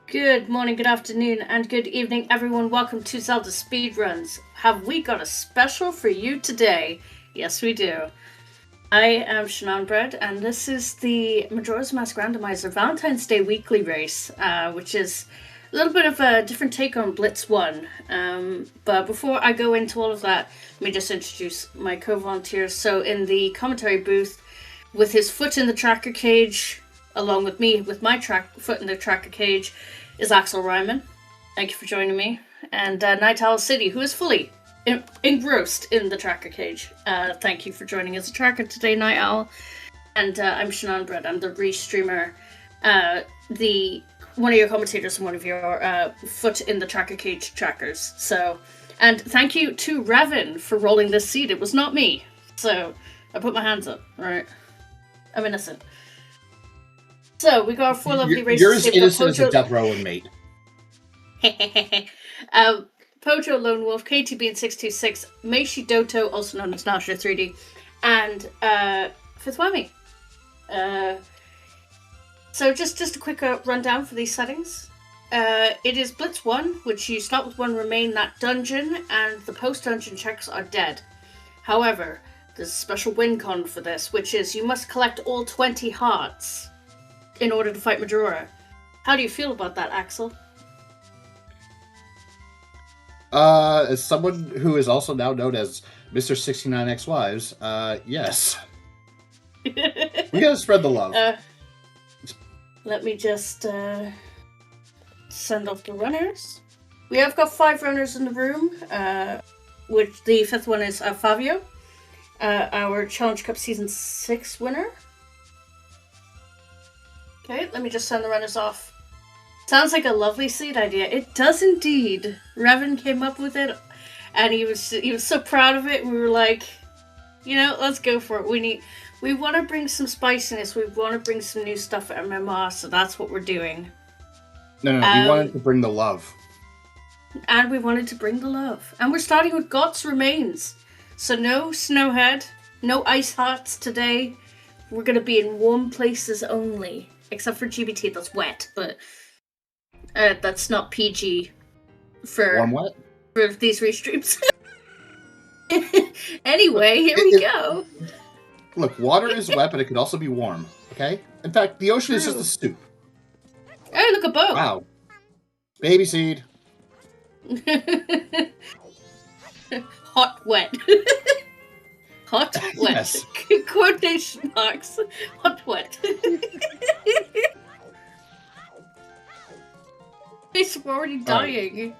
Good morning, good afternoon, and good evening, everyone. Welcome to ZeldaSpeedRuns. Have we got a special for you today? Yes, we do. I am Bread, and this is the Majora's Mask Randomizer Valentine's Day weekly race, which is a little bit of a different take on Blitz 1. But before I go into all of that, let me just introduce my co-volunteers. So in the commentary booth, with his foot in the tracker cage, along with me, with my foot in the tracker cage, is Axel Ryman. Thank you for joining me. And Night Owl City, who is fully engrossed in the tracker cage. Thank you for joining as a tracker today, Night Owl. And I'm Bread. I'm the restreamer, one of your commentators and one of your foot in the tracker cage trackers. So, and thank you to Revan for rolling this seed. It was not me. So, I put my hands up, right? I'm innocent. So, we got 4 lovely races. You're as innocent as a death row inmate. Pojo Lone Wolf, KTB626, Meishi Doto, also known as Nasha 3D, and Fifth Whammy. So just a quick rundown for these settings. It is Blitz 1, which you start with 1 remain that dungeon, and the post-dungeon checks are dead. However, there's a special win con for this, which is you must collect all 20 hearts in order to fight Majora. How do you feel about that, Axel? As someone who is also now known as Mr. 69X Wives, yes. We gotta spread the love. Let me just send off the runners. We have got 5 runners in the room, which the 5th one is Fabio, our Challenge Cup Season 6 winner. Okay, let me just send the runners off. Sounds like a lovely seed idea. It does indeed. Revan came up with it, and he was so proud of it. And we were like, let's go for it. We want to bring some spiciness. We want to bring some new stuff at MMR, so that's what we're doing. No, we wanted to bring the love. And we wanted to bring the love. And we're starting with Got's Remains. So no Snowhead, no Ice Hearts today. We're going to be in warm places only. Except for GBT, that's wet, but that's not PG for, warm wet? For these restreams. Anyway, here we go. Look, water is wet, but it could also be warm, okay? In fact, the ocean is just a soup. Oh, look, a boat. Wow. Baby seed. Hot wet. Hot wet. Yes. Quotation marks. Hot wet. He's already dying.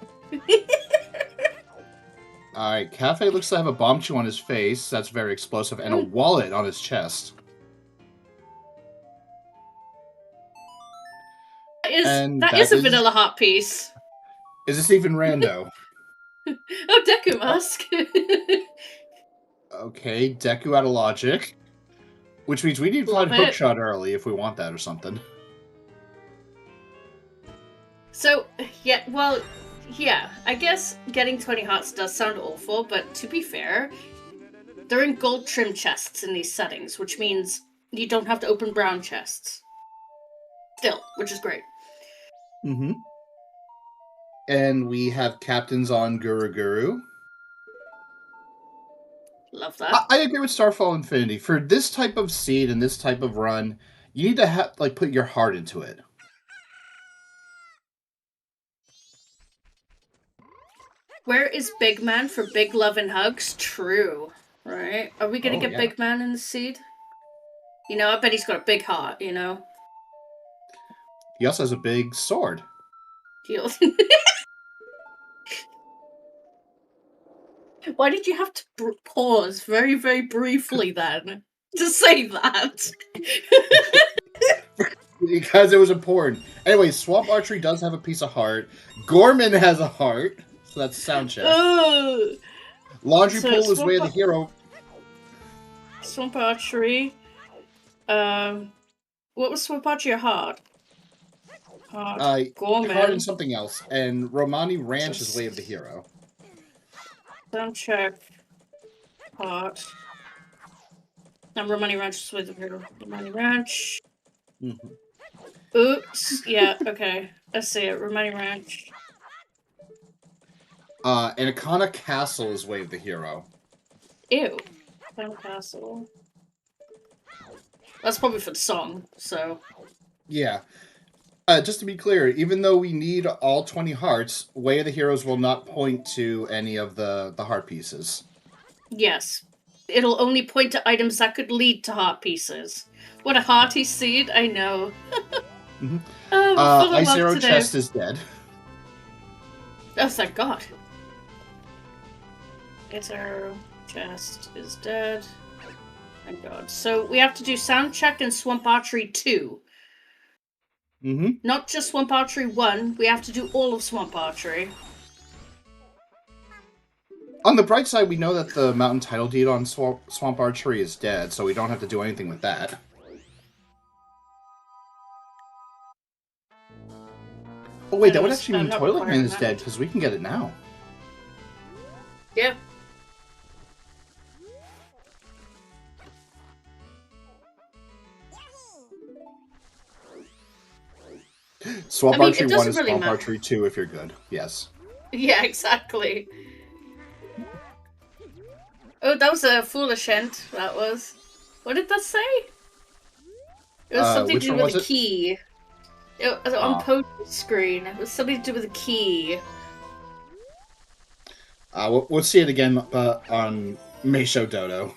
Alright, Cafe looks to have a bomb chew on his face. That's very explosive. And a wallet on his chest. That is a vanilla heart piece. Is this even rando? Oh, Deku Mask. Okay, Deku out of logic. Which means we need to find Hookshot early if we want that or something. So, yeah, I guess getting 20 hearts does sound awful, but to be fair, they're in gold trim chests in these settings, which means you don't have to open brown chests. Still, which is great. Mm-hmm. And we have captains on Guru Guru. Love that. I agree with Starfall Infinity. For this type of seed and this type of run, you need to put your heart into it. Where is Big Man for big love and hugs? True. Right? Are we gonna get Big Man in the seed? I bet he's got a big heart, He also has a big sword. Why did you have to pause very, very briefly then to say that? Because it was important. Anyway, Swamp Archery does have a piece of heart. Gorman has a heart. So that's sound check. Laundry Pool is Way of the Hero. Swamp Archery. What was Swamp Archery heart? Gorman. Heart and something else. And Romani Ranch is Way of the Hero. Sound check. Heart. And Romani Ranch is Way of the Hero. Romani Ranch. Mm-hmm. Ooh, Yeah, okay. I see it. Remaining Ranch. Anacana Castle is Way of the Hero. Ew. Final Castle. That's probably for the song, so... Yeah. Just to be clear, even though we need all 20 hearts, Way of the Heroes will not point to any of the heart pieces. Yes. It'll only point to items that could lead to heart pieces. What a hearty seed, I know. Mm-hmm. Oh, Ice Arrow Chest is dead. Oh, thank God. Ice Arrow Chest is dead. Thank God. So we have to do Sound Check and Swamp Archery 2. Mm-hmm. Not just Swamp Archery 1, we have to do all of Swamp Archery. On the bright side, we know that the Mountain Title Deed on Swamp Archery is dead, so we don't have to do anything with that. Oh wait, that would actually mean Toilet Man is dead, because we can get it now. Yeah. Swamp Archery 1 is Swamp Archery 2 if you're good. Yes. Yeah, exactly. Oh, that was a foolish hint, that was. What did that say? It was something to do with a key. It was on Poke's screen. It was something to do with a key. We'll see it again on Meisho Dodo.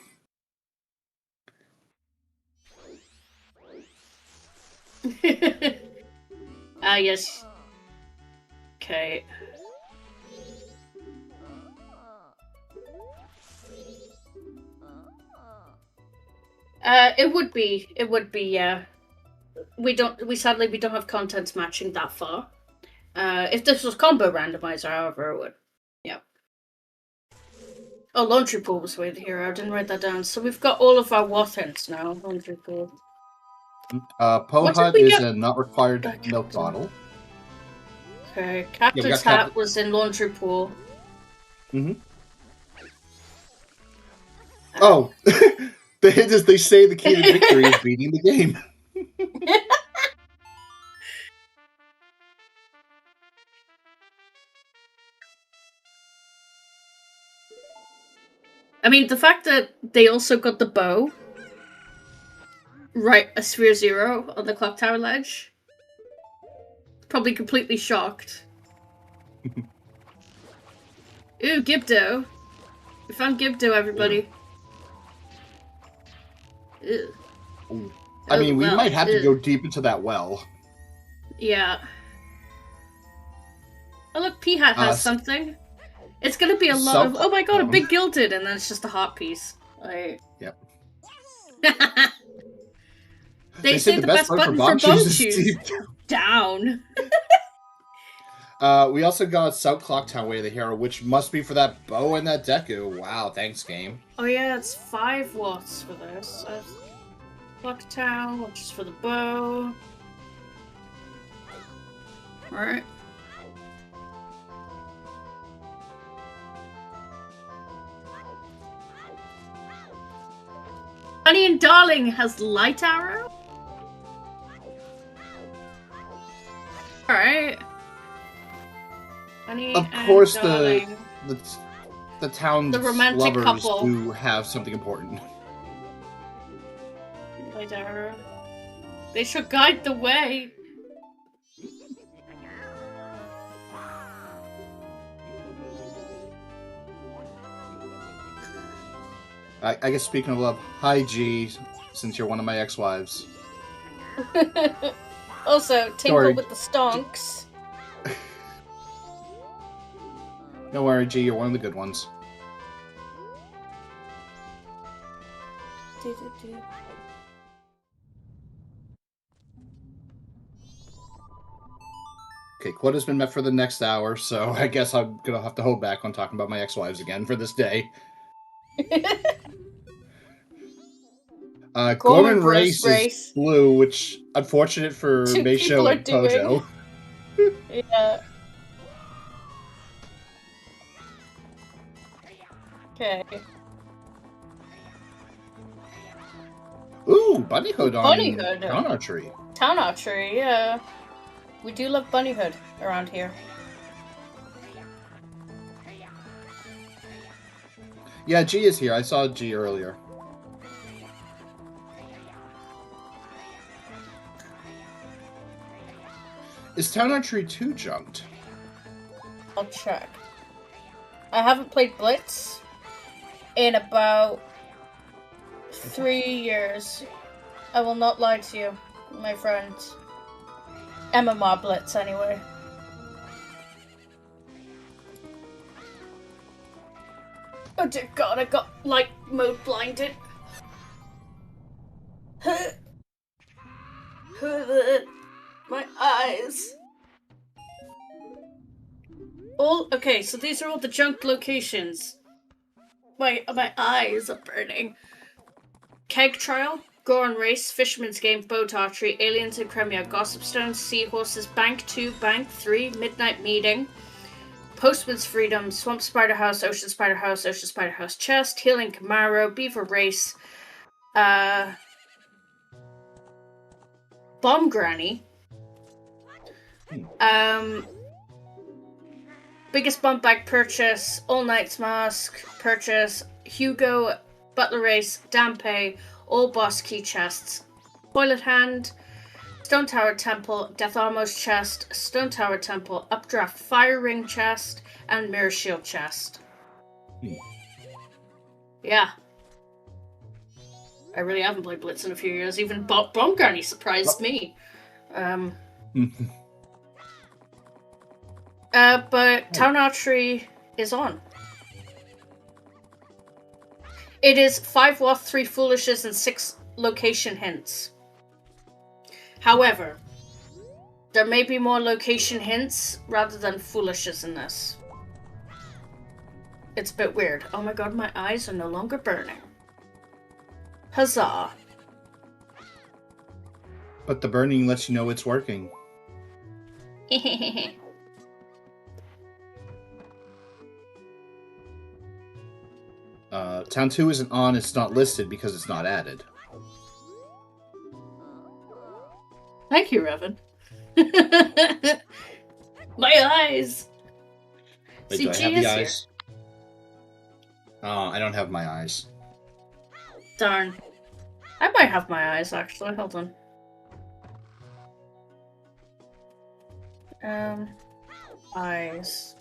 Yes. Okay. It would be, yeah. We sadly don't have contents matching that far. If this was combo randomizer, however, it would. Yeah. Oh, Laundry Pool was way the hero. I didn't write that down. So we've got all of our what hints now. Laundry Pool. Pohut is a not required milk bottle. Okay, Captain's Hat was in Laundry Pool. Mm-hmm. Oh, the hint is they say the key to victory is beating the game. I mean, the fact that they also got the bow, right, a Sphere Zero on the Clock Tower ledge, probably completely shocked. Ooh, Gibdo. We found Gibdo, everybody. Ew. I mean, we might have to go deep into that well. Yeah. Oh, look, P-Hat has something. It's gonna be a lot of, oh my god, a big gilded, and then it's just a heart piece. Like... Yep. they say the best button for bomb shoes. Down. We also got South Clock Town Way of the Hero, which must be for that bow and that Deku. Wow, thanks, game. Oh yeah, it's 5 watts for this. Clock Town, which is for the bow. Alright. Honey and Darling has Light Arrow? Alright. Of course, the town's romantic lovers couple do have something important. Light Arrow. They should guide the way. I guess speaking of love, hi G, since you're one of my ex-wives. Also, Tingle with the Stonks. Don't worry, G, you're one of the good ones. Okay, quota's been met for the next hour, so I guess I'm gonna have to hold back on talking about my ex-wives again for this day. Gorman Race is blue, which unfortunate for Meisho and Pojo. Yeah. Okay. Ooh, Bunny Hood on Town Archery. Town Archery, yeah. We do love bunnyhood around here. Yeah, G is here. I saw G earlier. Is Town Archery 2 junked? I'll check. I haven't played Blitz in about 3 years. I will not lie to you, my friend. MMR Blitz, anyway. Oh dear God, I got light mode blinded. My eyes. Okay, so these are all the junk locations. My eyes are burning. Keg Trial, Goron Race, Fisherman's Game, Boat Archery, Aliens in Crimea, Gossip Stones, Seahorses, Bank 2, Bank 3, Midnight Meeting, Postman's Freedom, Swamp Spider House, Ocean Spider House, Ocean Spider House Chest, Healing Camaro, Beaver Race, Bomb Granny, Biggest Bump Bag Purchase, All Night's Mask Purchase, Hugo, Butler Race, Dampe, All Boss Key Chests, Toilet Hand, Stone Tower Temple, Death Armor's Chest, Stone Tower Temple, Updraft Fire Ring Chest, and Mirror Shield Chest. Yeah. I really haven't played Blitz in a few years. Even Bomb Granny surprised me. But Town Archery is on. It is 5 Wath, 3 Foolishes, and 6 location hints. However, there may be more location hints rather than foolishes in this. It's a bit weird. Oh my god, my eyes are no longer burning. Huzzah. But the burning lets you know it's working. Town 2 isn't on, it's not listed because it's not added. Thank you, Revan. My eyes! Wait, do I have the eyes? I don't have my eyes. Darn. I might have my eyes, actually. Hold on. Eyes.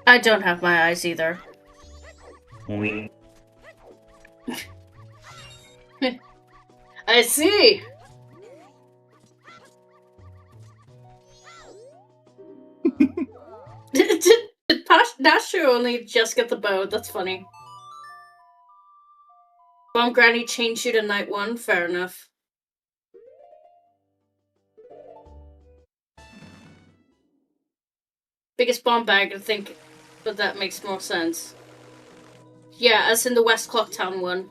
I don't have my eyes either. I see! Did Nashu only just get the bow? That's funny. Bomb Granny changed you to night 1? Fair enough. Biggest bomb bag, I think, but that makes more sense. Yeah, as in the West Clocktown one.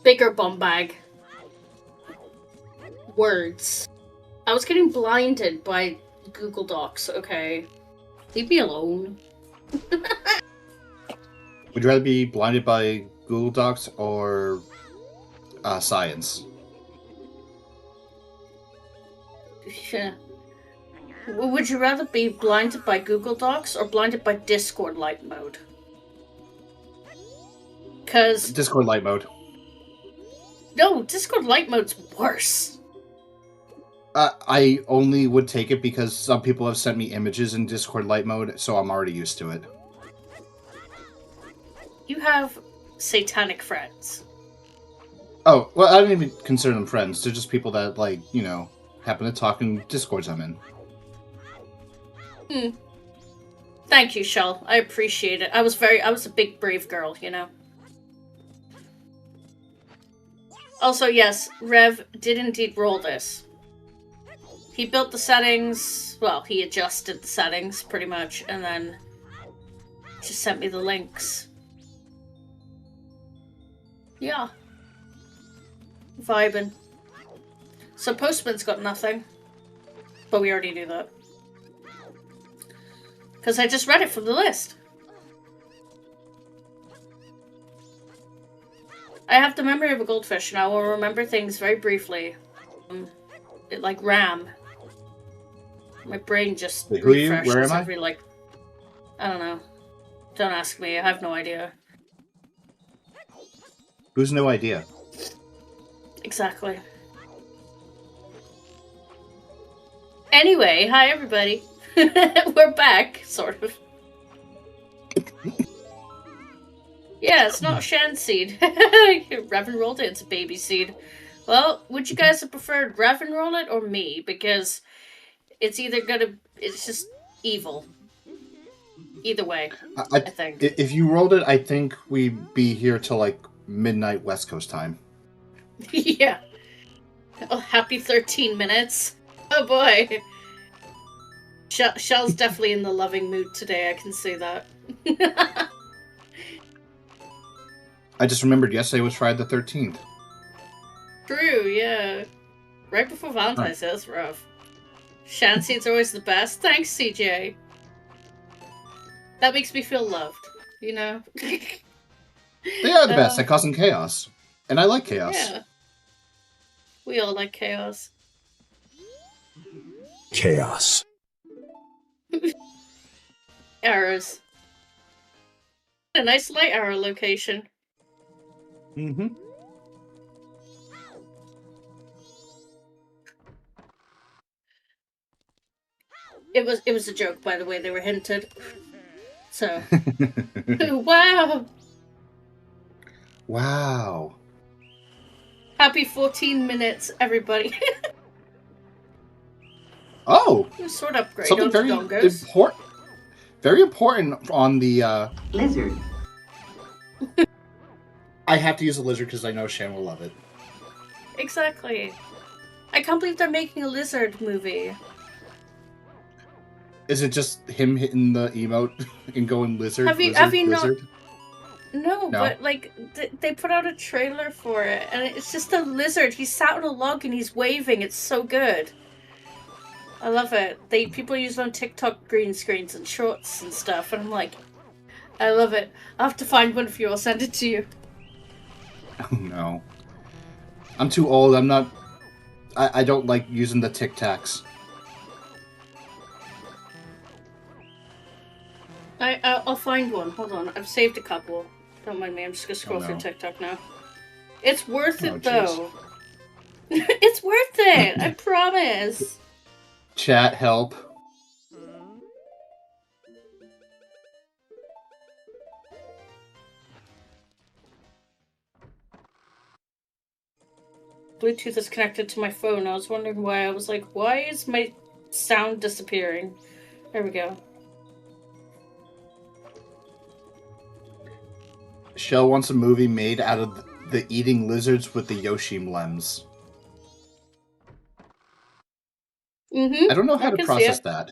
Bigger bomb bag. Words. I was getting blinded by Google Docs, okay. Leave me alone. Would you rather be blinded by Google Docs or science? Yeah. Would you rather be blinded by Google Docs or blinded by Discord light mode? Because Discord light mode. No, Discord light mode's worse. I only would take it because some people have sent me images in Discord light mode, so I'm already used to it. You have satanic friends. Oh, well, I don't even consider them friends. They're just people that, like, you know, happen to talk in Discords I'm in. Thank you, Shell. I appreciate it. I was a big brave girl, you know. Also, yes, Rev did indeed roll this. He built the settings, well, he adjusted the settings, pretty much, and then just sent me the links. Yeah. Vibin'. So Postman's got nothing. But we already knew that. Because I just read it from the list. I have the memory of a goldfish, and I will remember things very briefly. Like Ram My brain just Wait, who are you? refreshes Where am I? every, like... I don't know. Don't ask me. I have no idea. Who's no idea? Exactly. Anyway, hi everybody. We're back, sort of. Yeah, it's not a shan seed. Revan rolled it, it's a baby seed. Well, would you guys have preferred Revan roll it or me? Because it's just evil. Either way, I think. If you rolled it, I think we'd be here till like midnight West Coast time. Yeah. Oh, happy 13 minutes. Oh boy. Shell's definitely in the loving mood today, I can see that. I just remembered yesterday was Friday the 13th. True, yeah. Right before Valentine's Day, that's rough. Shan seeds are always the best. Thanks, CJ. That makes me feel loved, you know? They are the best at causing chaos. And I like chaos. Yeah. We all like chaos. Chaos. Arrows. A nice light arrow location. Mm-hmm. It was a joke, by the way, they were hinted. So wow. Wow. Happy 14 minutes, everybody. Oh! Sword upgrade. Something very important. Very important on the lizard. I have to use a lizard because I know Shan will love it. Exactly. I can't believe they're making a lizard movie. Is it just him hitting the emote and going lizard? Have you lizard? No, but like they put out a trailer for it, and it's just a lizard. He's sat on a log and he's waving. It's so good. I love it. People use it on TikTok green screens and shorts and stuff, and I'm like, I love it. I'll have to find one for you. I'll send it to you. Oh no. I'm too old. I'm not. I don't like using the Tic Tacs. I'll find one. Hold on. I've saved a couple. Don't mind me. I'm just gonna scroll through TikTok now. It's worth it, though. It's worth it. I promise. Chat, help. Bluetooth is connected to my phone. I was wondering why. I was like, why is my sound disappearing? There we go. Shell wants a movie made out of the eating lizards with the Yoshi emblems. Mm-hmm. I don't know how to process that.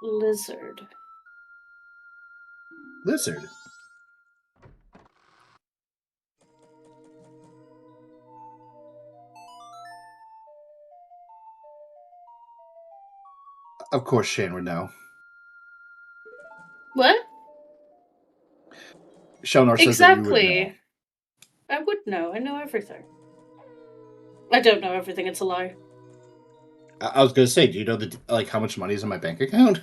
Lizard. Lizard. Of course, Shane would know. What? Shonar says that you would know. I would know. I know everything. I don't know everything. It's a lie. I was gonna say, do you know how much money is in my bank account?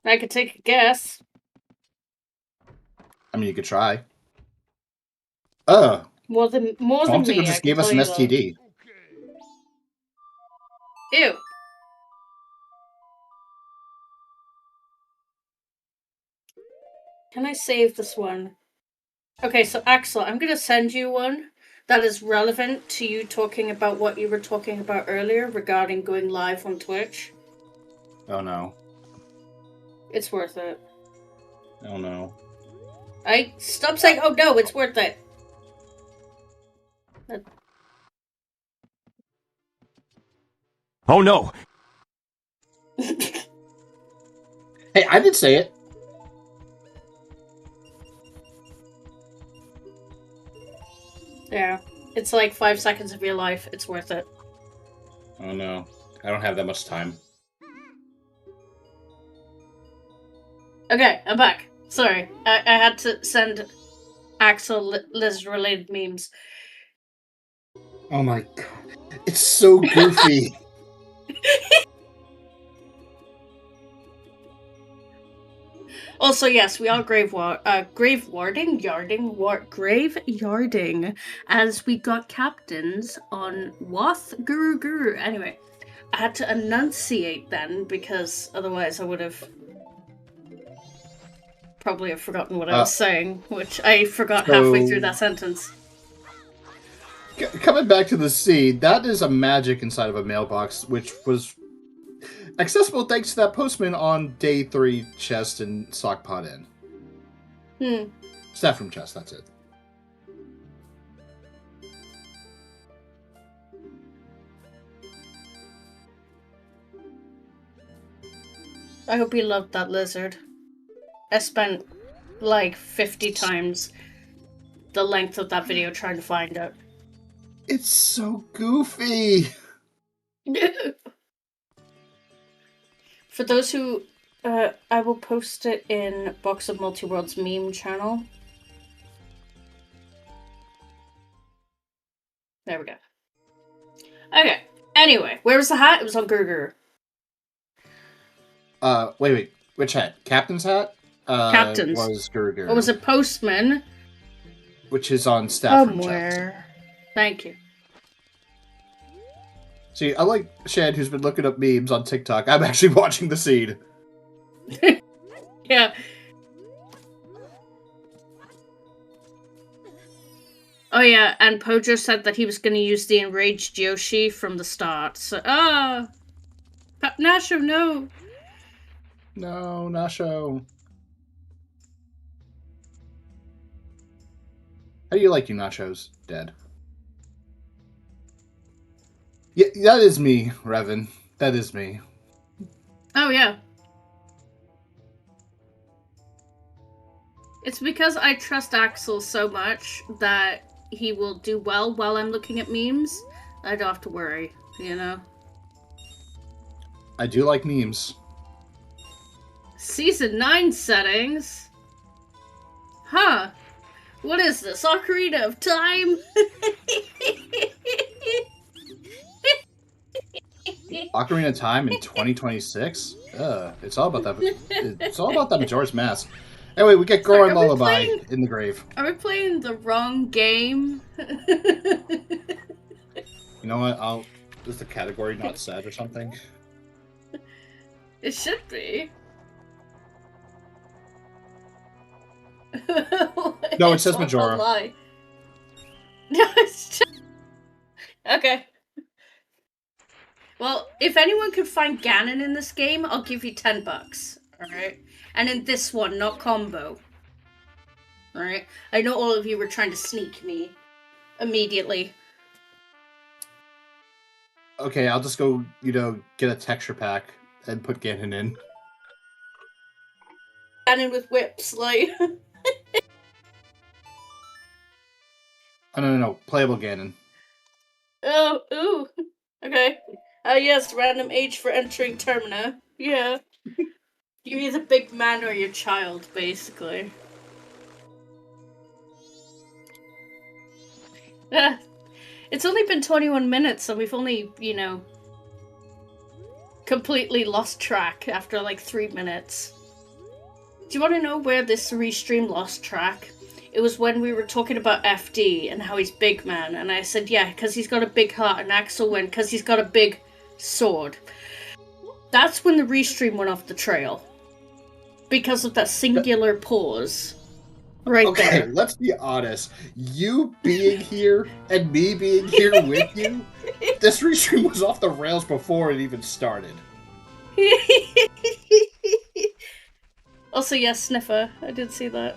I could take a guess. I mean, you could try. More than me. Just gave us an STD. Ew. Can I save this one? Okay, so Axel, I'm gonna send you one that is relevant to you talking about what you were talking about earlier regarding going live on Twitch. Oh no. It's worth it. Oh no. Stop saying, oh no, it's worth it. Oh no! Hey, I did say it. Yeah. It's like 5 seconds of your life. It's worth it. Oh no. I don't have that much time. Okay, I'm back. Sorry, I had to send Axel lizard-related memes. Oh my god. It's so goofy. Also, yes, we are graveyarding as we got captains on Wath Guru Guru. Anyway, I had to enunciate then because otherwise I would have probably have forgotten what I was saying, which I forgot halfway through that sentence. Coming back to the seed, that is a magic inside of a mailbox, which was accessible thanks to that postman on day 3 chest and Sockpot Inn. Staff room chest, that's it. I hope you loved that lizard. I spent like 50 times the length of that video trying to find it. It's so goofy. For those who, I will post it in Box of Multi-Worlds meme channel. There we go. Okay. Anyway, where was the hat? It was on Gurgur. Wait. Which hat? Captain's hat? Captain's. Was Gurgur. Or was it Postman? Which is on staff room somewhere. Thank you. See, I like Shad, who's been looking up memes on TikTok. I'm actually watching the seed. Yeah. Oh yeah, and Pojo said that he was going to use the enraged Yoshi from the start. So, Nasho, no. No, Nasho. How do you like your nachos, Dad? Yeah, that is me, Revan. That is me. Oh, yeah. It's because I trust Axel so much that he will do well while I'm looking at memes. I don't have to worry, you know? I do like memes. Season 9 settings? Huh. What is this? Ocarina of Time? Ocarina of Time in 2026? It's all about that. It's all about that Majora's Mask. Anyway, we get Goron Lullaby in the grave. Are we playing the wrong game? You know what? Is the category not sad or something? It should be. No, it says Majora. No, it's just... Okay. Well, if anyone could find Ganon in this game, I'll give you $10. Alright? And in this one, not combo. Alright? I know all of you were trying to sneak me immediately. Okay, I'll just go, get a texture pack and put Ganon in. Ganon with whips, like... Oh, no. Playable Ganon. Oh, ooh. Okay. Yes, random age for entering Termina. Yeah. You're either big man or your child, basically. It's only been 21 minutes, and we've only, completely lost track after like 3 minutes. Do you want to know where this restream lost track? It was when we were talking about FD and how he's big man, and I said, yeah, because he's got a big heart, and Axel went, because he's got a big sword. That's when the restream went off the trail. Because of that singular pause. Right there. Okay, let's be honest. You being here and me being here with you, this restream was off the rails before it even started. Also, yes, Sniffer. I did see that.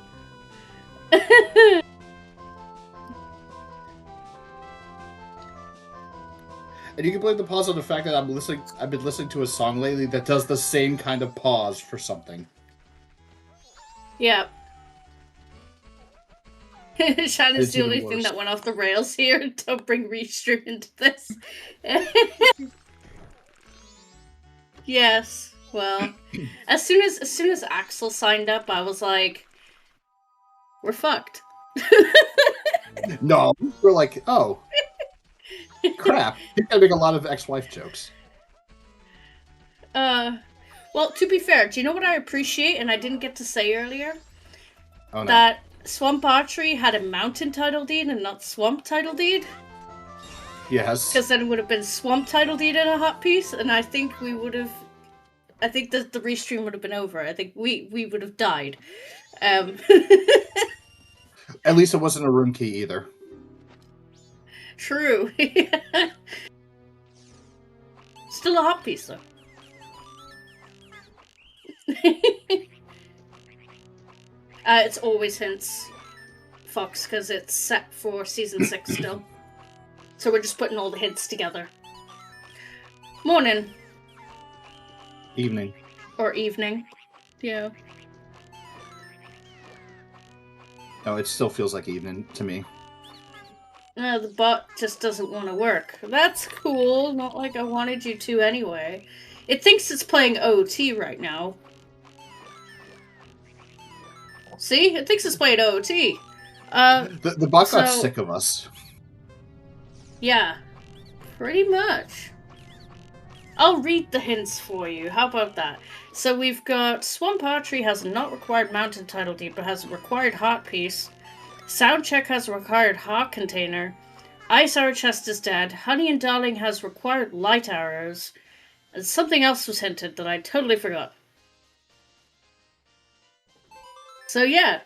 And you can blame the pause on the fact that I've been listening to a song lately that does the same kind of pause for something. Yeah. Shannon's the only thing that went off the rails here. Don't bring restream into this. Yes. Well, as soon as Axel signed up, I was like, we're fucked. No, we're like, oh, crap. You're gonna make a lot of ex-wife jokes. Well, to be fair, do you know what I appreciate and I didn't get to say earlier? Oh, no. That Swamp Archery had a mountain title deed and not swamp title deed. Yes. Because then it would have been swamp title deed in a hot piece, and I think we would have... I think that the restream would have been over. I think we would have died. At least it wasn't a room key either. True. Still a hot piece, though. It's always hints, Fox, because it's set for season 6 still. So we're just putting all the hints together. Morning. Evening. Or evening. Yeah. No, it still feels like evening to me. No, the bot just doesn't want to work. That's cool. Not like I wanted you to anyway. It thinks it's playing OT right now. See? It thinks it's playing OT. The bot got so- sick of us. Yeah. Pretty much. I'll read the hints for you. How about that? So we've got Swamp Archery has a not required mountain title deed, but has a required heart piece. Sound Check has a required heart container. Ice Arrow Chest is dead. Honey and Darling has required light arrows. And something else was hinted that I totally forgot. So yeah.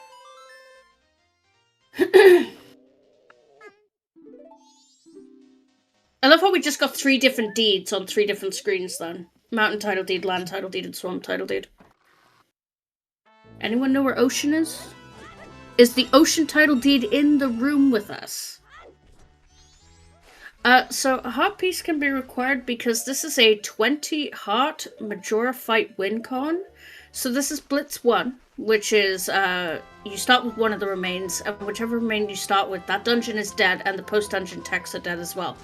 I love how we just got 3 different deeds on 3 different screens then. Mountain title deed, land title deed, and swamp title deed. Anyone know where Ocean is? Is the Ocean title deed in the room with us? So a heart piece can be required because this is a 20 heart Majora fight win con. So this is Blitz 1, which is, you start with one of the remains, and whichever remain you start with, that dungeon is dead, and the post-dungeon texts are dead as well.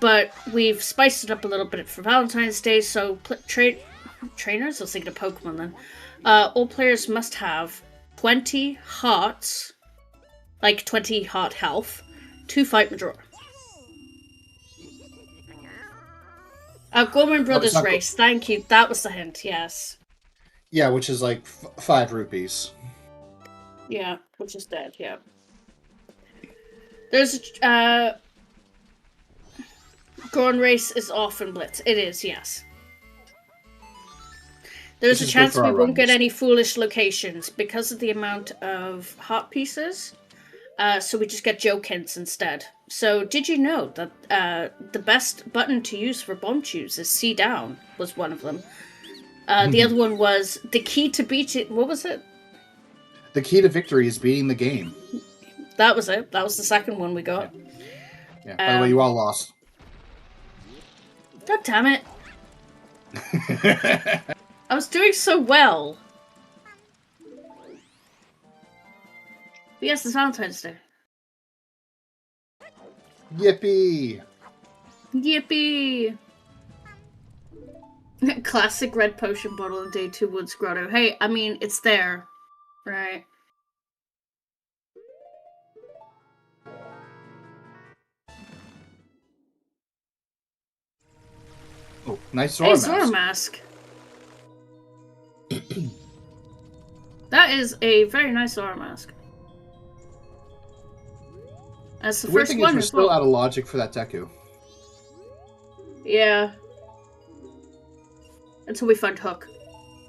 But we've spiced it up a little bit for Valentine's Day, so trainers? I was thinking of Pokemon then. All players must have 20 hearts, like 20 heart health, to fight Majora. Gorman Brothers Race, thank you. That was the hint, yes. Yeah, which is like 5 rupees. Yeah, which is dead, yeah. There's, Gorn Race is off in Blitz. It is, yes. There's a chance we won't get any foolish locations because of the amount of heart pieces. So we just get joke hints instead. So did you know that the best button to use for bomb chews is C down was one of them. The other one was the key to beat it. What was it? The key to victory is beating the game. That was it. That was the second one we got. Yeah. By the way, you all lost. God damn it. I was doing so well. But yes, it's Valentine's Day. Yippee! Yippee! Classic red potion bottle in Day 2 Woods Grotto. Hey, I mean, it's there. Right. Oh, nice Zora mask. Hey, Zora mask. That is a very nice Zora mask. That's the weird first thing one is we're as still well. out of logic for that Deku. Yeah. Until we find Hook.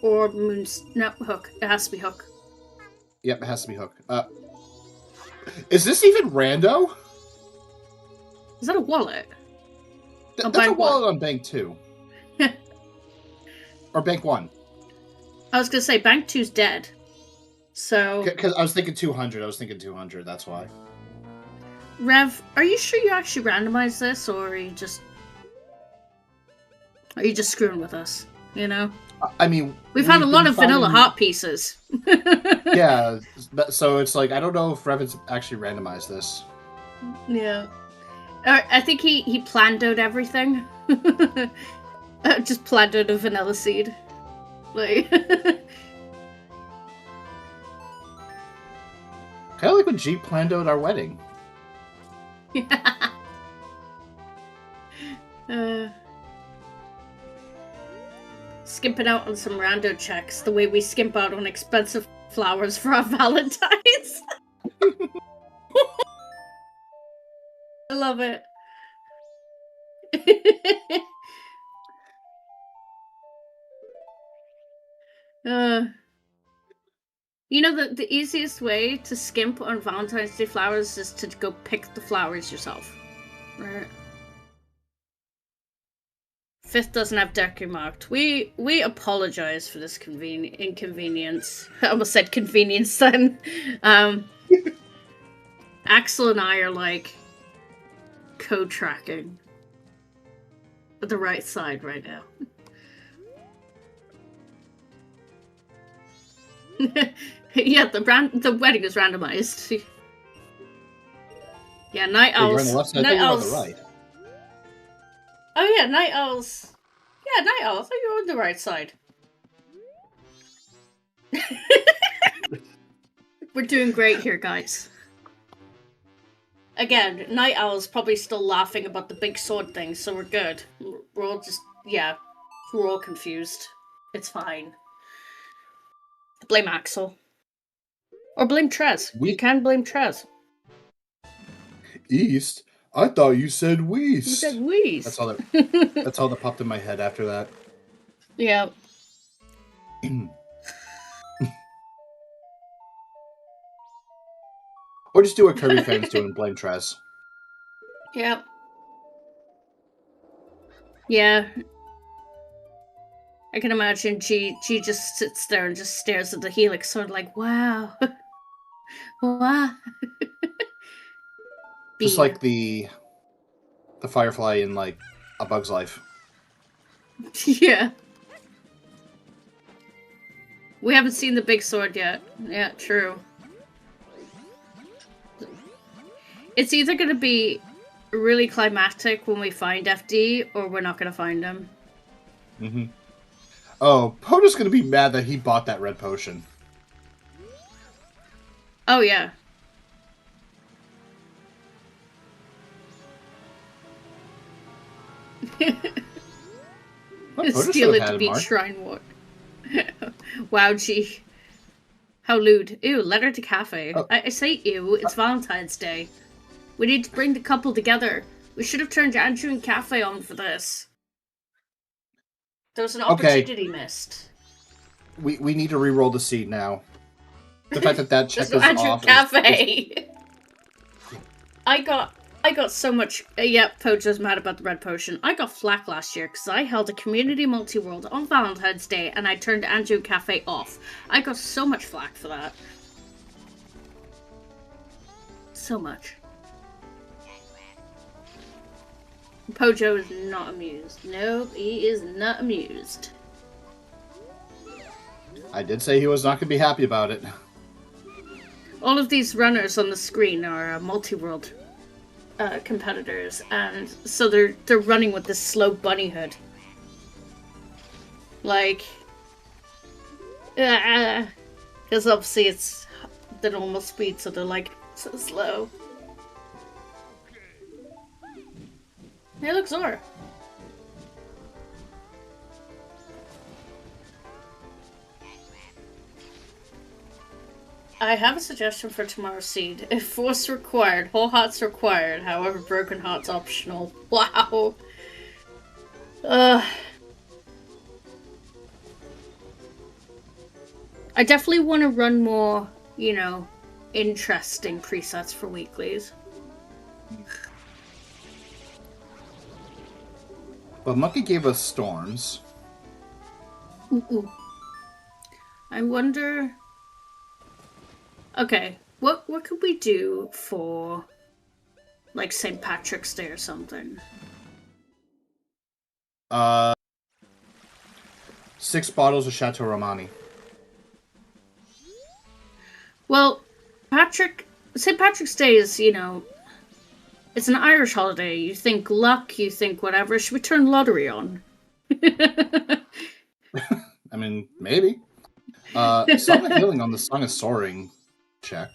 Or Moon's... No, Hook. It has to be Hook. Yep, it has to be Hook. Is this even rando? Is that a wallet? That's a wallet on Bank 2. Or Bank 1. I was going to say, Bank 2's dead. So... Because I was thinking 200. I was thinking 200. That's why. Rev, are you sure you actually randomized this, or are you just screwing with us? You know? I mean... We've had a lot of vanilla heart pieces. Yeah, so it's like, I don't know if Revin's actually randomized this. Yeah. I think he planned out everything. Just planted a vanilla seed. Like... Kind of like when G planned out our wedding. Skimping out on some rando checks, the way we skimp out on expensive flowers for our Valentines. I love it. You know, the easiest way to skimp on Valentine's Day flowers is to go pick the flowers yourself. Right. Fifth doesn't have decorating marked. We apologize for this inconvenience. I almost said convenience then. Axel and I are like co-tracking at the right side right now. Yeah, the wedding is randomized. Yeah, night owls. You're on the left side, you're on the right. Oh yeah, night owls. Yeah, night owls. I thought you were on the right side. We're doing great here, guys. Again, night owl's probably still laughing about the big sword thing, so we're good. We're all just, yeah, we're all confused. It's fine. Blame Axel. Or blame Trez. You can blame Trez. East? I thought you said Weast. You said Weast. That's all that popped in my head after that. Yeah. Or just do what Kirby fans do and blame Trez. Yeah. Yeah. I can imagine G just sits there and just stares at the helix, sort of like, wow. Wow. Just like the Firefly in, like, A Bug's Life. Yeah. We haven't seen the big sword yet. Yeah, true. It's either going to be really climactic when we find FD, or we're not going to find him. Mm-hmm. Oh, Pota's going to be mad that he bought that red potion. Oh, yeah. Steal it to beat Shrine Ward. Wow, gee. How lewd. Ew, letter to cafe. Oh. I say ew, it's Valentine's Day. We need to bring the couple together. We should have turned Andrew and Cafe on for this. There was an opportunity missed. We need to re-roll the seed now. The fact that check was Andrew off. Cafe. I got so much. Yep, Pojo's mad about the red potion. I got flack last year because I held a community multi-world on Valentine's Day and I turned Andrew Cafe off. I got so much flack for that. So much. Pojo is not amused. Nope, he is not amused. I did say he was not going to be happy about it. All of these runners on the screen are multi-world competitors, and so they're running with this slow bunny hood. Like, because obviously it's the normal speed, so they're like so slow. Hey, look, Zora. I have a suggestion for tomorrow's seed. If force required, whole hearts required, however broken hearts optional. Wow. I definitely want to run more, you know, interesting presets for weeklies. Well, Monkey gave us storms. Ooh. I wonder... Okay, what could we do for, like, St. Patrick's Day or something? 6 bottles of Chateau Romani. Well, St. Patrick's Day is, you know, it's an Irish holiday. You think luck, you think whatever. Should we turn lottery on? I mean, maybe. Song of Healing on the Song of Soaring. Check.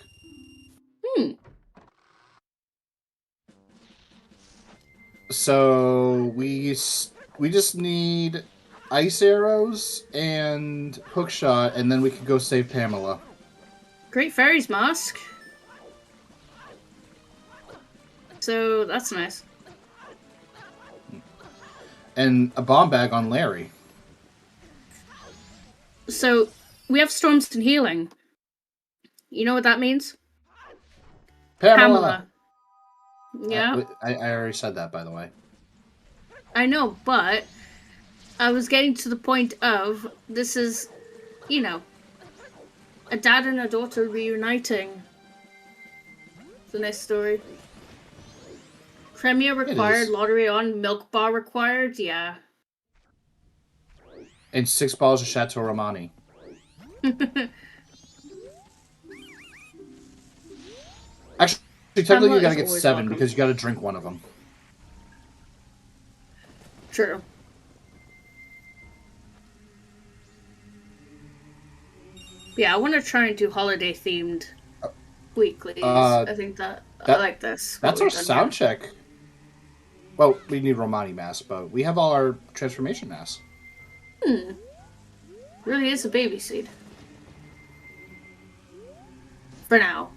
So we just need ice arrows and hookshot, and then we can go save Pamela. Great Fairies Mask. So that's nice. And a bomb bag on Larry. So we have Storms and Healing. You know what that means? Pamela. Yeah. I already said that, by the way. I know, but I was getting to the point of this is, you know, a dad and a daughter reuniting. It's a nice story. Premier required, lottery on, milk bar required, yeah. And 6 bottles of Chateau Romani. Actually, technically you gotta get 7 because you gotta drink one of them. True. Yeah, I want to try and do holiday themed weeklies. I think I like this. That's our sound check. Well, we need Romani masks, but we have all our transformation masks. Really is a baby seed. For now.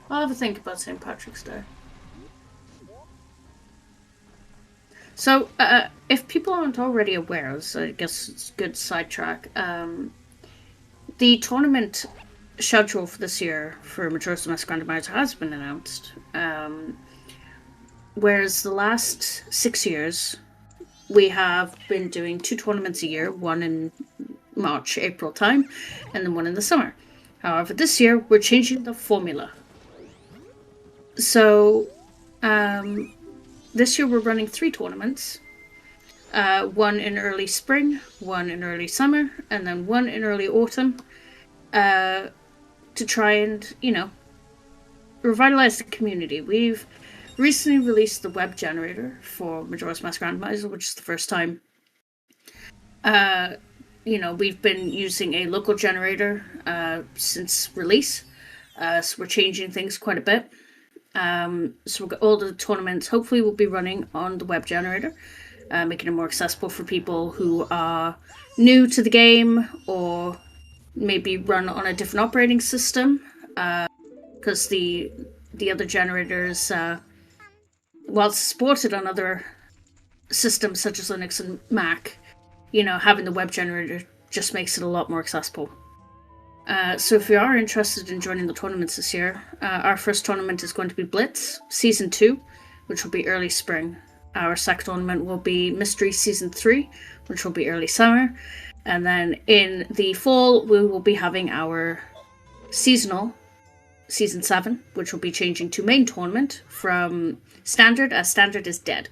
I'll have a think about St. Patrick's Day. So, if people aren't already aware, so I guess it's a good sidetrack, the tournament schedule for this year for Majora's Mask Randomizer has been announced. Whereas the last 6 years, we have been doing 2 tournaments a year, one in March, April time, and then one in the summer. However, this year, we're changing the formula. So, this year we're running 3 tournaments. One in early spring, one in early summer, and then one in early autumn. To try and, revitalize the community. We've recently released the web generator for Majora's Mask Randomizer, which is the first time. We've been using a local generator since release. So we're changing things quite a bit. So all the tournaments hopefully will be running on the web generator, making it more accessible for people who are new to the game or maybe run on a different operating system, because the other generators, while supported on other systems such as Linux and Mac, having the web generator just makes it a lot more accessible. So if you are interested in joining the tournaments this year, our first tournament is going to be Blitz Season 2, which will be early spring. Our second tournament will be Mystery Season 3, which will be early summer. And then in the fall, we will be having our seasonal Season 7, which will be changing to main tournament from Standard, as Standard is dead.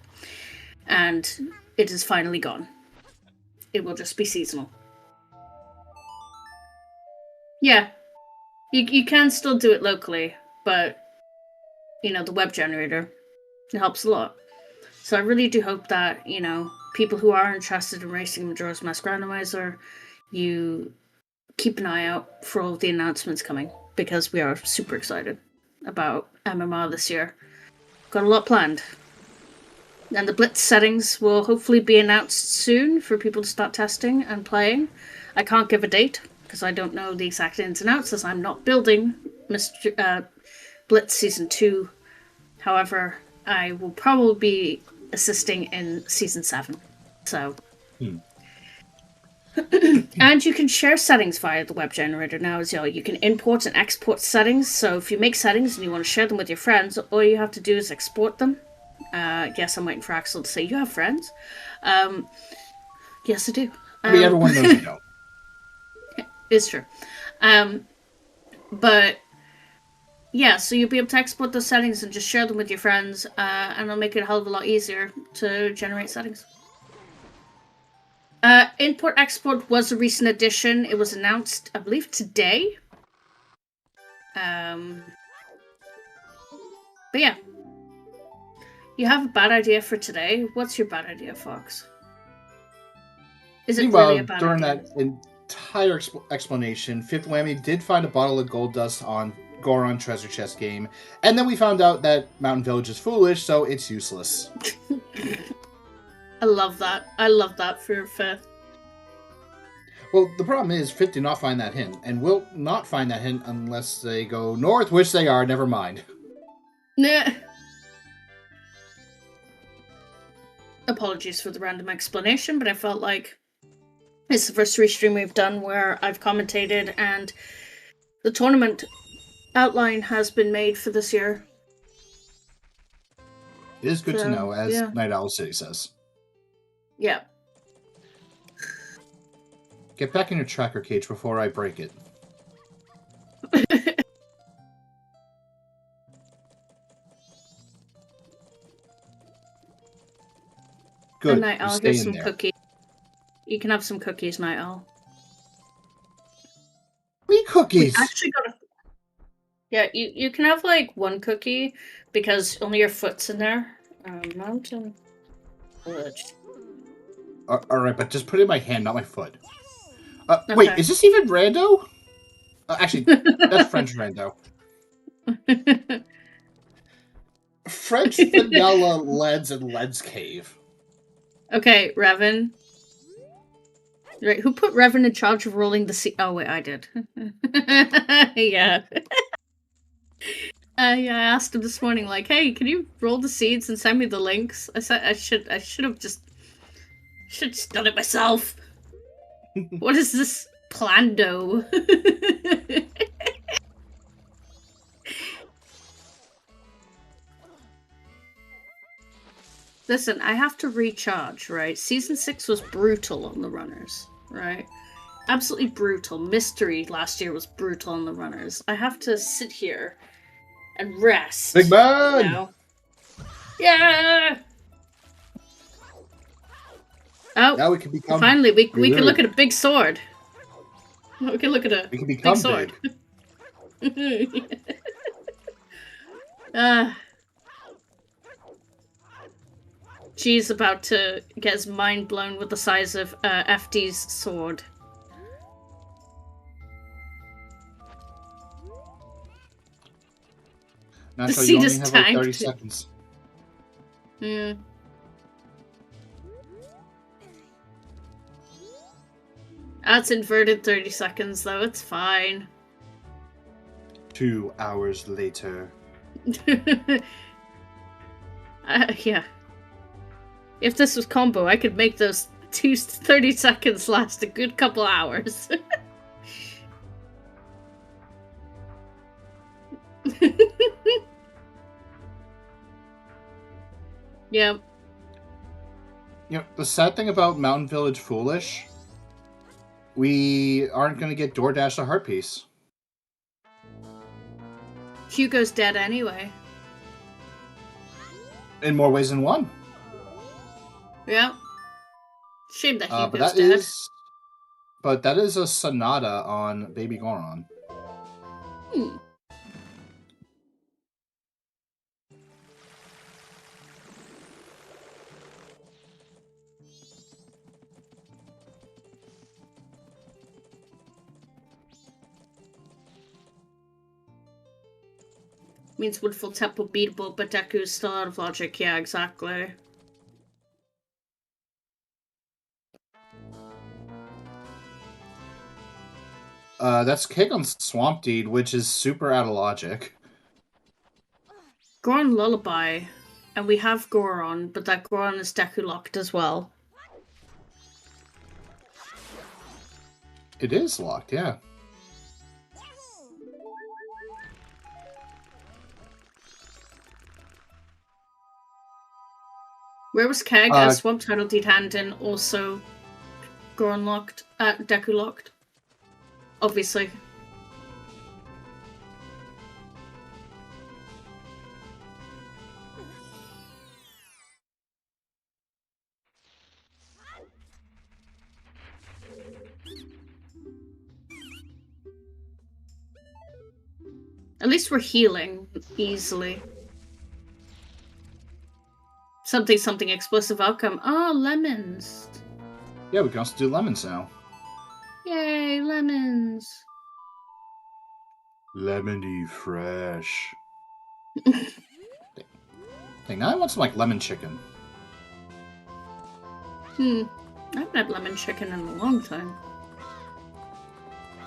And it is finally gone. It will just be seasonal. Yeah, you can still do it locally, but, the web generator, it helps a lot. So I really do hope that, people who are interested in racing Majora's Mask Randomizer, you keep an eye out for all of the announcements coming, because we are super excited about MMR this year. Got a lot planned. And the Blitz settings will hopefully be announced soon for people to start testing and playing. I can't give a date, because I don't know the exact ins and outs, as I'm not building Blitz Season 2. However, I will probably be assisting in Season 7. So. And you can share settings via the web generator now as well. You can import and export settings. So if you make settings and you want to share them with your friends, all you have to do is export them. Yes, I'm waiting for Axel to say, you have friends? Yes, I do. Everyone knows you don't. It's true. But yeah, so you'll be able to export those settings and just share them with your friends, and it'll make it a hell of a lot easier to generate settings. Import Export was a recent addition. It was announced, I believe, today. But yeah. You have a bad idea for today? What's your bad idea, Fox? Is it really a bad during idea? that entire explanation, Fifth Whammy did find a bottle of gold dust on Goron treasure chest game, and then we found out that Mountain Village is foolish, so it's useless. I love that. I love that for Fifth. Well, the problem is, Fifth did not find that hint, and will not find that hint unless they go north, which they are, never mind. Nah. Apologies for the random explanation, but I felt like it's the first restream we've done where I've commentated and the tournament outline has been made for this year. It is good to know, as Night Owl City says. Yeah. Get back in your tracker cage before I break it. Good. Night Owl, here's some cookies. You can have some cookies, Night Owl. Me cookies? We actually got a... Yeah, you can have like one cookie because only your foot's in there. Mountain Village. Alright, but just put it in my hand, not my foot. Okay. Wait, is this even rando? Actually, that's French rando. French vanilla Leds and Leds Cave. Okay, Revan. Right, who put Revan in charge of rolling the seed? Oh wait, I did. Yeah. Yeah, I asked him this morning, like, hey, can you roll the seeds and send me the links? I said I should have just done it myself. What is this plando? Listen, I have to recharge, right? Season 6 was brutal on the runners, right? Absolutely brutal. Mystery last year was brutal on the runners. I have to sit here and rest. Big man! You know? Yeah! Oh, now we can become finally, we can look at a big sword. We can look at a big sword. G's about to get his mind blown with the size of FD's sword. Not the seed is tanked. Like 30 seconds. Yeah. That's inverted 30 seconds, though. It's fine. 2 hours later. Yeah. If this was combo, I could make those 30 seconds last a good couple hours. Yeah. You know, the sad thing about Mountain Village Foolish, we aren't going to get DoorDash a heart piece. Hugo's dead anyway. In more ways than one. Yeah. Shame that Hugo's dead. But that is a Sonata on Baby Goron. Hmm. Means Woodfall Temple beatable, but Deku's still out of logic. Yeah, exactly. That's Kick on Swamp Deed, which is super out of logic. Goron Lullaby. And we have Goron, but that Goron is Deku locked as well. It is locked, yeah. Where was Keg? Swamp Turtle Deed Hand and also Goron locked, Deku locked. Obviously. At least we're healing easily. Something explosive outcome. Oh, lemons. Yeah, we can also do lemons now. Yay, lemons. Lemony fresh. Dang, now I want some, like, lemon chicken. I haven't had lemon chicken in a long time.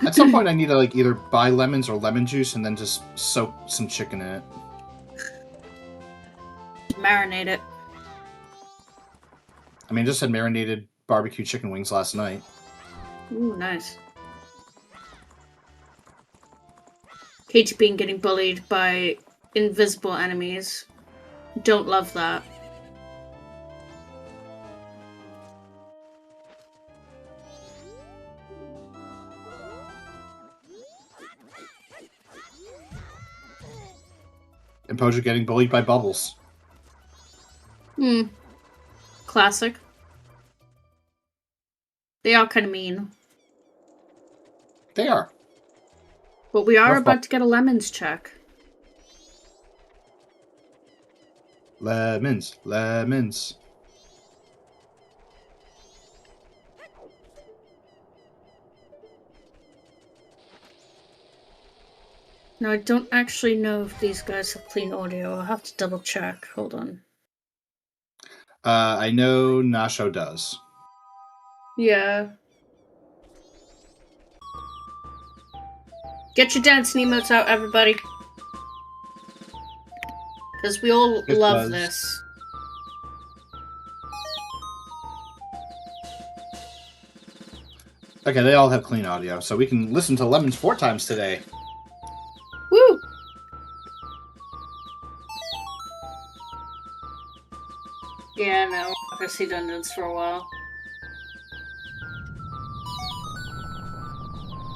At some point, I need to, like, either buy lemons or lemon juice and then just soak some chicken in it. Marinate it. I mean, I just had marinated barbecue chicken wings last night. Ooh, nice. Katie Bean getting bullied by invisible enemies. Don't love that. And Pojo getting bullied by Bubbles. Classic. They are kind of mean. They are. But we are about to get a lemons check. Lemons. Lemons. Now, I don't actually know if these guys have clean audio. I'll have to double check. Hold on. I know Nasho does. Yeah. Get your dancing emotes out, everybody. Because we all love this. Okay, they all have clean audio, so we can listen to Lemons 4 times today. Woo! Yeah, no, we're not gonna see dungeons for a while.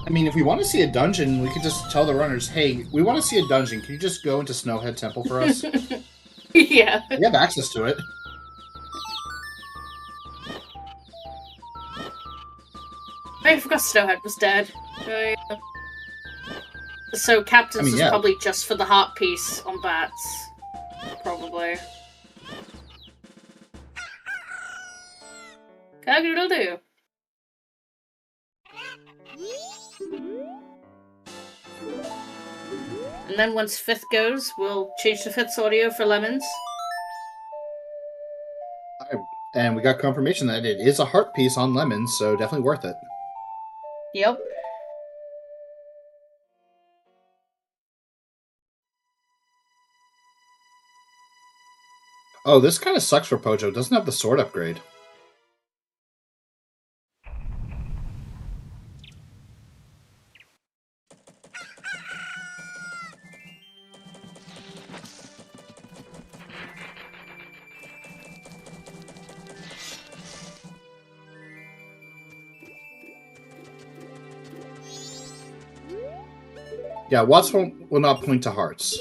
I mean, if we want to see a dungeon, we could just tell the runners, hey, we want to see a dungeon. Can you just go into Snowhead Temple for us? Yeah. We have access to it. I forgot Snowhead was dead. Oh, yeah. So Captain's is probably just for the heart piece on bats. Probably. Cock-a-doodle-doo. And then once 5th goes, we'll change to 5th's audio for lemons. And we got confirmation that it is a heart piece on lemons, so definitely worth it. Yep. Oh, this kind of sucks for Pojo. It doesn't have the sword upgrade. Yeah, Watts will not point to hearts.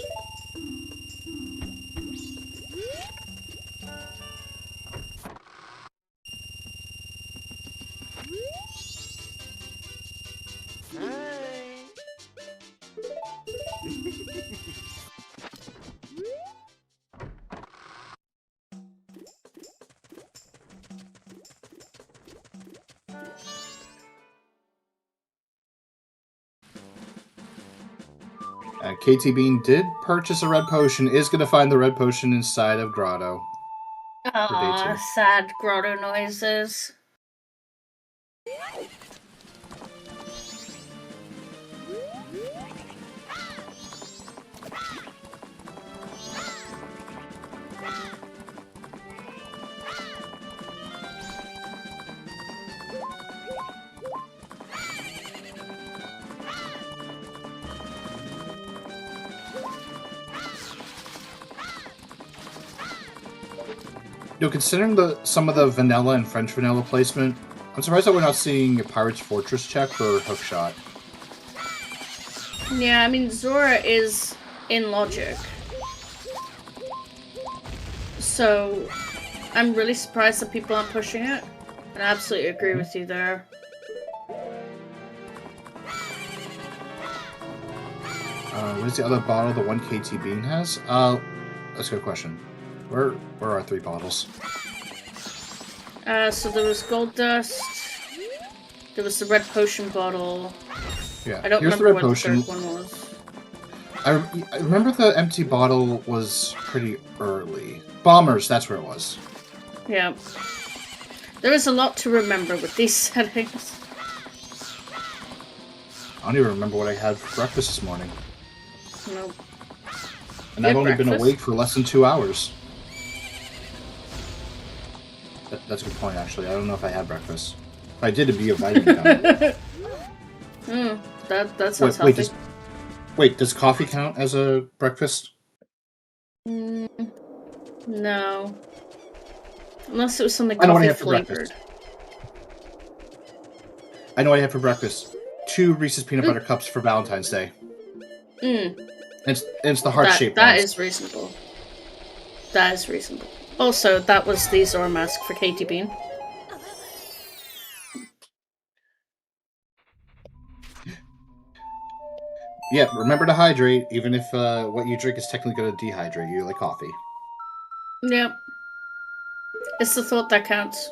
KT Bean did purchase a red potion, is going to find the red potion inside of Grotto. Aww, sad grotto noises. Considering some of the vanilla and French vanilla placement, I'm surprised that we're not seeing a Pirate's Fortress check for Hookshot. Yeah, I mean, Zora is in logic. So, I'm really surprised that people aren't pushing it. And I absolutely agree with you there. Where's the other bottle the one KT Bean has? That's a good question. Where are 3 bottles? So there was gold dust. There was the red potion bottle. Yeah, I don't here's remember the red what potion. the third one was. I remember the empty bottle was pretty early. Bombers, that's where it was. Yeah. There is a lot to remember with these settings. I don't even remember what I had for breakfast this morning. Nope. And I've only been awake for less than 2 hours. That's a good point, actually. I don't know if I had breakfast. If I did, it'd be a vitamin count. That sounds healthy. Wait, does coffee count as a breakfast? No. Unless it was something I know what I coffee have for flavored. breakfast. I know what I had for breakfast. 2 Reese's peanut butter cups for Valentine's Day. It's the heart-shaped That ones. is reasonable. That is reasonable. Also, that was the Zora mask for Katie Bean. Yeah, remember to hydrate, even if what you drink is technically going to dehydrate you, like coffee. Yep. It's the thought that counts.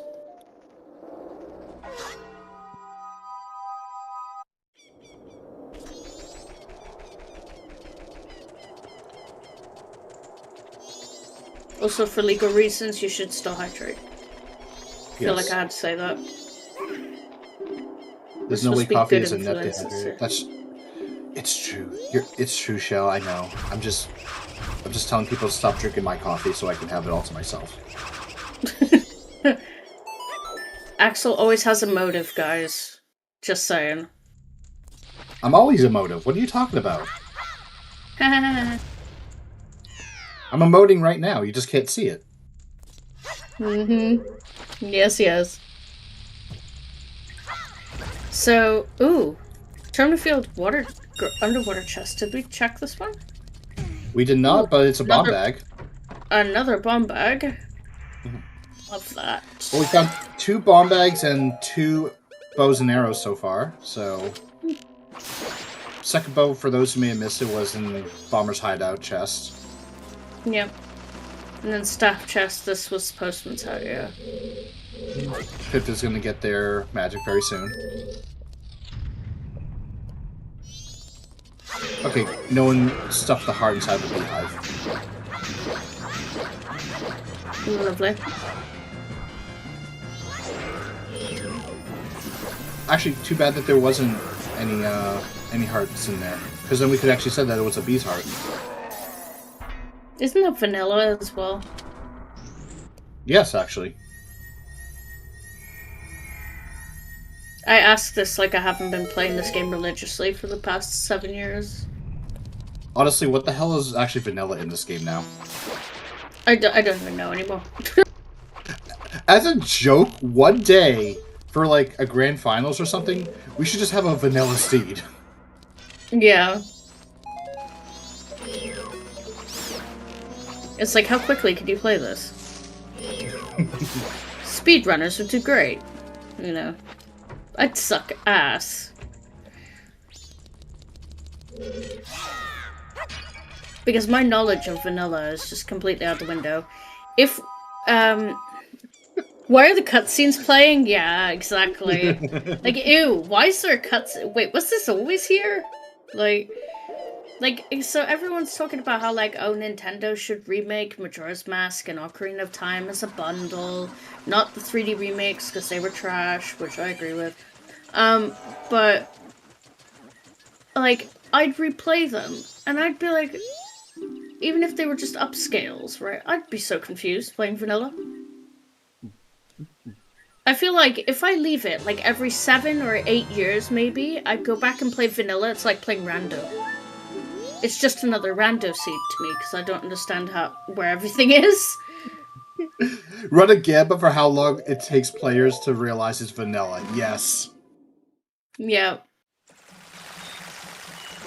Also, for legal reasons, you should still hydrate. I feel like I had to say that. There's no way coffee is a net dehydrator. It's true. It's true, Shell. I know. I'm just telling people to stop drinking my coffee so I can have it all to myself. Axel always has a motive, guys. Just saying. I'm always a motive. What are you talking about? I'm emoting right now. You just can't see it. Yes. So, Terminafield underwater chest. Did we check this one? We did not, but it's a bomb bag. Another bomb bag. Love that. Well, we found 2 bomb bags and 2 bows and arrows so far, so... Second bow, for those who may have missed it, was in the Bomber's Hideout chest. Yep. And then staff chest, this was Postman's hut, yeah. Pip is going to get their magic very soon. Okay, no one stuffed the heart inside the beehive. Lovely. Actually, too bad that there wasn't any hearts in there, because then we could actually say that it was a bee's heart. Isn't that vanilla as well? Yes, actually. I ask this like I haven't been playing this game religiously for the past 7 years. Honestly, what the hell is actually vanilla in this game now? I don't even know anymore. As a joke, one day, for like a grand finals or something, we should just have a vanilla seed. Yeah. It's like, how quickly could you play this? Speedrunners would do great. You know. I'd suck ass. Because my knowledge of vanilla is just completely out the window. If, why are the cutscenes playing? Yeah, exactly. Like, ew, why is there a cutscene? Wait, was this always here? Like, so everyone's talking about how, like, oh, Nintendo should remake Majora's Mask and Ocarina of Time as a bundle. Not the 3D remakes, because they were trash, which I agree with. But, like, I'd replay them, and I'd be like, even if they were just upscales, right? I'd be so confused playing vanilla. I feel like if I leave it, like, every 7 or 8 years, maybe, I'd go back and play vanilla. It's like playing rando. It's just another rando seed to me, because I don't understand where everything is. Run a gamut for how long it takes players to realize it's vanilla. Yes. Yeah.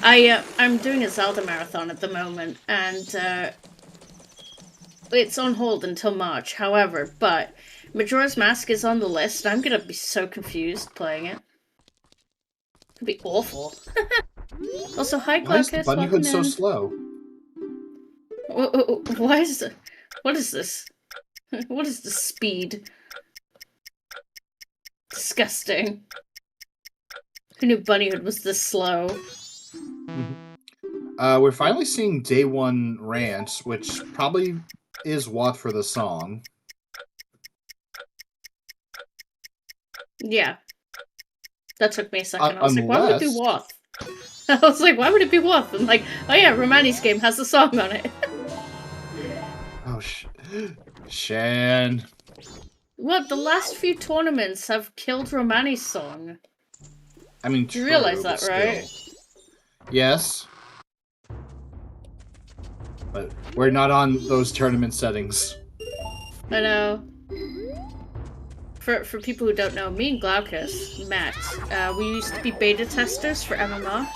I'm doing a Zelda marathon at the moment, and it's on hold until March, however, but Majora's Mask is on the list. I'm gonna be so confused playing it. It'd be awful. Also, hi, Why is the Glaucus. bunny Welcome hood so in. slow? Why is it? What is this? What is the speed? Disgusting. Who knew Bunnyhood was this slow? We're finally seeing Day 1 Rant, which probably is what for the song. Yeah. That took me a second. I was Unless... like, why would it be Woth? I was like, why would it be Woth? I'm like, oh yeah, Romani's game has a song on it. Oh, Shan. What? The last few tournaments have killed Romani's song. I mean, You realize that, right? Yes. But we're not on those tournament settings. I know. For people who don't know, me and Glaucus met. We used to be beta testers for MMR.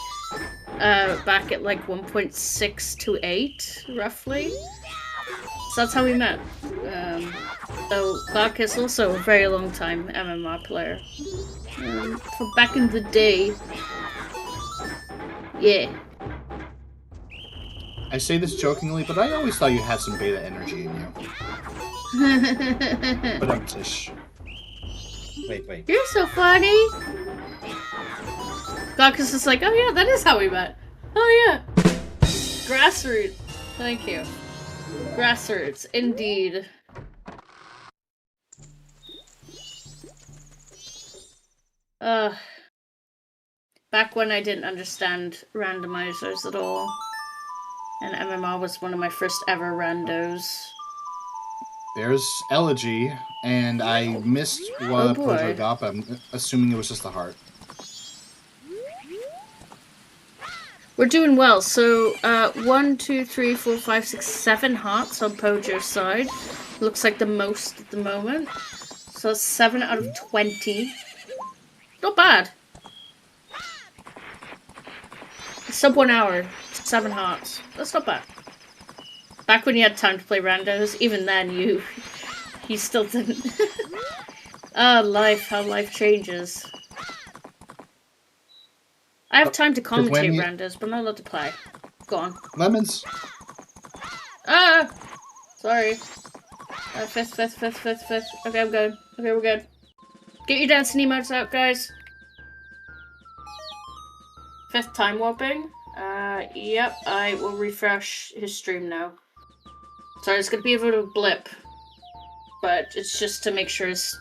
Back at like 1.628, roughly. So that's how we met. So Glaucus also a very long time MMR player. From back in the day. Yeah. I say this jokingly, but I always thought you had some beta energy in you. But I'm tish. Wait. You're so funny! Glaucus is like, oh yeah, that is how we met. Oh yeah. Grassroots. Thank you. Grassroots, indeed. Back when I didn't understand randomizers at all. And MMR was one of my first ever randos. There's Elegy, and I missed what Pojo got, but I'm assuming it was just the heart. We're doing well. So, 1, 2, 3, 4, 5, 6, 7 hearts on Pojo's side. Looks like the most at the moment. So that's 7 out of 20. Not bad. Sub 1 hour, 7 hearts. That's not bad. Back when you had time to play randos, even then you still didn't. Life, how life changes. I have time to commentate randos, but I'm not allowed to play. Go on. Lemons. Sorry. Fifth. Okay, I'm good. Okay, we're good. Get your dancing emotes out, guys. 5th time warping. Yep, I will refresh his stream now. Sorry, it's gonna be a bit of a blip. But it's just to make sure it's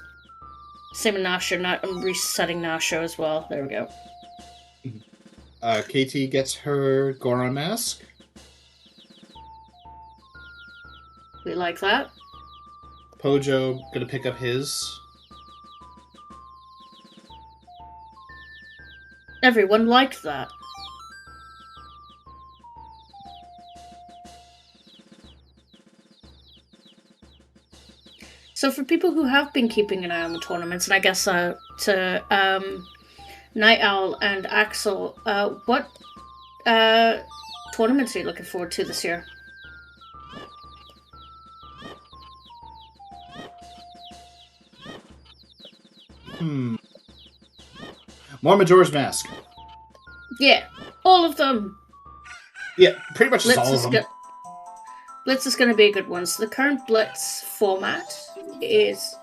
same with Nasha, I'm resetting Nasha as well. There we go. KT gets her Goron mask. We like that. Pojo gonna pick up his. Everyone liked that. So for people who have been keeping an eye on the tournaments, and I guess to Night Owl and Axel, what tournaments are you looking forward to this year? More Majora's Mask. Yeah, all of them. Yeah, pretty much all of them. Blitz is going to be a good one. So the current Blitz format is...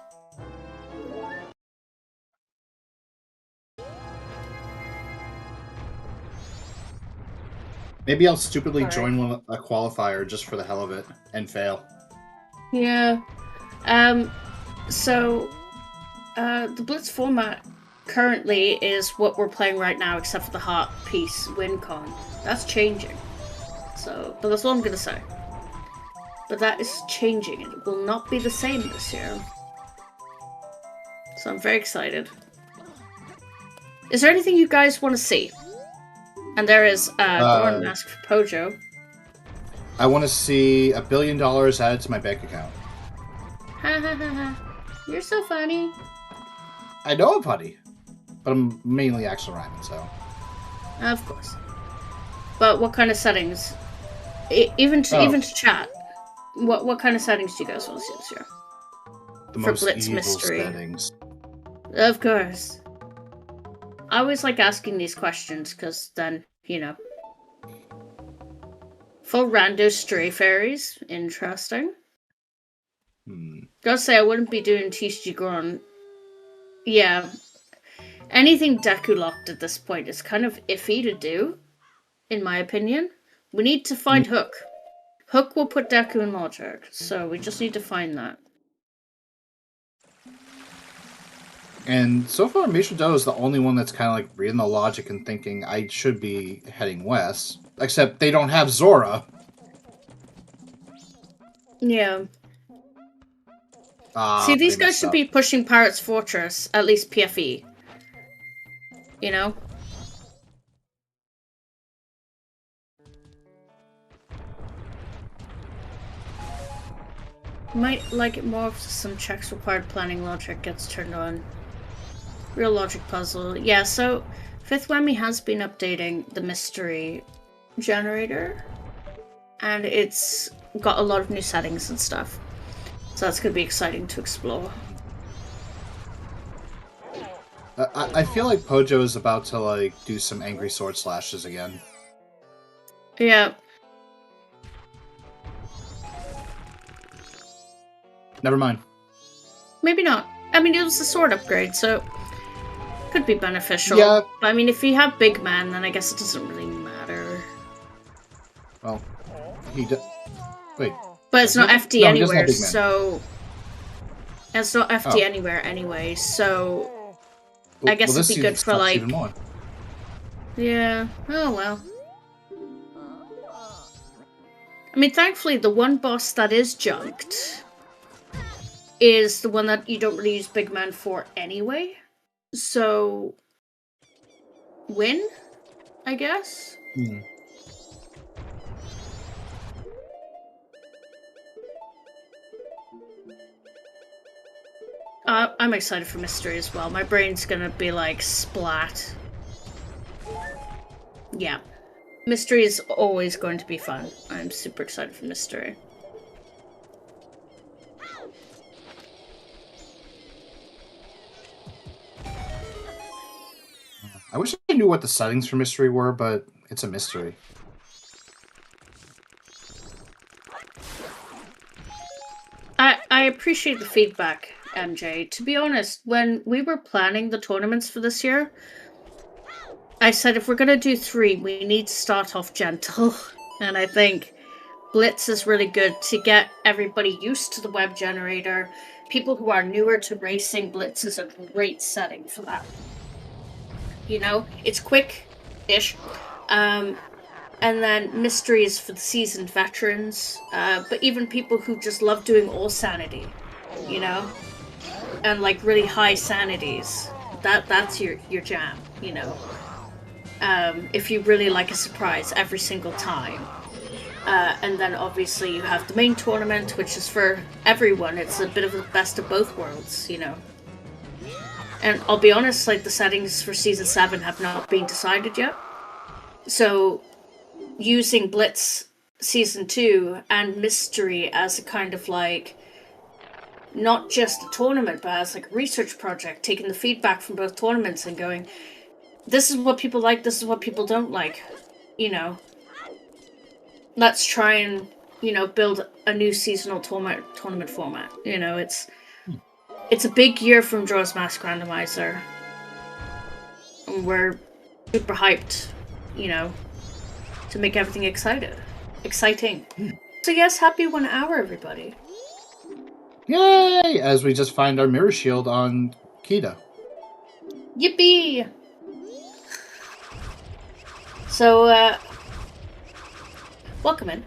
Maybe I'll stupidly join a qualifier just for the hell of it and fail. Yeah. So the Blitz format currently is what we're playing right now, except for the Heart piece WinCon. That's changing. So, but that's all I'm going to say. But that is changing. It will not be the same this year. So I'm very excited. Is there anything you guys want to see? And there is Goron Mask for Pojo. I want to see $1 billion added to my bank account. Ha ha ha ha. You're so funny. I know I'm funny. But I'm mainly Axel Ryman, so... Of course. But what kind of settings? Even to chat. What kind of settings do you guys want to see this year? The for most Blitz evil Mystery. Settings. Of course. I always like asking these questions because then you know. Full rando stray fairies. Interesting. Gotta say, I wouldn't be doing TCG Gron. Yeah. Anything Deku locked at this point is kind of iffy to do, in my opinion. We need to find Hook. Hook will put Deku in logic, so we just need to find that. And so far, Mishido is the only one that's kind of like reading the logic and thinking I should be heading west. Except they don't have Zora. Yeah. See, these guys should be pushing Pirate's Fortress, at least PFE. You know? Might like it more if some checks required planning logic gets turned on. Real logic puzzle. Yeah, so Fifth Whammy has been updating the mystery generator. And it's got a lot of new settings and stuff. So that's going to be exciting to explore. I feel like Pojo is about to like do some angry sword slashes again. Yeah. Never mind. Maybe not. I mean, it was a sword upgrade, so could be beneficial. Yeah. But I mean, if you have Big Man, then I guess it doesn't really matter. Well, he does. Wait. But it's not FD anywhere, Big Man. so it's not FD anywhere anyway. So I guess it'd be good for like. Even more. Yeah. Oh well. I mean, thankfully, the one boss that is junked is the one that you don't really use Big Man for anyway. So, win, I guess? I'm excited for Mystery as well. My brain's gonna be like, splat. Yeah. Mystery is always going to be fun. I'm super excited for Mystery. I wish I knew what the settings for Mystery were, but it's a mystery. I appreciate the feedback, MJ. To be honest, when we were planning the tournaments for this year, I said if we're going to do 3, we need to start off gentle. And I think Blitz is really good to get everybody used to the web generator. People who are newer to racing, Blitz is a great setting for that. You know, it's quick-ish. And then Mysteries for the seasoned veterans. But even people who just love doing all sanity, you know? And like really high sanities. That's your jam, you know? If you really like a surprise every single time. And then obviously you have the main tournament, which is for everyone. It's a bit of the best of both worlds, you know? And I'll be honest, like, the settings for Season 7 have not been decided yet. So, using Blitz Season 2 and Mystery as a kind of, like, not just a tournament, but as, like, a research project, taking the feedback from both tournaments and going, this is what people like, this is what people don't like, you know. Let's try and, you know, build a new seasonal tournament format, you know, It's a big year from Majora's Mask Randomizer. And we're super hyped, you know, to make everything exciting. So yes, happy 1 hour, everybody. Yay! As we just find our mirror shield on Kita. Yippee! So, welcome in.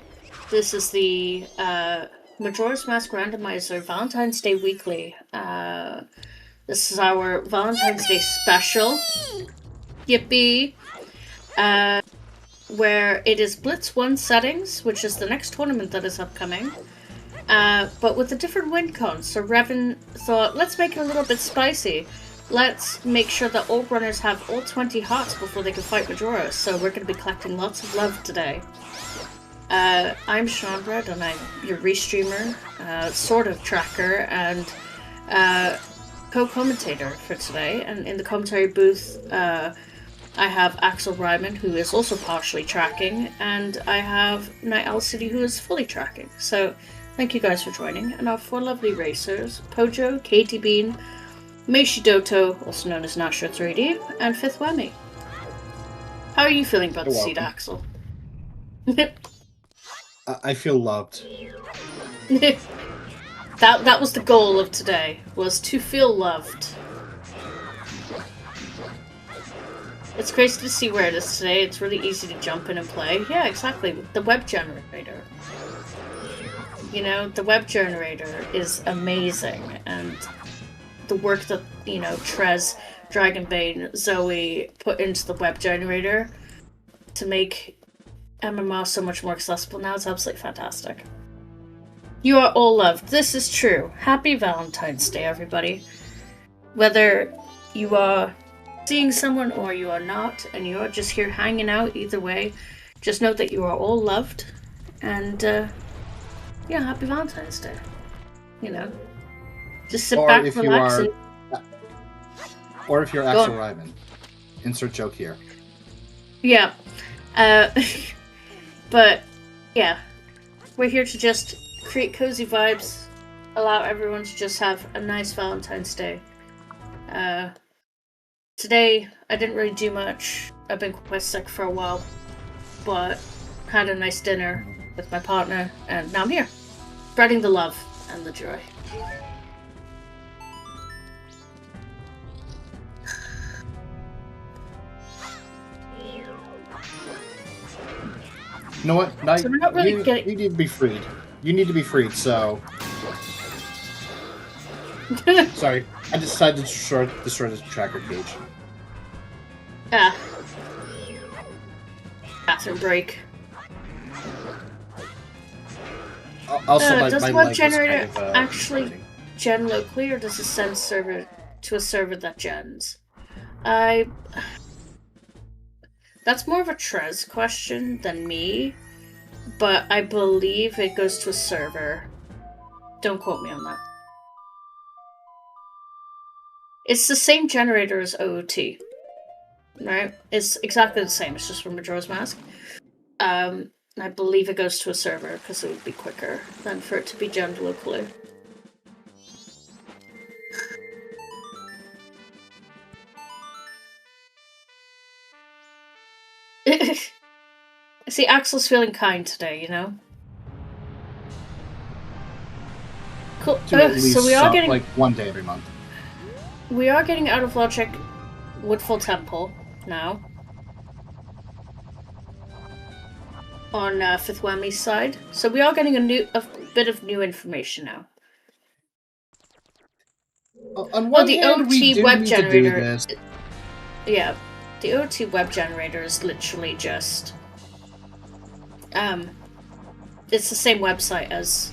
This is the, Majora's Mask Randomizer Valentine's Day Weekly. This is our Valentine's Day special. Yippee! Where it is Blitz 1 settings, which is the next tournament that is upcoming. But with a different win con. So Revan thought, let's make it a little bit spicy. Let's make sure that all runners have all 20 hearts before they can fight Majora. So we're going to be collecting lots of love today. I'm Seanbred, and I'm your restreamer, sort of tracker, and co-commentator for today. And in the commentary booth, I have Axel Ryman, who is also partially tracking, and I have Night Owl City, who is fully tracking. So, thank you guys for joining, and our 4 lovely racers, Pojo, Katie Bean, Meishi Doto, also known as Nasha 3D, and Fifth Whammy. How are you feeling about the seat, Axel? I feel loved. That was the goal of today, was to feel loved. It's crazy to see where it is today. It's really easy to jump in and play. Yeah, exactly. The web generator. You know, the web generator is amazing, and the work that, you know, Trez, Dragonbane, Zoe put into the web generator to make MMR so much more accessible now is absolutely fantastic. You are all loved. This is true. Happy Valentine's Day, everybody. Whether you are seeing someone or you are not, and you are just here hanging out, either way, just know that you are all loved. And, yeah, happy Valentine's Day. You know. Just sit back, relax, and... Or if you're Axel Ryman. Insert joke here. Yeah. But, yeah. We're here to just create cozy vibes, allow everyone to just have a nice Valentine's Day. Today, I didn't really do much. I've been quite sick for a while, but had a nice dinner with my partner, and now I'm here, spreading the love and the joy. You know what? So we're not really getting... You need to be freed. You need to be freed, so... Sorry, I decided to destroy the tracker cage. Ah. Bathroom break. Also, does my the web leg generator was kind of, actually hurting. gen locally, or does it send server to a server that gens? That's more of a Trez question than me, but I believe it goes to a server. Don't quote me on that. It's the same generator as OOT, right? It's exactly the same, it's just from Majora's Mask. I believe it goes to a server, because it would be quicker than for it to be gemmed locally. See, Axel's feeling kind today, you know? Cool. So we are getting... like, one day every month. We are getting out of logic Woodfall Temple now. On Fifth Whammy's side. So we are getting a bit of new information now. On one the hand, we do web need generator. to do this. Yeah. The OT web generator is literally just... it's the same website as...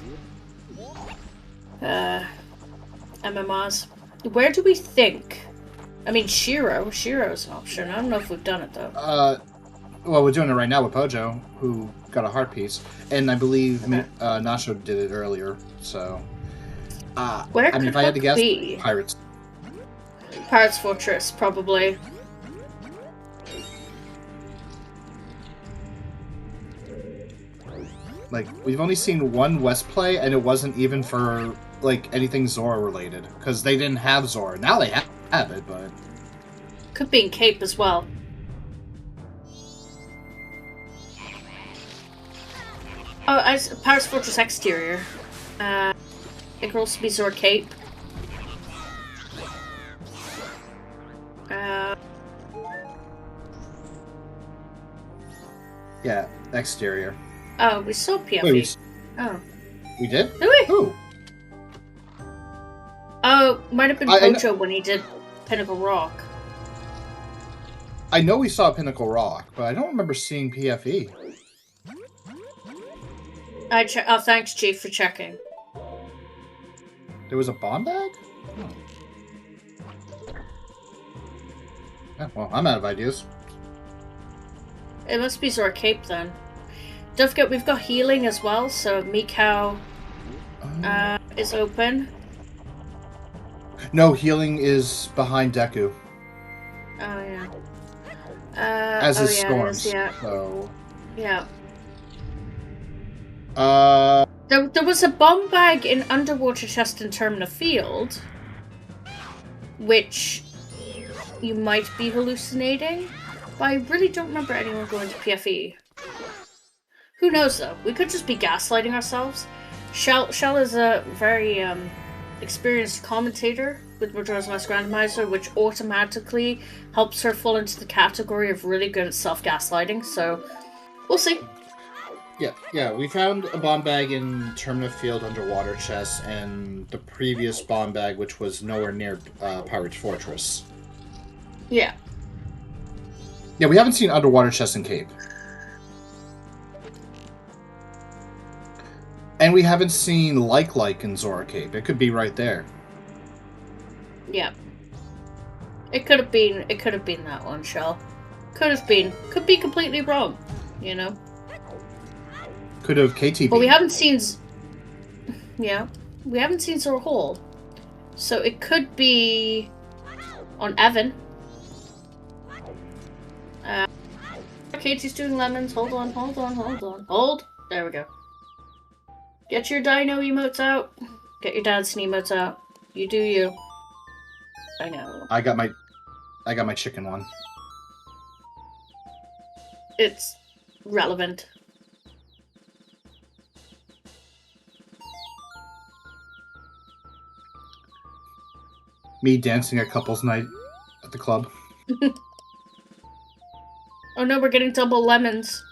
MMRs. Where do we think? I mean, Shiro's an option. I don't know if we've done it, though. Well, we're doing it right now with Pojo, who got a heart piece. And I believe Nasho did it earlier, so... Where I mean, could if I had to guess, be? Pirates. Pirates Fortress, probably. Like, we've only seen one West play, and it wasn't even for, like, anything Zora related. Because they didn't have Zora. Now they have it, but... Could be in Cape as well. Oh, Pirates Fortress Exterior. It could also be Zora Cape. Yeah, exterior. Oh, we saw PFE. Wait, we did? Did we? Who? Oh, might have been Pocho when he did Pinnacle Rock. I know we saw Pinnacle Rock, but I don't remember seeing PFE. Oh, thanks, Chief, for checking. There was a bomb bag? Oh. Yeah, well, I'm out of ideas. It must be Zora Cape then. Don't forget, we've got healing as well, so Mikau is open. No, healing is behind Deku. Oh, As is Storms. Yeah. So. Yeah. Uh. There was a bomb bag in underwater chest in Termina Field, which you might be hallucinating, but I really don't remember anyone going to PFE. Who knows though? We could just be gaslighting ourselves. Shell is a very experienced commentator with Majora's Mask Randomizer, which automatically helps her fall into the category of really good at self-gaslighting, so we'll see. Yeah, we found a bomb bag in Termina Field underwater chest, and the previous bomb bag, which was nowhere near Pirate's Fortress. Yeah. Yeah, we haven't seen underwater chest in Cape. And we haven't seen like in Zora Cape. It could be right there. Yeah. It could have been that one, Shell. Could have been. Could be completely wrong, you know? Could have KTB. But we haven't seen... Yeah. We haven't seen Zora Hall. So it could be... on Evan. Katie's doing lemons. Hold on. Hold. There we go. Get your dino emotes out. Get your dancing emotes out. You do you. I know. I got my chicken one. It's relevant. Me dancing at couples night at the club. Oh no, we're getting double lemons.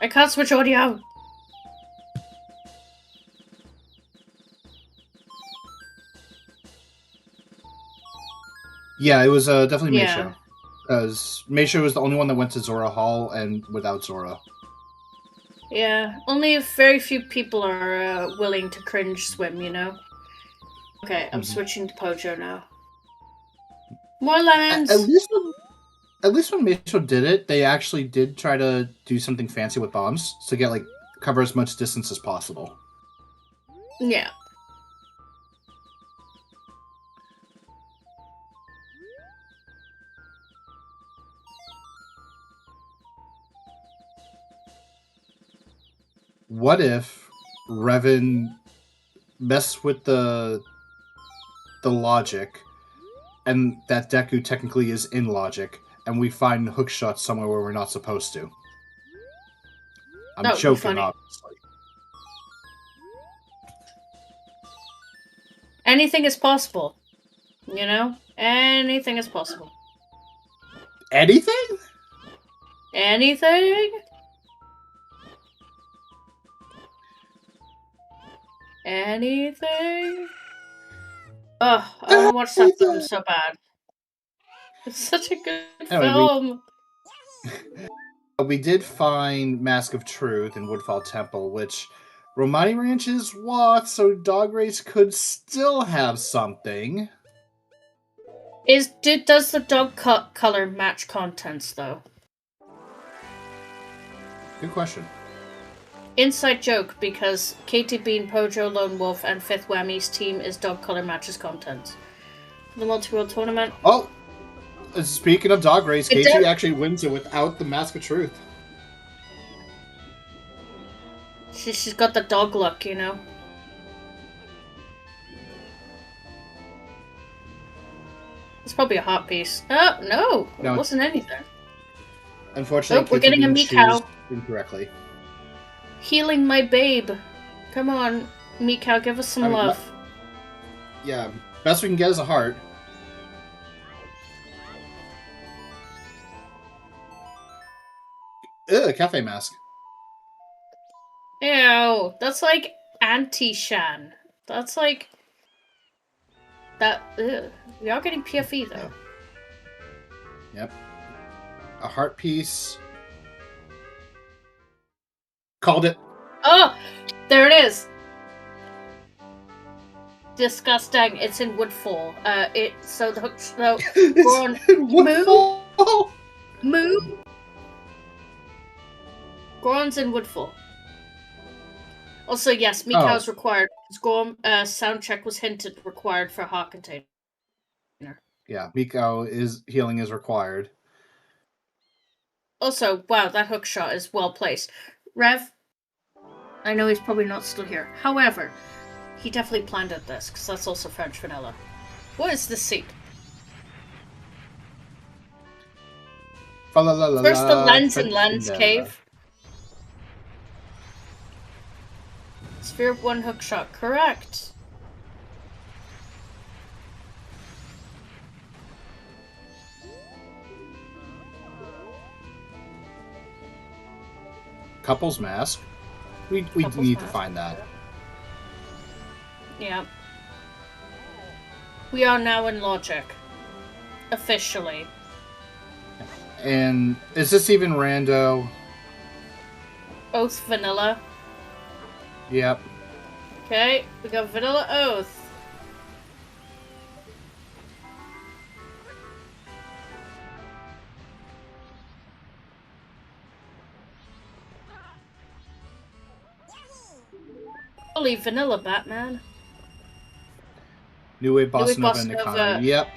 I can't switch audio. Yeah, it was definitely Meisha. Because Meisha was the only one that went to Zora Hall and without Zora. Yeah, only very few people are willing to cringe swim, you know? Okay, I'm switching to Pojo now. More lemons! At least when Meisha did it, they actually did try to do something fancy with bombs to get, like, cover as much distance as possible. Yeah. What if Revan messed with the logic, and that Deku technically is in logic, and we find hook shots somewhere where we're not supposed to? I'm joking, obviously. Anything is possible. You know? Anything is possible. Anything? Anything? Anything? Ugh, I want to watch that film so bad. It's such a good film. We did find Mask of Truth in Woodfall Temple, which Romani Ranch is what, so Dog Race could still have something. Does the dog color match contents though? Good question. Inside joke, because Katie Bean, Pojo, Lone Wolf, and Fifth Whammy's team is dog color matches content. The multi-world tournament. Oh, speaking of Dog Race, Katie actually wins it without the Mask of Truth. She's got the dog look, you know. It's probably a hot piece. Oh no, it wasn't anything. Unfortunately, we're getting a Mikau. Incorrectly. Healing my babe. Come on, Mikau, give us some love. Yeah, best we can get is a heart. Ugh, cafe mask. Ew, that's like anti-Shan. That's like... That... Ugh. We are getting PFE, though. Yep. A heart piece. Called it. Oh! There it is! Disgusting. It's in Woodfall. So the hooks... So, go on. Woodfall? Moo? Goron's in Woodfall. Also, yes, Mikau's required. Goron sound check was hinted required for heart container. Yeah, Mikau healing is required. Also, wow, that hook shot is well placed. Rev, I know he's probably not still here. However, he definitely planted this, because that's also French vanilla. What is this seat? First the lens in Lens Cave. Sphere 1 hook shot, correct. Couple's mask. We need to find that. Yeah. We are now in logic. Officially. And is this even rando? Oath vanilla. Yep. Okay, we got vanilla oath. Holy vanilla Batman. New Wave Bossa Nova in the Nova. Yep.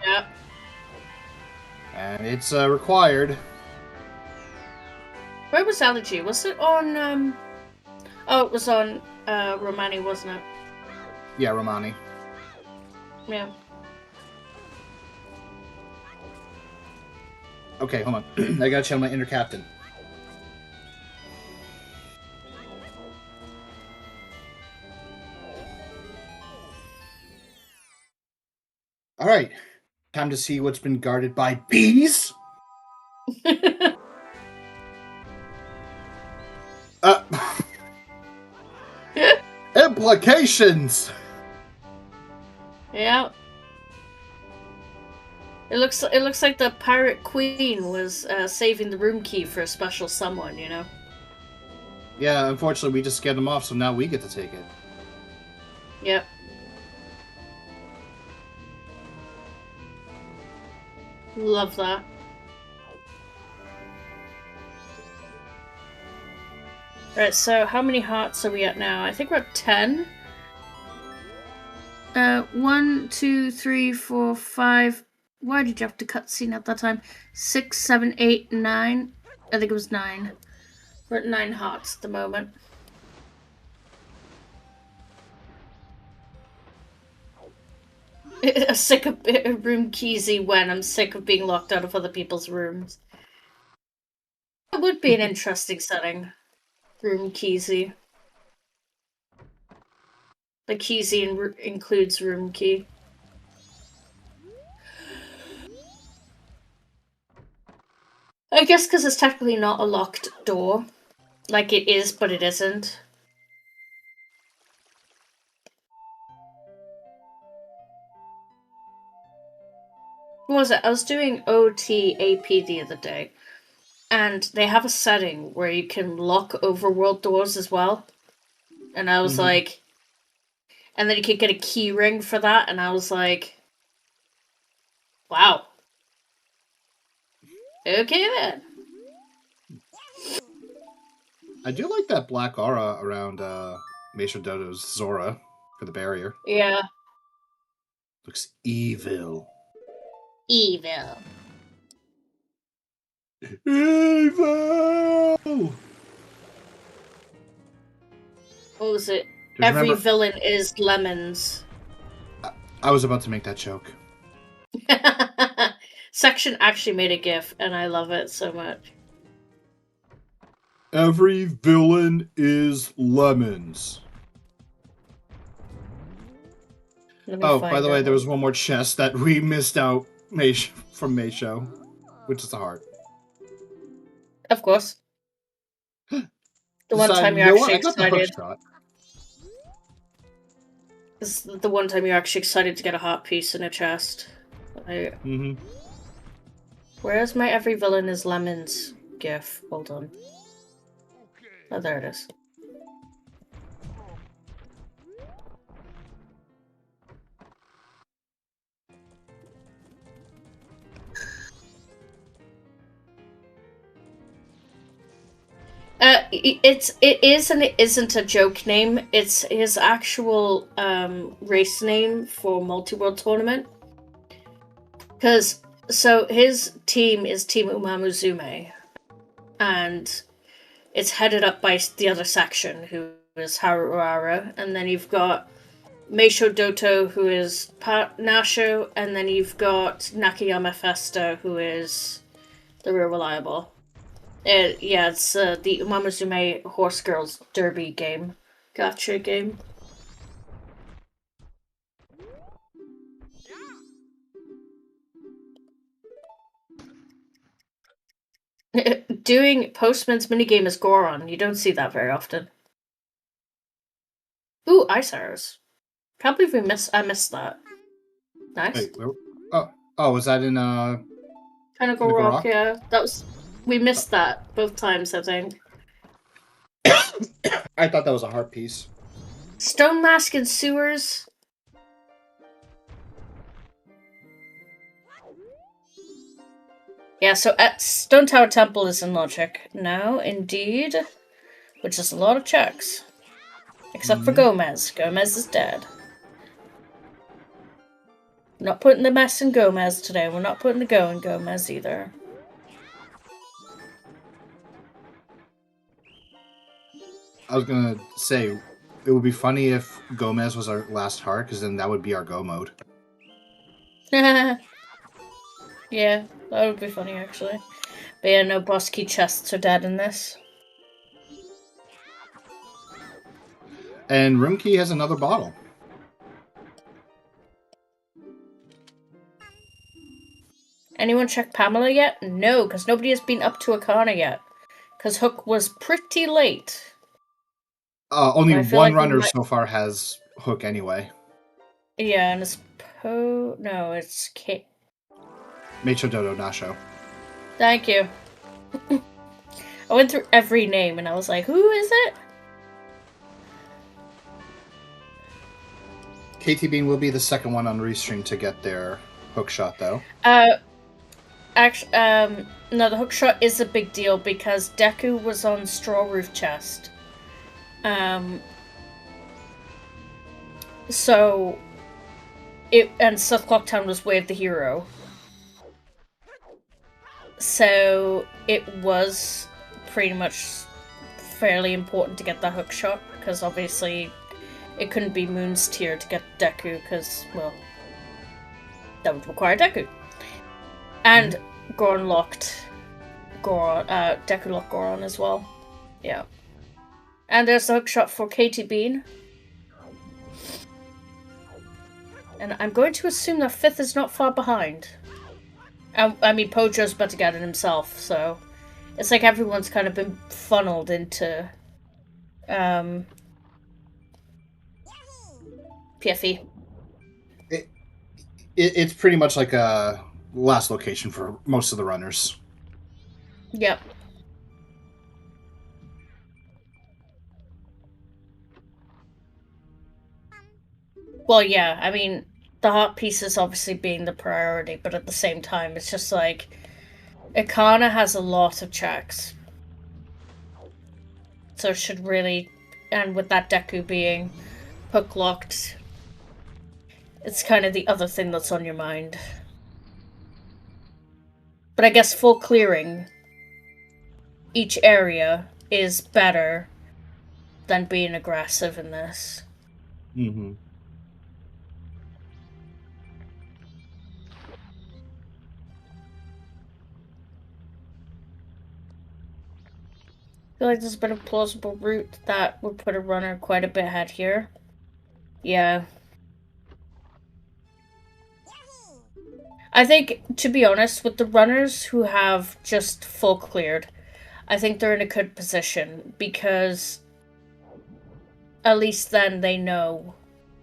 Yep. And it's required. Where was Allergy? Was it on, Oh, it was on, Romani, wasn't it? Yeah, Romani. Yeah. Okay, hold on. I gotta channel my inner captain. Alright. Time to see what's been guarded by bees. Implications! Yeah. It looks like the pirate queen was saving the room key for a special someone, you know? Yeah, unfortunately we just scared them off, so now we get to take it. Yep. Love that. Right, so how many hearts are we at now? I think we're at 10. 1, 2, 3, 4, 5. Why did you have to cutscene at that time? 6, 7, 8, 9. I think it was 9. We're at 9 hearts at the moment. I'm sick of room keysy when I'm sick of being locked out of other people's rooms. That would be an interesting setting. Room keysy. The keysy includes room key. I guess because it's technically not a locked door. Like it is, but it isn't. What was it? I was doing OTAP the other day. And they have a setting where you can lock overworld doors as well. And I was like... And then you could get a key ring for that, and I was like... Wow. Okay then. I do like that black aura around Major Dodo's Zora for the barrier. Yeah. Looks evil. Evil. Evil! What was it? Every villain is lemons. I was about to make that joke. Section actually made a GIF, and I love it so much. Every villain is lemons. Oh, by the way, there was one more chest that we missed out from Meisho, which is the heart. Of course. The one time you're actually excited. This is the one time you're actually excited to get a heart piece in a chest. Where's my every villain is lemons GIF? Hold on. Oh, there it is. It is and it isn't a joke name. It's his actual race name for multi-world tournament. So his team is Team Umamuzume. and it's headed up by the other section, who is Haruara, and then you've got Meisho Doto, who is Nasho, and then you've got Nakayama Festa, who is the real reliable. It's the Umamusume Horse Girls Derby game. Gotcha game. Doing Postman's minigame as Goron. You don't see that very often. Ooh, Ice Arrows. Can't believe I missed that. Nice. Wait, was that in Pinnacle Rock, yeah. We missed that both times, I think. I thought that was a heart piece. Stone Mask and Sewers. Yeah, so at Stone Tower Temple is in Logic. No, indeed. Which is a lot of checks. Except for Gomez. Gomez is dead. Not putting the mess in Gomez today. We're not putting the go in Gomez either. I was gonna say, it would be funny if Gomez was our last heart, because then that would be our go mode. Yeah, that would be funny actually. But yeah, no boss key chests are dead in this. And Room Key has another bottle. Anyone check Pamela yet? No, because nobody has been up to Akana yet. Because Hook was pretty late. Only one runner so far has Hook anyway. Yeah, and it's no, it's Kate. Meicho Dodo Nasho. Thank you. I went through every name and I was like, who is it? KT Bean will be the second one on Restream to get their hook shot, though. Actually, no, the hook shot is a big deal because Deku was on Straw Roof Chest. So, and South Clocktown was Wave the Hero. So, it was pretty much fairly important to get that hook shot, because obviously it couldn't be Moon's tier to get Deku, because, well, that would require Deku. And Goron locked Deku locked Goron as well. Yeah. And there's the hookshot for Katie Bean. And I'm going to assume that 5th is not far behind. I mean, Pojo's about to get it himself, so it's like everyone's kind of been funneled into PFE. It's pretty much like a last location for most of the runners. Yep. Well, yeah, I mean, the heart pieces obviously being the priority, but at the same time, it's just like, Akana has a lot of checks. So it should really, and with that Deku being hook locked, it's kind of the other thing that's on your mind. But I guess full clearing each area is better than being aggressive in this. Mm-hmm. I feel like there's been a plausible route that would put a runner quite a bit ahead here. Yeah. I think, to be honest, with the runners who have just full cleared, I think they're in a good position, because at least then they know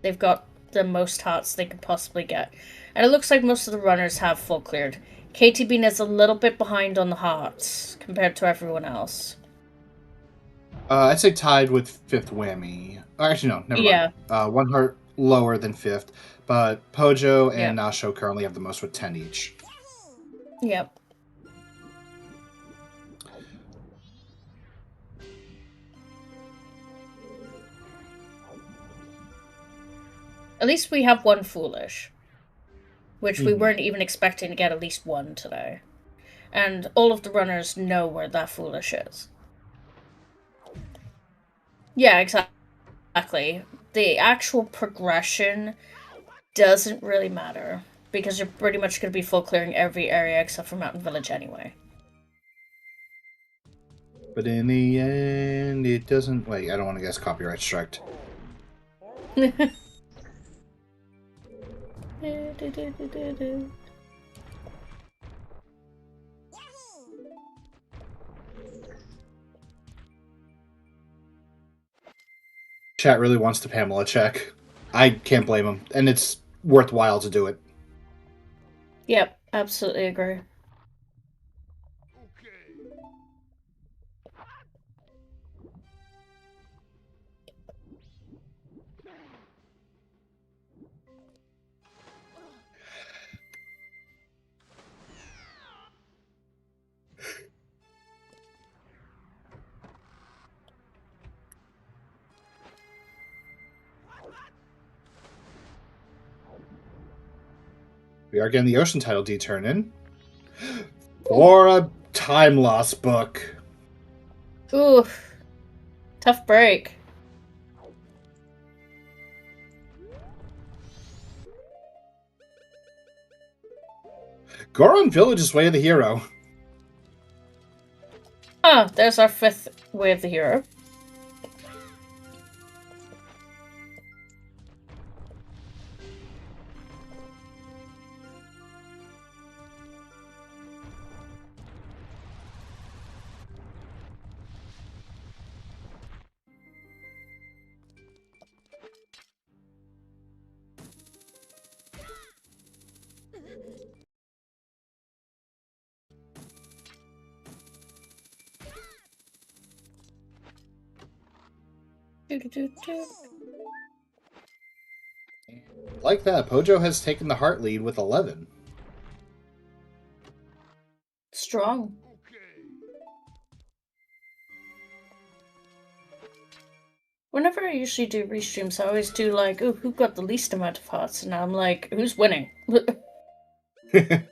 they've got the most hearts they could possibly get. And it looks like most of the runners have full cleared. KT Bean is a little bit behind on the hearts compared to everyone else. I'd say tied with 5th Whammy. Actually, no, never mind. One heart lower than 5th, but Pojo and Nasho currently have the most with 10 each. Yep. At least we have one Foolish, which we weren't even expecting to get at least one today. and all of the runners know where that foolish is. Yeah, exactly. The actual progression doesn't really matter, because you're pretty much going to be full clearing every area except for Mountain Village anyway. But in the end, it doesn't... Wait, I don't want to guess copyright striked. Chat really wants to Pamela check. I can't blame him, and it's worthwhile to do it. Yep, absolutely agree. We are getting the Ocean Title D turn in. For a time loss book. Ooh, tough break. Goron Village's Way of the Hero. Oh, there's our 5th Way of the Hero. Like that, Pojo has taken the heart lead with 11. Strong. Whenever I usually do restreams, I always do like, ooh, who got the least amount of hearts? And now I'm like, who's winning? I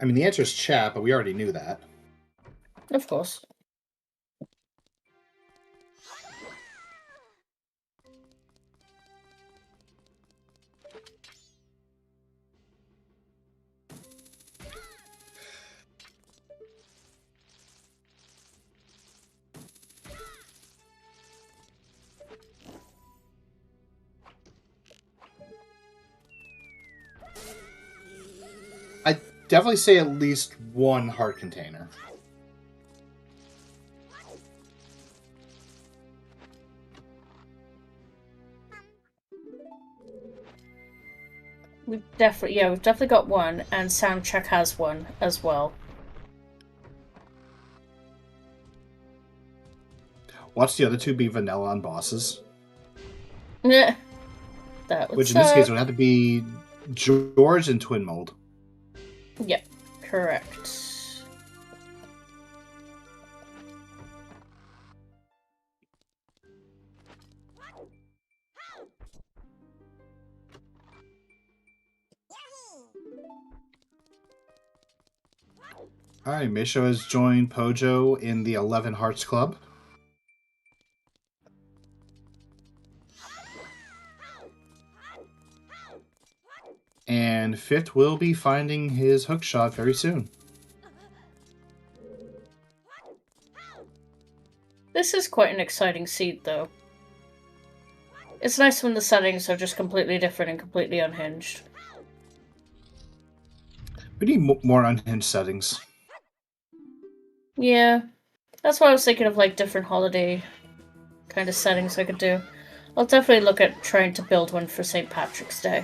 mean, the answer is chat, but we already knew that. Of course. I'd definitely say at least one heart container. We've definitely got one, and Soundcheck has one as well. Watch the other two be vanilla on bosses. Yeah. That would Which in suck. this case would have to be George and Twin Mold. Yep, correct. Alright, Misho has joined Pojo in the 11 Hearts Club. And Fit will be finding his hookshot very soon. This is quite an exciting seed, though. It's nice when the settings are just completely different and completely unhinged. We need more unhinged settings. Yeah. That's why I was thinking of, like, different holiday kind of settings I could do. I'll definitely look at trying to build one for St. Patrick's Day.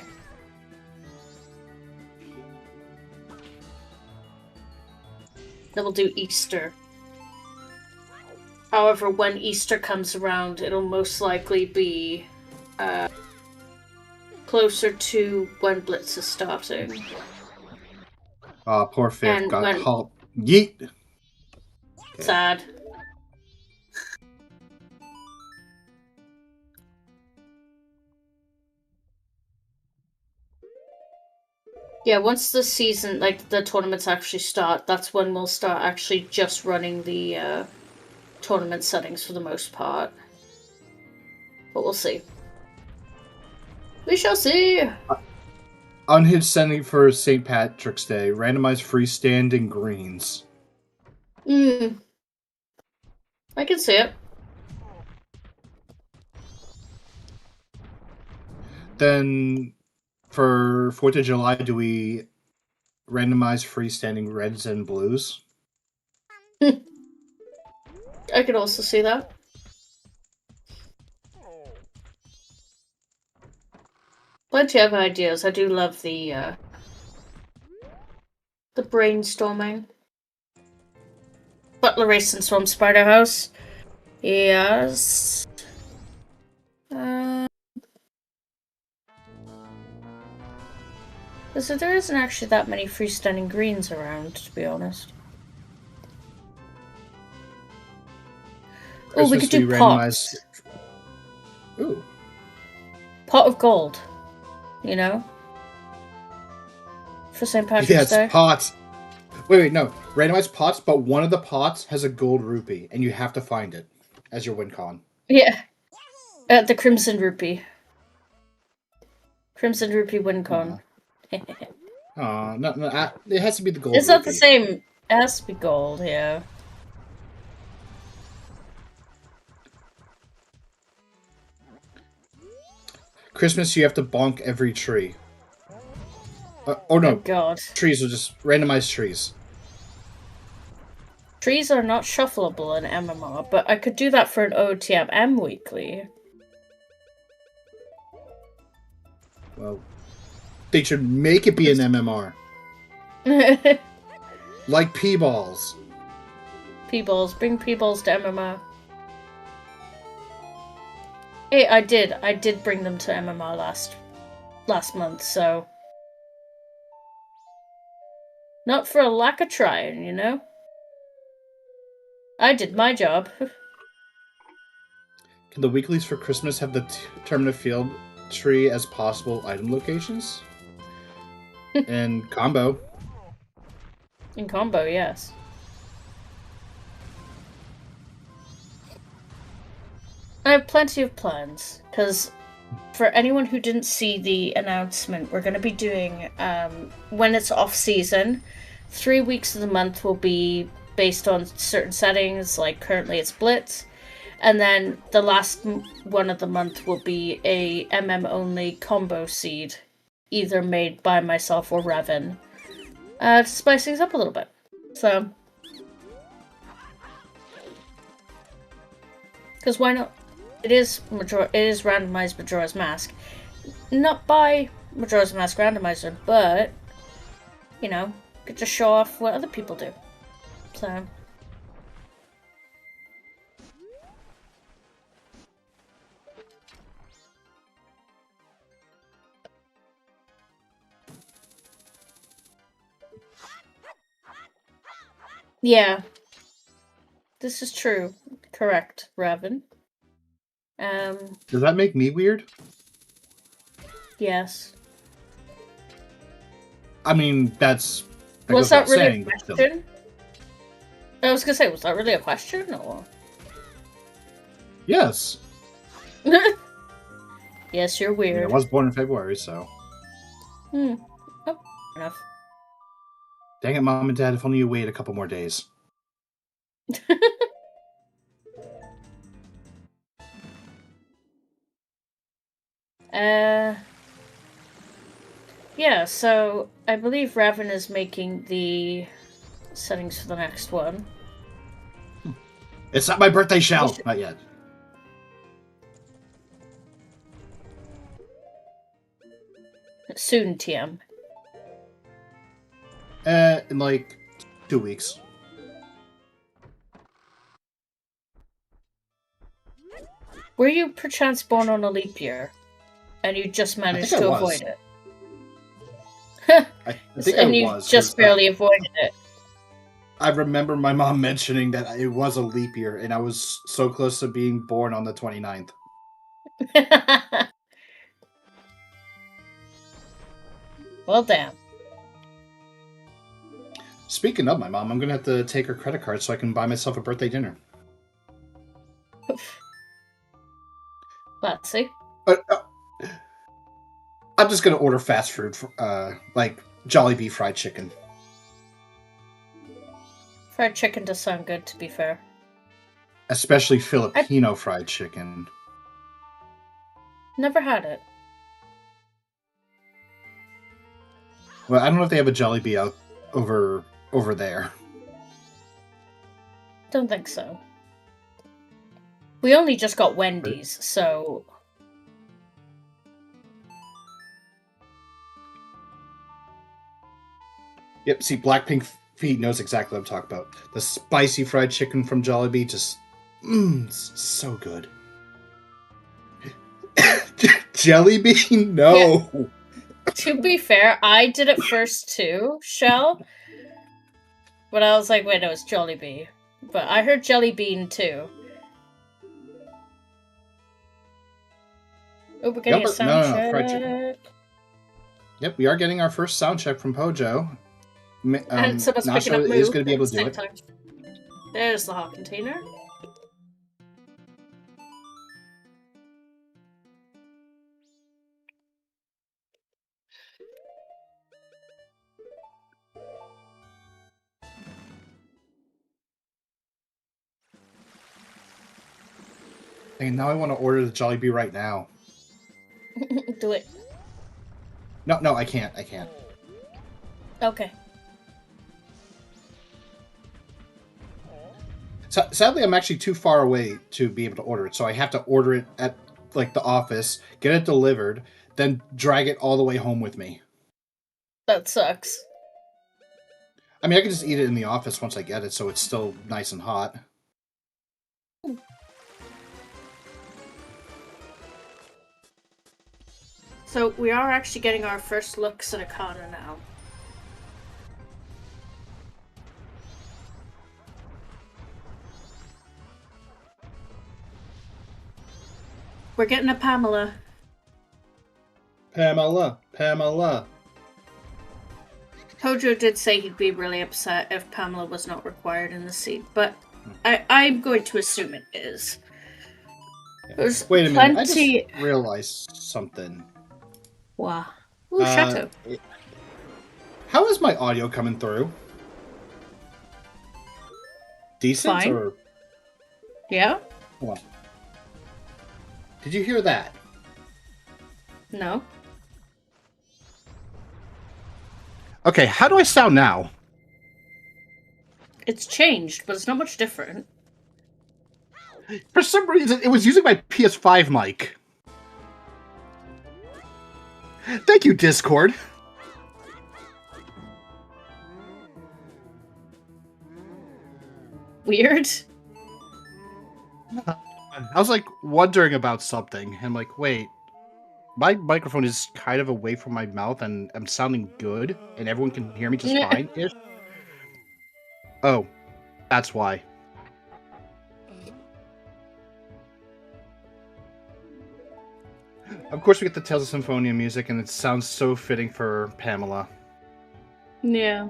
Then we'll do Easter. However, when Easter comes around, it'll most likely be closer to when Blitz is starting. Poor Fit And got when... Yeet! Okay. Sad. Yeah, once the season, like the tournaments actually start, that's when we'll start actually just running the tournament settings for the most part. But we'll see. We shall see! Unhinged setting for St. Patrick's Day. Randomized freestanding greens. I can see it. Then, for 4th of July, do we randomize freestanding reds and blues? I could also see that. Plenty of ideas. I do love the brainstorming. Butler Racing's from Spider House. Yes. So there isn't actually that many freestanding greens around, to be honest. Oh, we could do pots. Ooh. Pot of gold. You know? For St. Patrick's Day. Yes, pots. Wait, no. Randomized pots, but one of the pots has a gold rupee, and you have to find it as your win con. Yeah. The Crimson Rupee. Crimson Rupee win con. No, it has to be the gold. It's not the same. It has to be gold, yeah. Christmas, you have to bonk every tree. Oh no. Oh god. Trees are just randomized trees. Trees are not shuffleable in MMR, but I could do that for an OTM weekly. Well, they should make it be an MMR. Like P-balls. P-balls. Bring P-balls to MMR. Hey, I did bring them to MMR last month, so... Not for a lack of trying, you know? I did my job. Can the weeklies for Christmas have the terminal field tree as possible item locations? And combo. In combo, yes. I have plenty of plans, because for anyone who didn't see the announcement, we're going to be doing, when it's off-season, 3 weeks of the month will be based on certain settings, like currently it's Blitz, and then the last one of the month will be a MM-only combo seed, either made by myself or Revan, to spice things up a little bit. So, because why not? It is randomized Majora's Mask, not by Majora's Mask Randomizer, but you know, get to show off what other people do. So. Yeah. This is true. Correct, Raven. Does that make me weird? Yes. I mean, that was that really a question? I was gonna say, was that really a question, or? Yes. Yes, you're weird. I was born in February, so. Oh, enough. Dang it, Mom and Dad, if only you wait a couple more days. Yeah, so I believe Raven is making the settings for the next one. It's not my birthday shout! Not yet. Soon, TM. In like 2 weeks. Were you perchance born on a leap year? And you just managed to avoid it? I think and you just barely avoided it. I remember my mom mentioning that it was a leap year, and I was so close to being born on the 29th. Well, damn. Speaking of my mom, I'm gonna have to take her credit card so I can buy myself a birthday dinner. Let's see. I'm just gonna order fast food, like Jollibee fried chicken. Fried chicken does sound good, to be fair. Especially Filipino fried chicken. Never had it. Well, I don't know if they have a Jollibee out over there. Don't think so. We only just got Wendy's, so... Yep, see, Blackpink Feet knows exactly what I'm talking about. The spicy fried chicken from Jollibee just... so good. Jelly bean? No! Yeah. To be fair, I did it first too, Shell. But I was like, wait, no, it's Jollibee. But I heard Jelly Bean too. Oh, we're getting a sound check. Fried chicken. Yep, we are getting our first sound check from Pojo. And someone's picking Nasha up is going to be able to do it. time. There's the hot container. And now I want to order the Jollibee right now. Do it. No, I can't. Okay. So, sadly, I'm actually too far away to be able to order it, so I have to order it at like the office, get it delivered, then drag it all the way home with me. That sucks. I mean, I can just eat it in the office once I get it, so it's still nice and hot. So we are actually getting our first looks at Akana now. We're getting a Pamela. Pamela. Pojo did say he'd be really upset if Pamela was not required in the seat, but I'm going to assume it is. There's Wait a minute, I plenty... just realized something. Wow. Ooh, Chateau. How is my audio coming through? Decent? Fine. Or... Yeah? Hold on. Did you hear that? No. Okay, how do I sound now? It's changed, but it's not much different. For some reason, it was using my PS5 mic. Thank you, Discord. Weird. I was like wondering about something, and I'm like, wait, my microphone is kind of away from my mouth, and I'm sounding good, and everyone can hear me just fine-ish. Oh, that's why. Of course, we get the Tales of Symphonia music, and it sounds so fitting for Pamela. Yeah.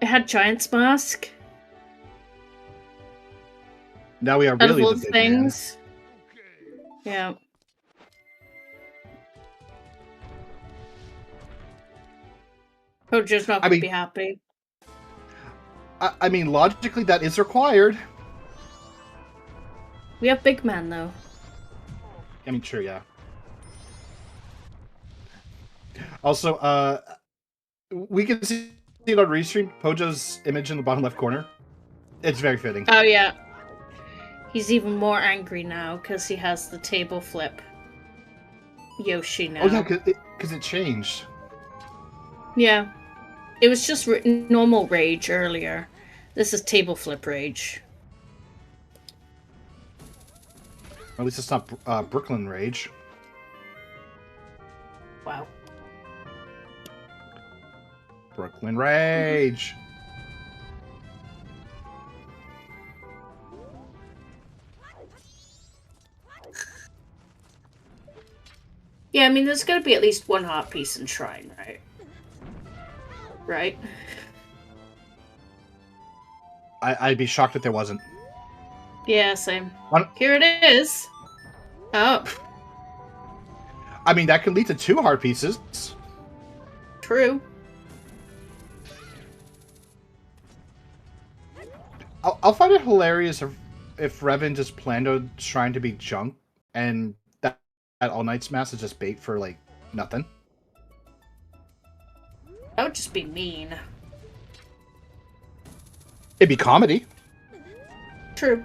It had Giant's Mask. Now we are really Edible the big things. Yeah. Pojo's not going to be happy. I mean, logically, that is required. We have Big Man, though. I mean, true, yeah. Also, we can see it on Restream, Pojo's image in the bottom left corner. It's very fitting. Oh, yeah. He's even more angry now, because he has the table flip Yoshi now. Oh, yeah, because it changed. Yeah. It was just normal rage earlier. This is table flip rage. Or at least it's not Brooklyn Rage. Wow. Brooklyn Rage! Yeah, I mean, there's gotta be at least one heart piece in Shrine, right? Right? I'd be shocked if there wasn't. Yeah, same. What? Here it is! Oh. I mean, that could lead to 2 heart pieces. True. I'll find it hilarious if Revan just planned on Shrine to be junk, and that All Night's Mass is just bait for, like, nothing. That would just be mean. It'd be comedy. True.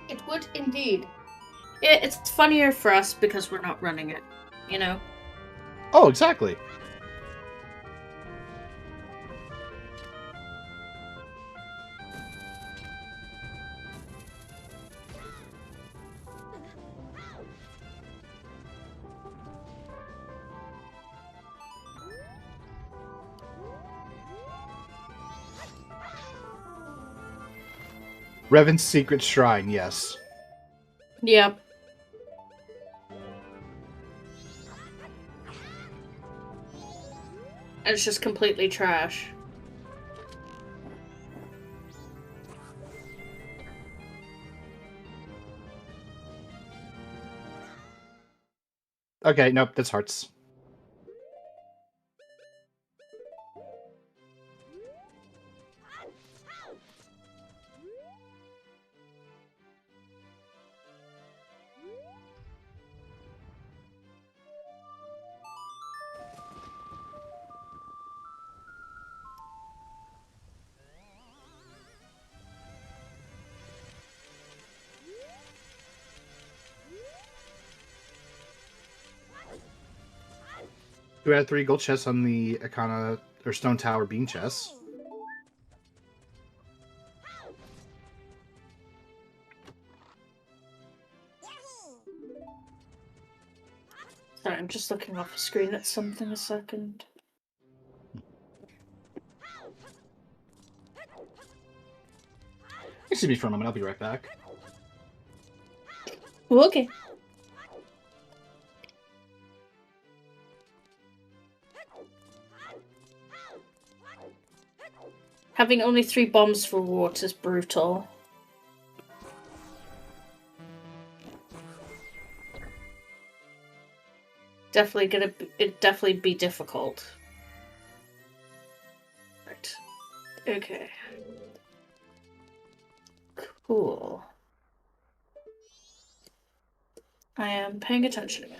It would indeed. It's funnier for us because we're not running it, you know? Oh, exactly. Revan's Secret Shrine, yes. Yep. And it's just completely trash. Okay, nope, that's hearts. We had 3 gold chests on the Akana or Stone Tower bean chests. Sorry, I'm just looking off the screen at something a second. Excuse me for a moment, I'll be right back. Okay. Having only 3 bombs for water is brutal. It'd definitely be difficult. Right. Okay. Cool. I am paying attention again.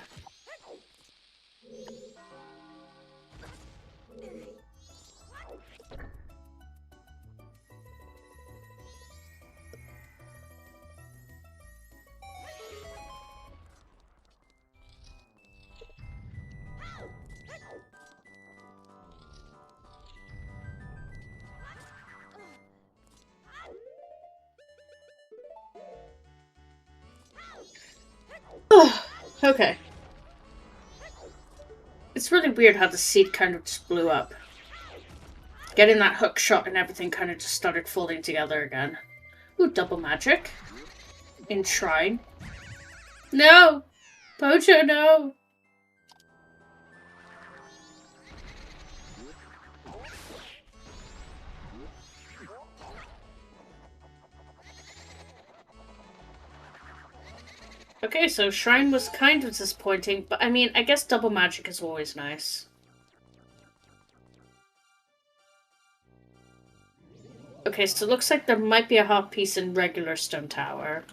Okay. It's really weird how the seed kind of just blew up. Getting that hook shot and everything kind of just started folding together again. Ooh, double magic. In Shrine. No! Pocho, no! Okay, so Shrine was kind of disappointing, but I mean, I guess double magic is always nice. Okay, so it looks like there might be a half piece in regular Stone Tower.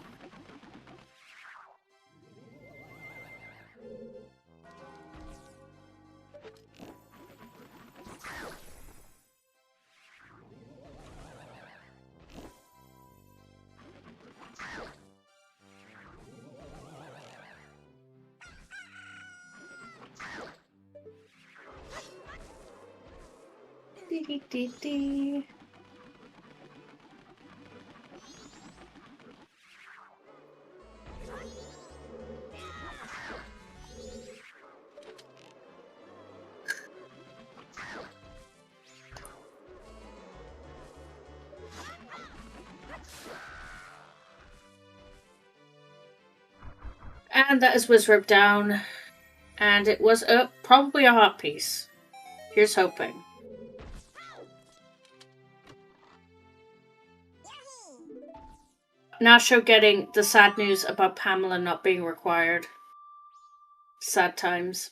Dee dee dee. And that is Wizrib down. And it was probably a hot piece. Here's hoping. Nasho getting the sad news about Pamela not being required. Sad times.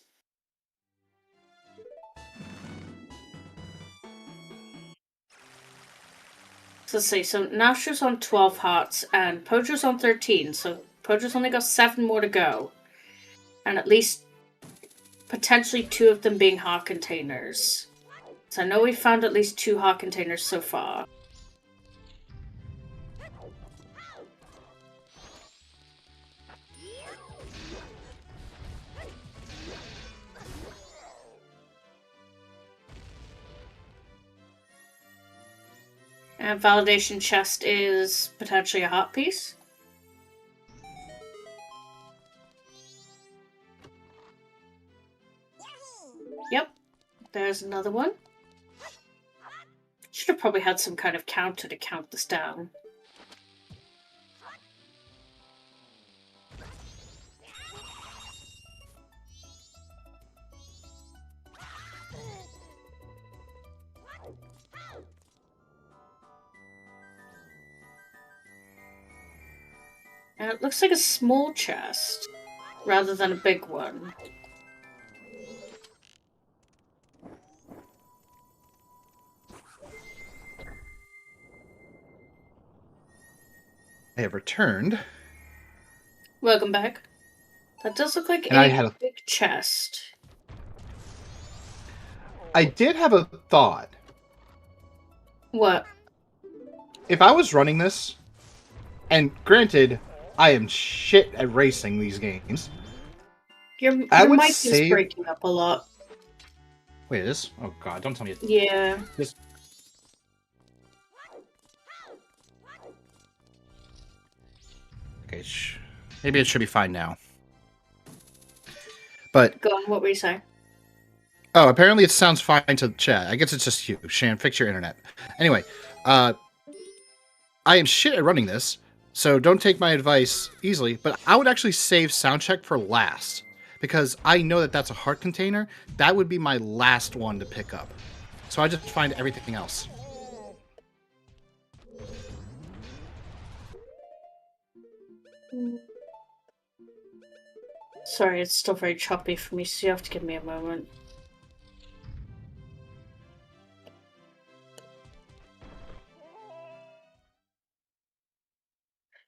So let's see, so Nasho's on 12 hearts and Pojo's on 13, so Pojo's only got 7 more to go. And at least potentially 2 of them being heart containers. So I know we found at least 2 heart containers so far. And validation chest is potentially a hot piece. Yep, there's another one. Should have probably had some kind of counter to count this down. And it looks like a small chest, rather than a big one. I have returned. Welcome back. That does look like And a big chest. I did have a thought. What? If I was running this, and granted, I am shit at racing these games. Your mic is breaking up a lot. Wait, it is? Oh god, don't tell me it. Yeah. Just... Okay, maybe it should be fine now. But... Go on, what were you saying? Oh, apparently it sounds fine to chat. I guess it's just you. Shan, fix your internet. Anyway, I am shit at running this, so don't take my advice easily, but I would actually save soundcheck for last, because I know that that's a heart container. That would be my last one to pick up. So I just find everything else. Sorry, it's still very choppy for me, so you have to give me a moment.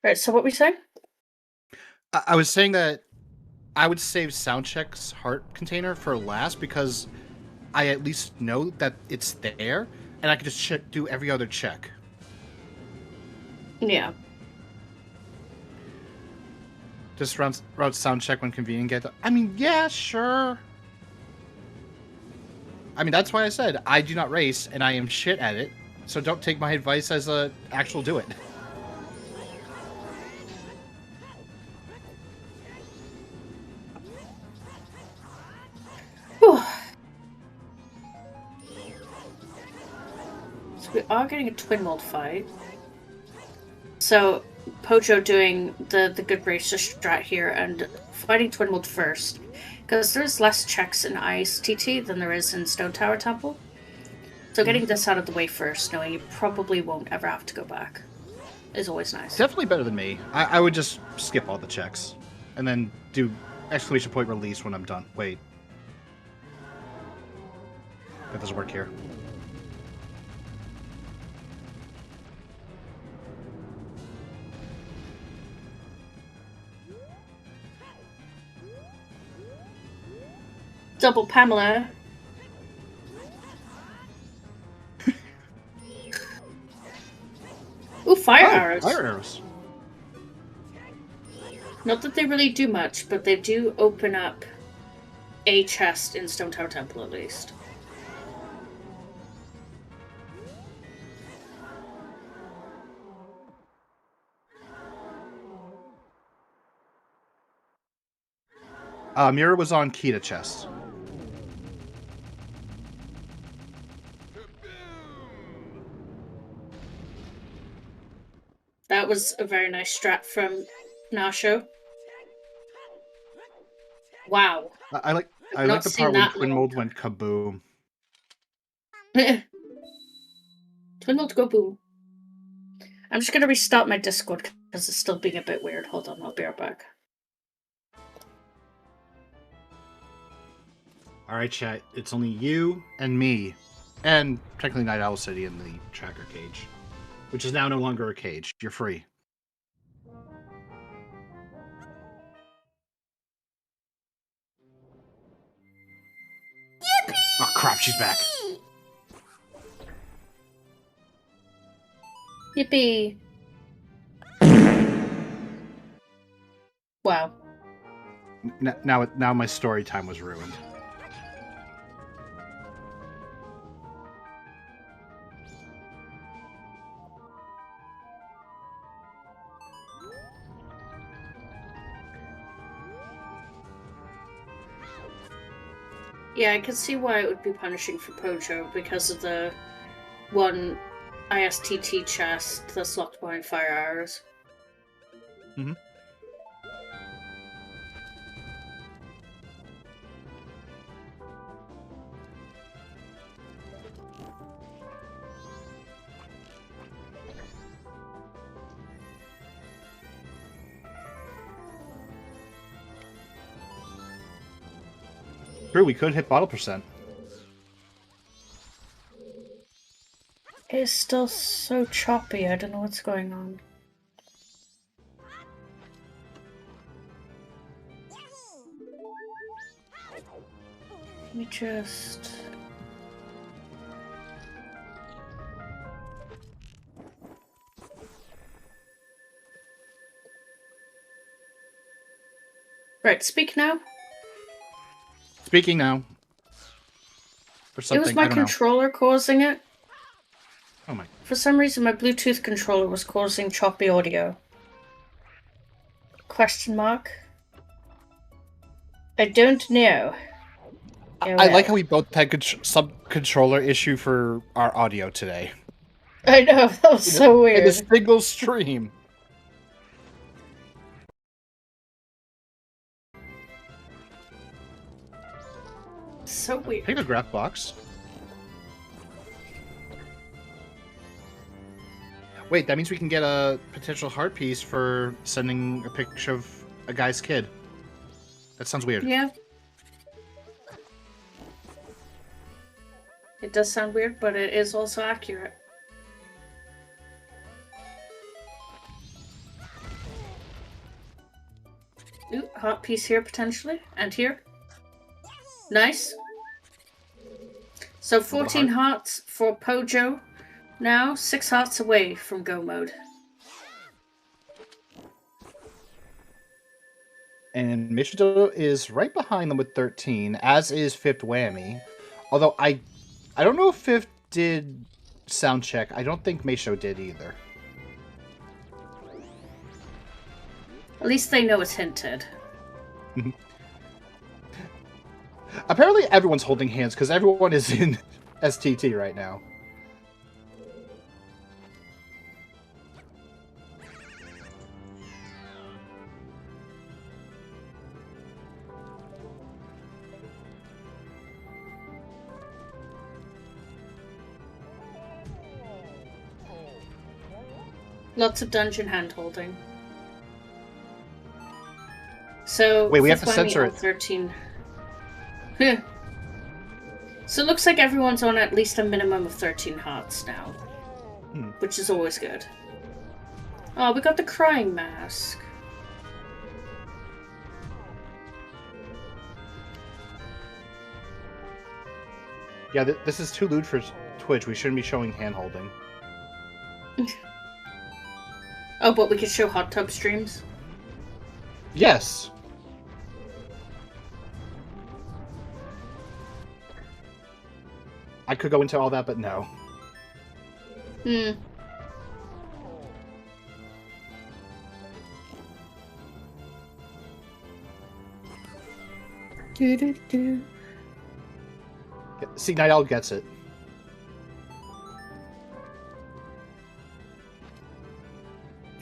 Right, so what were we saying? I was saying that I would save soundcheck's heart container for last because I at least know that it's there, and I could just do every other check. Yeah. Just route soundcheck when convenient. I mean, yeah, sure. I mean, that's why I said I do not race, and I am shit at it. So don't take my advice as a actual do it. So we are getting a twin mold fight. So Pojo doing the good racer strat here and fighting twin mold first. Because there's less checks in Ice TT than there is in Stone Tower Temple. So getting this out of the way first, knowing you probably won't ever have to go back, is always nice. Definitely better than me. I would just skip all the checks. And then do exclamation point release when I'm done. Wait. That doesn't work here. Double Pamela. Ooh, fire arrows. Fire arrows. Not that they really do much, but they do open up a chest in Stone Tower Temple at least. Mira was on Kita chest. That was a very nice strat from Nasho. Wow. I like Not the seen part when that Twin long. Mold went kaboom. Twin Mold go boom. I'm just gonna restart my Discord because it's still being a bit weird. Hold on, I'll be right back. Alright, chat. It's only you and me. And technically Night Owl City in the tracker cage. Which is now no longer a cage. You're free. Yippee! Oh crap, she's back. Yippee! Wow. Now my story time was ruined. Yeah, I can see why it would be punishing for Pojo because of the one ISTT chest that's locked behind fire arrows. Mm-hmm. True, we could hit bottle percent. It's still so choppy, I don't know what's going on. Let me just... Right, speak now. Speaking now. For something, It was my controller causing it. Oh my. For some reason, my Bluetooth controller was causing choppy audio. Question mark? I don't know. I like how we both had some controller issue for our audio today. I know, that was so weird. In a single stream. So weird. Take the graph box. Wait, that means we can get a potential heart piece for sending a picture of a guy's kid. That sounds weird. Yeah. It does sound weird, but it is also accurate. Ooh, heart piece here potentially, and here. Nice. So 14 hearts for Pojo. Now 6 hearts away from go mode. And Michido is right behind them with 13, as is Fifth Whammy. Although I don't know if Fifth did sound check. I don't think Meisho did either. At least they know it's hinted. Apparently everyone's holding hands because everyone is in STT right now. Lots of dungeon hand-holding. So wait, we have to censor it. 13. So it looks like everyone's on at least a minimum of 13 hearts now. Which is always good. Oh, we got the crying mask. Yeah, this is too lewd for Twitch. We shouldn't be showing hand-holding. Oh, but we could show hot tub streams? Yes! I could go into all that, but no. Do-do-do. See, Night Owl gets it.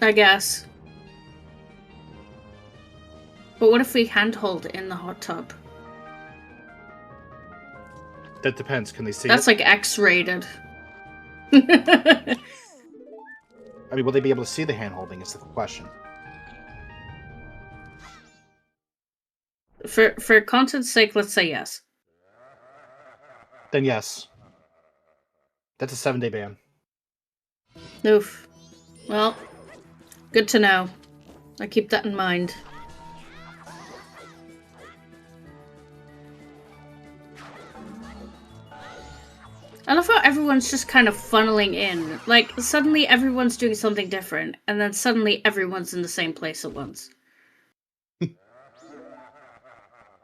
I guess. But what if we handhold in the hot tub? That depends. Can they see That's it? like X-rated. I mean, will they be able to see the hand-holding is the question. For content's sake, let's say yes. Then yes. That's a 7-day ban. Oof. Well, good to know. I keep that in mind. I love how everyone's just kind of funneling in. Like, suddenly everyone's doing something different, and then suddenly everyone's in the same place at once.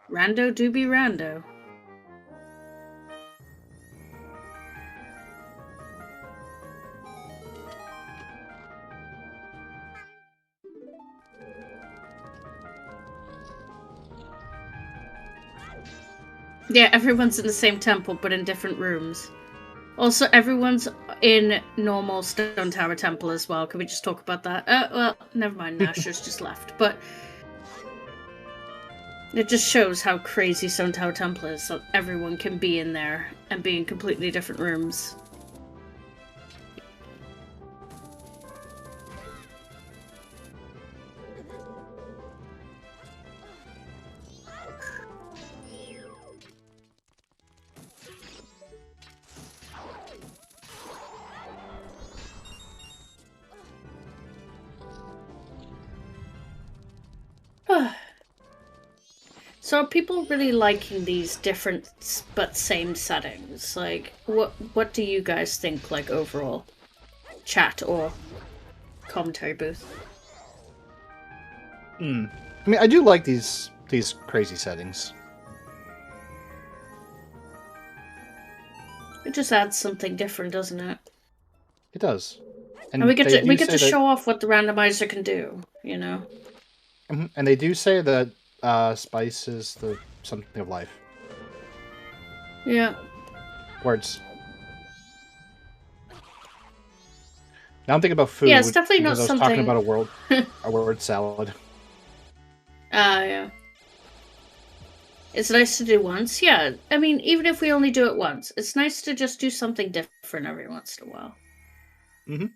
Rando do be rando. Yeah, everyone's in the same temple, but in different rooms. Also, everyone's in normal Stone Tower Temple as well. Can we just talk about that? Well, never mind, Nashor's just left. But it just shows how crazy Stone Tower Temple is, so everyone can be in there and be in completely different rooms. So are people really liking these different but same settings? Like, what do you guys think, like, overall? Chat or commentary booth? I mean, I do like these crazy settings. It just adds something different, doesn't it? It does. And we get to show off what the randomizer can do, you know? And they do say that spice is the something of life. Yeah. Words. Now I'm thinking about food. Yeah, it's definitely not because something... I was talking about a word salad. Yeah. It's nice to do once, yeah. I mean, even if we only do it once, it's nice to just do something different every once in a while. Mm-hmm.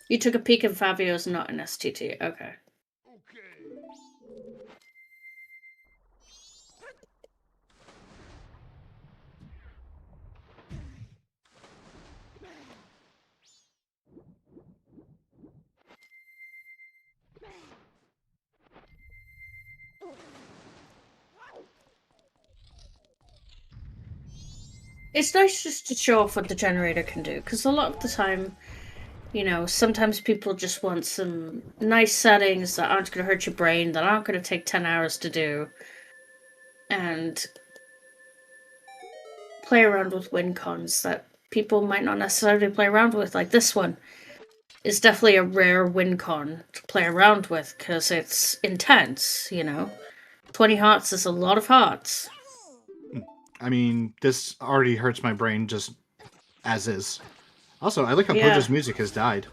You took a peek at Fabio's, not an STT. Okay. It's nice just to show off what the generator can do, because a lot of the time, you know, sometimes people just want some nice settings that aren't going to hurt your brain, that aren't going to take 10 hours to do, and play around with win cons that people might not necessarily play around with, like this one. Is definitely a rare win con to play around with, because it's intense, you know? 20 hearts is a lot of hearts. I mean, this already hurts my brain just as is. Also, I like how Pojo's music has died.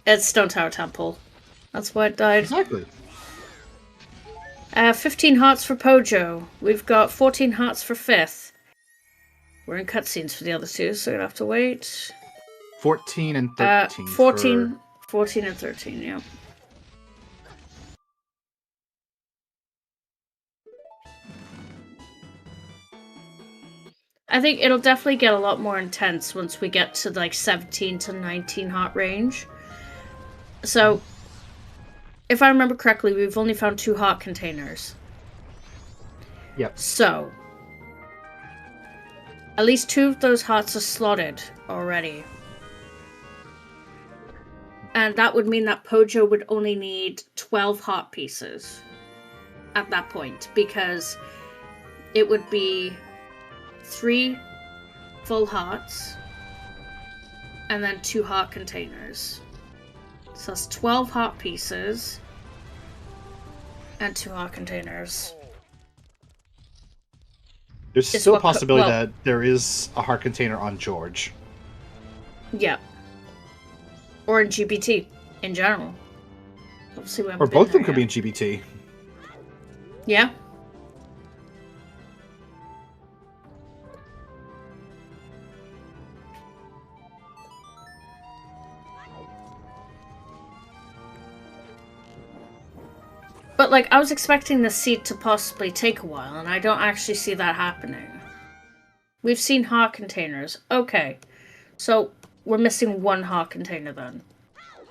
It's Stone Tower Temple. That's why it died. Exactly. 15 hearts for Pojo. We've got 14 hearts for 5th. We're in cutscenes for the other two, so we're gonna have to wait. 14 and 13. 14 and 13, yeah. I think it'll definitely get a lot more intense once we get to like 17 to 19 heart range. So, if I remember correctly, we've only found 2 heart containers. Yep. So, at least 2 of those hearts are slotted already. And that would mean that Pojo would only need 12 heart pieces at that point, because it would be 3 full hearts and then 2 heart containers. So that's 12 heart pieces and 2 heart containers. There's still a possibility that there is a heart container on George. Yeah. Or in GPT, in general. Obviously, we Or haven't been both of them there could be in yet. GBT. Yeah. But, like, I was expecting the seed to possibly take a while, and I don't actually see that happening. We've seen heart containers. Okay. So, we're missing one heart container then.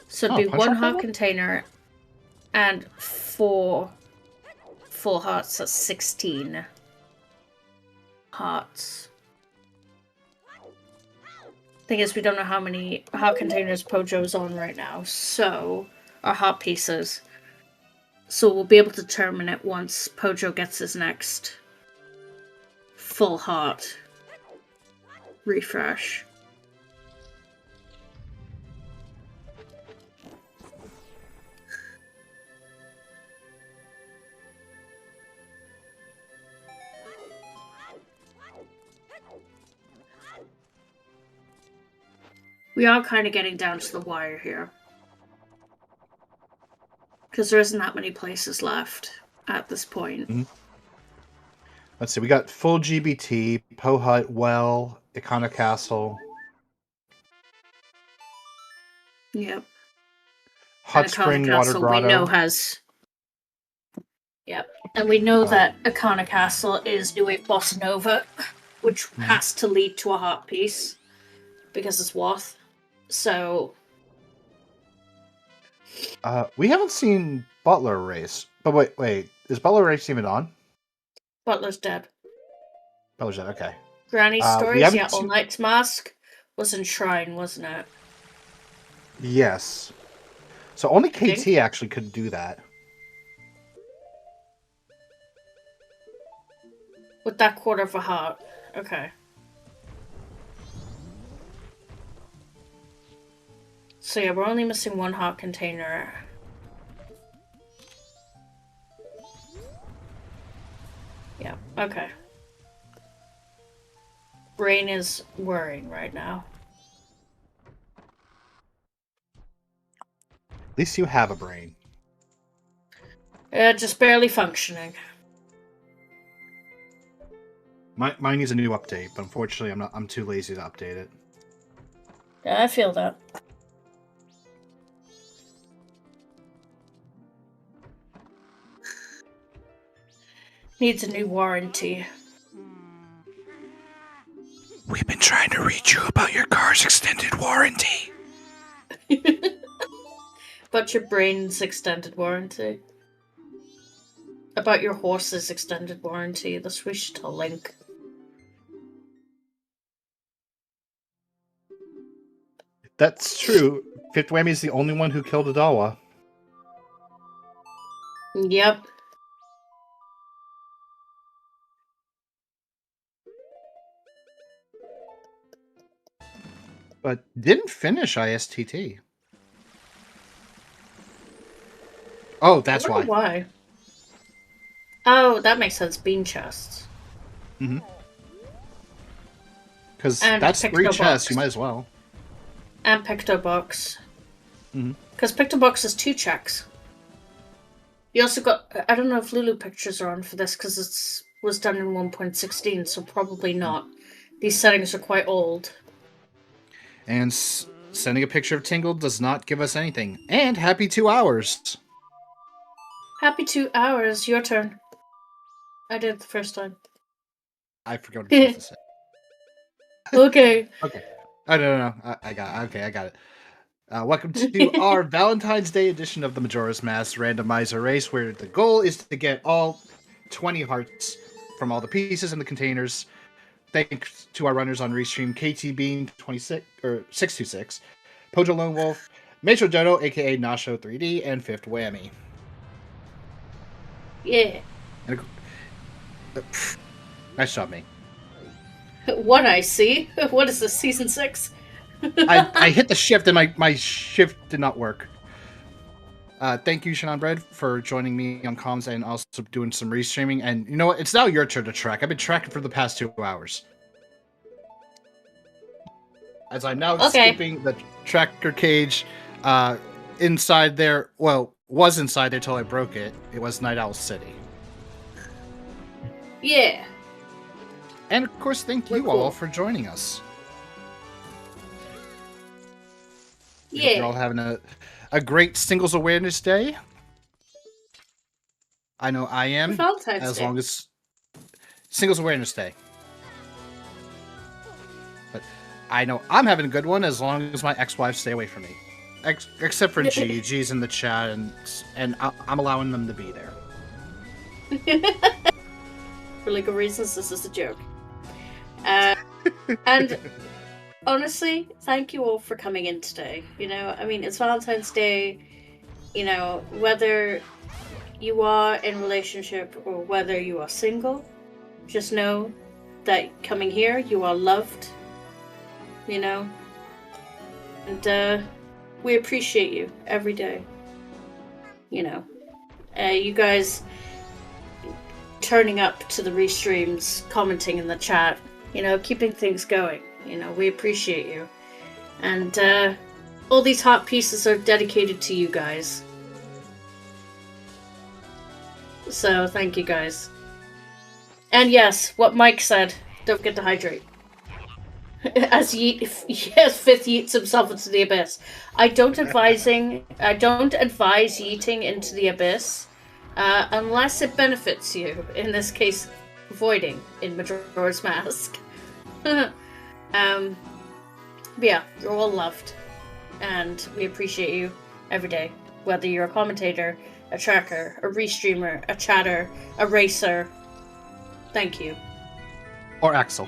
So it'd be Punch one Out heart Club? container and 4 full hearts. That's 16 hearts. Thing is, we don't know how many heart containers Pojo's on right now, so... Or heart pieces. So we'll be able to determine it once Pojo gets his next full heart refresh. We are kind of getting down to the wire here. Because there isn't that many places left at this point. Mm-hmm. Let's see, we got full GBT, Po Hut, Well, Ikana Castle. Yep. Hot and Spring, Akana Water Castle Grotto. we know has... Yep. And we know that Akana Castle is New Wave Bossa Nova, which has to lead to a heart piece. Because it's Wath. So... We haven't seen Butler Race. But wait. Is Butler Race even on? Butler's dead. Butler's dead, okay. Granny's we Stories, haven't yeah, All seen- Night's Mask was in Shrine, wasn't it? Yes. So only Okay. KT actually could do that. With that quarter of a heart. Okay. So yeah, we're only missing one heart container. Yeah, okay. Brain is worrying right now. At least you have a brain. Just barely functioning. Mine needs a new update, but unfortunately I'm too lazy to update it. Yeah, I feel that. Needs a new warranty. We've been trying to reach you about your car's extended warranty. About your brain's extended warranty. About your horse's extended warranty. That's we should tell Link. That's true. Fifth Whammy is the only one who killed Adawa. Yep. But didn't finish ISTT. Oh, that's I wonder why. why. Oh, that makes sense. Bean chests. Mm-hmm. Because And that's 3 Pictobox. chests, you might as well. And Pictobox. Mm-hmm. Because Pictobox has 2 checks. You also got... I don't know if Lulu pictures are on for this, because it was done in 1.16, so probably not. These settings are quite old. And sending a picture of Tingle does not give us anything. And happy 2 hours. Happy 2 hours. Your turn. I did the first time. I forgot what I was supposed to say. Okay. Okay. Oh, no. I got it. Okay, I got it. Welcome to our Valentine's Day edition of the Majora's Mask Randomizer race, where the goal is to get all 20 hearts from all the pieces in the containers. Thanks to our runners on Restream, KT Bean 26 or 626, Pojo Lone Wolf, Major Dodo, aka Nasho 3D, and Fifth Whammy. Yeah. And, nice job, me. What I see? What is this, season 6? I hit the shift and my shift did not work. Thank you, Shannon Bread, for joining me on comms and also doing some restreaming. And you know what? It's now your turn to track. I've been tracking for the past 2 hours. As I'm now skipping the tracker cage inside there. Well, was inside there till I broke it. It was Night Owl City. Yeah. And of course, thank you all for joining us. Yeah. You're all having a great Singles Awareness Day. I know I am. Valentine's Day. Long as Singles Awareness Day. But I know I'm having a good one as long as my ex-wives stay away from me. Except for G. G's in the chat, and I'm allowing them to be there. For legal reasons, this is a joke. And honestly, thank you all for coming in today. You know, I mean, it's Valentine's Day. You know, whether you are in a relationship or whether you are single, just know that coming here, you are loved. You know, and we appreciate you every day. You know, you guys turning up to the restreams, commenting in the chat, you know, keeping things going. You know, we appreciate you. And all these heart pieces are dedicated to you guys. So thank you guys. And yes, what Mike said, don't forget to hydrate. As Fifth yeets himself into the abyss. I don't advise yeeting into the abyss unless it benefits you. In this case, avoiding in Majora's Mask. But yeah, you're all loved, and we appreciate you every day. Whether you're a commentator, a tracker, a restreamer, a chatter, a racer, thank you. Or Axel.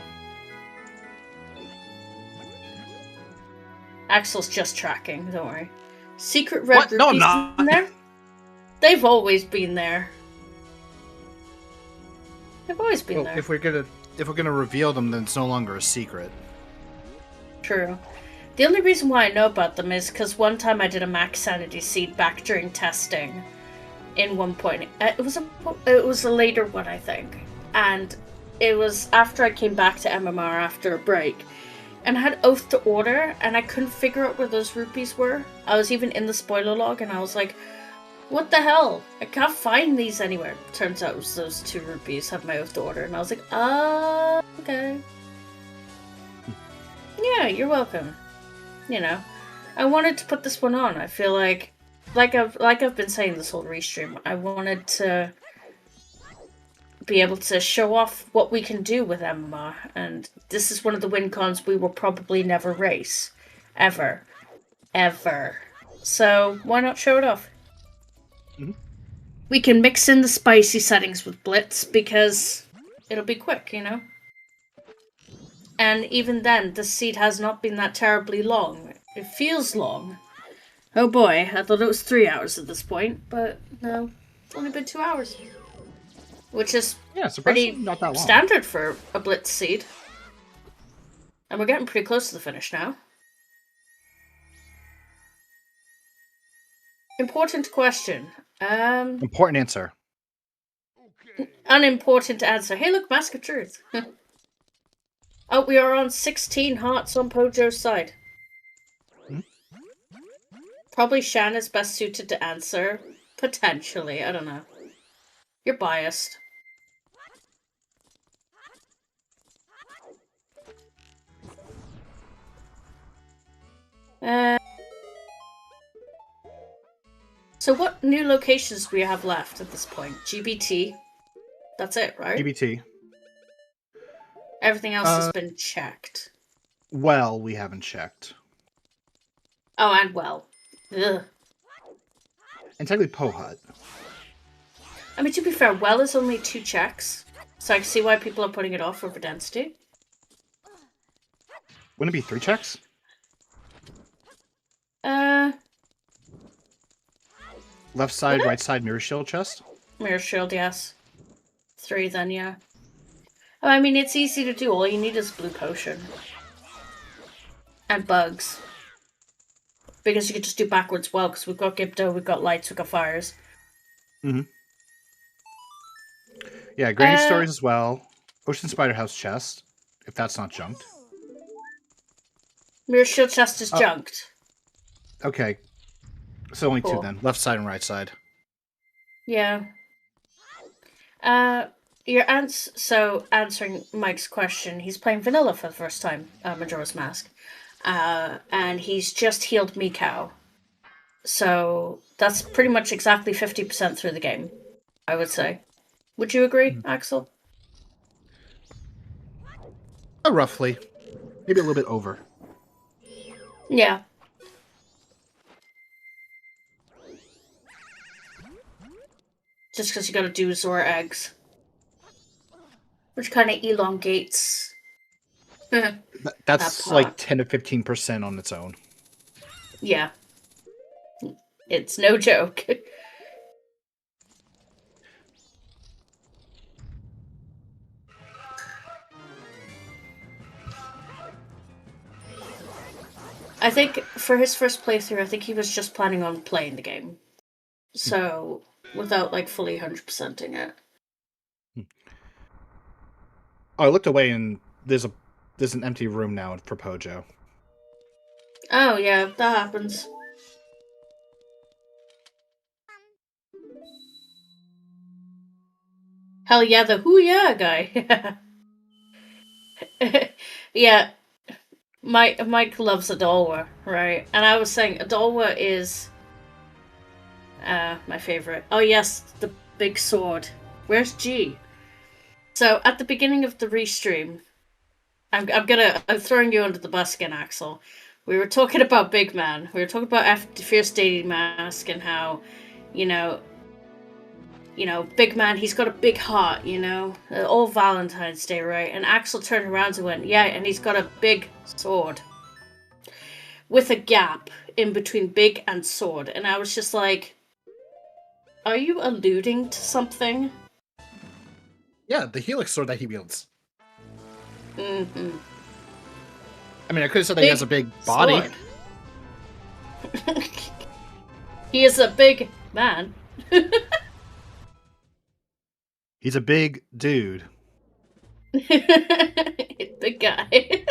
Axel's just tracking, don't worry. Secret red rupees No, I'm not. in there? They've always been there. They've always been there. If we're gonna reveal them, then it's no longer a secret. True. The only reason why I know about them is because one time I did a max sanity seed back during testing. In one point, it was a later one, I think, and it was after I came back to MMR after a break. And I had Oath to Order, and I couldn't figure out where those rupees were. I was even in the spoiler log, and I was like, what the hell? I can't find these anywhere. Turns out it was those 2 rupees have my Oath to Order, and I was like, okay. Yeah, you're welcome. You know, I wanted to put this one on. I feel like I've been saying this whole restream, I wanted to be able to show off what we can do with MMR, and this is one of the win cons we will probably never race. Ever. So, why not show it off? Mm-hmm. We can mix in the spicy settings with Blitz, because it'll be quick, you know? And even then, the seed has not been that terribly long. It feels long. Oh boy, I thought it was 3 hours at this point, but no, it's only been 2 hours. Which is pretty not that long. Standard for a Blitz seed. And we're getting pretty close to the finish now. Important question. Important answer. Unimportant answer. Hey look, Mask of Truth. Oh, we are on 16 hearts on Pojo's side. Probably Shan is best suited to answer. Potentially, I don't know. You're biased. So what new locations do we have left at this point? GBT? That's it, right? GBT. Everything else has been checked. Well, we haven't checked. Oh, and well. Ugh. And technically Pohut. I mean, to be fair, well is only 2 checks. So I can see why people are putting it off over density. Wouldn't it be 3 checks? Left side, right side, mirror shield chest? Mirror shield, yes. 3 then, yeah. Oh, I mean, it's easy to do. All you need is blue potion. And bugs. Because you can just do backwards well, because we've got Gibdo, we've got lights, we've got fires. Mm-hmm. Yeah, Granny Stories as well. Ocean Spider House chest, if that's not junked. Mirror shield chest is junked. Okay. So only Cool. two then. Left side and right side. Yeah. So answering Mike's question, he's playing vanilla for the first time, Majora's Mask. And he's just healed Mikau. So that's pretty much exactly 50% through the game, I would say. Would you agree, Axel? Roughly. Maybe a little bit over. Yeah. Just because you gotta do Zora eggs. Which kind of elongates. That's like 10 to 15% on its own. Yeah. It's no joke. I think for his first playthrough, I think he was just planning on playing the game. So, without like fully 100%ing it. Oh, I looked away and there's an empty room now for Pojo. Oh yeah, that happens. Hell yeah, the hoo yeah guy. Yeah, Mike loves Adolwa, right? And I was saying Adolwa is my favorite. Oh yes, the big sword. Where's G? So at the beginning of the restream, I'm throwing you under the bus again, Axel. We were talking about Big Man. We were talking about Fierce Dating Mask and how, you know, Big Man, he's got a big heart, all Valentine's Day, right? And Axel turned around and went, yeah, and he's got a big sword with a gap in between big and sword. And I was just like, are you alluding to something? Yeah, the Helix sword that he wields. Mm-hmm. I mean, I could have said that he has a big body. He is a big man. He's a big dude. Big guy.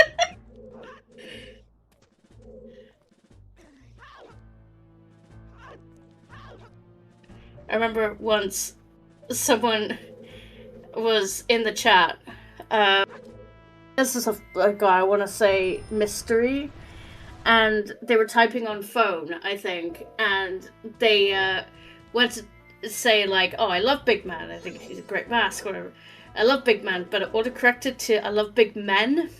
I remember once someone was in the chat. This is a guy, I want to say Mystery, and they were typing on phone, I think, and they went to say like, "Oh, I love Big Man. I think he's a great mask, whatever. I love Big Man," but it autocorrected to "I love big men."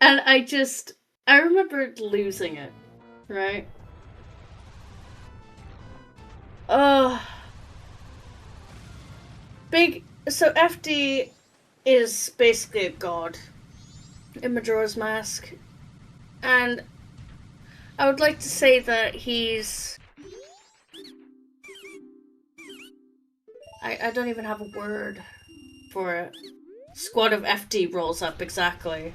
And I remember losing it, right? So FD is basically a god in Majora's Mask, and I would like to say that he's... I don't even have a word for it. Squad of FD rolls up, exactly.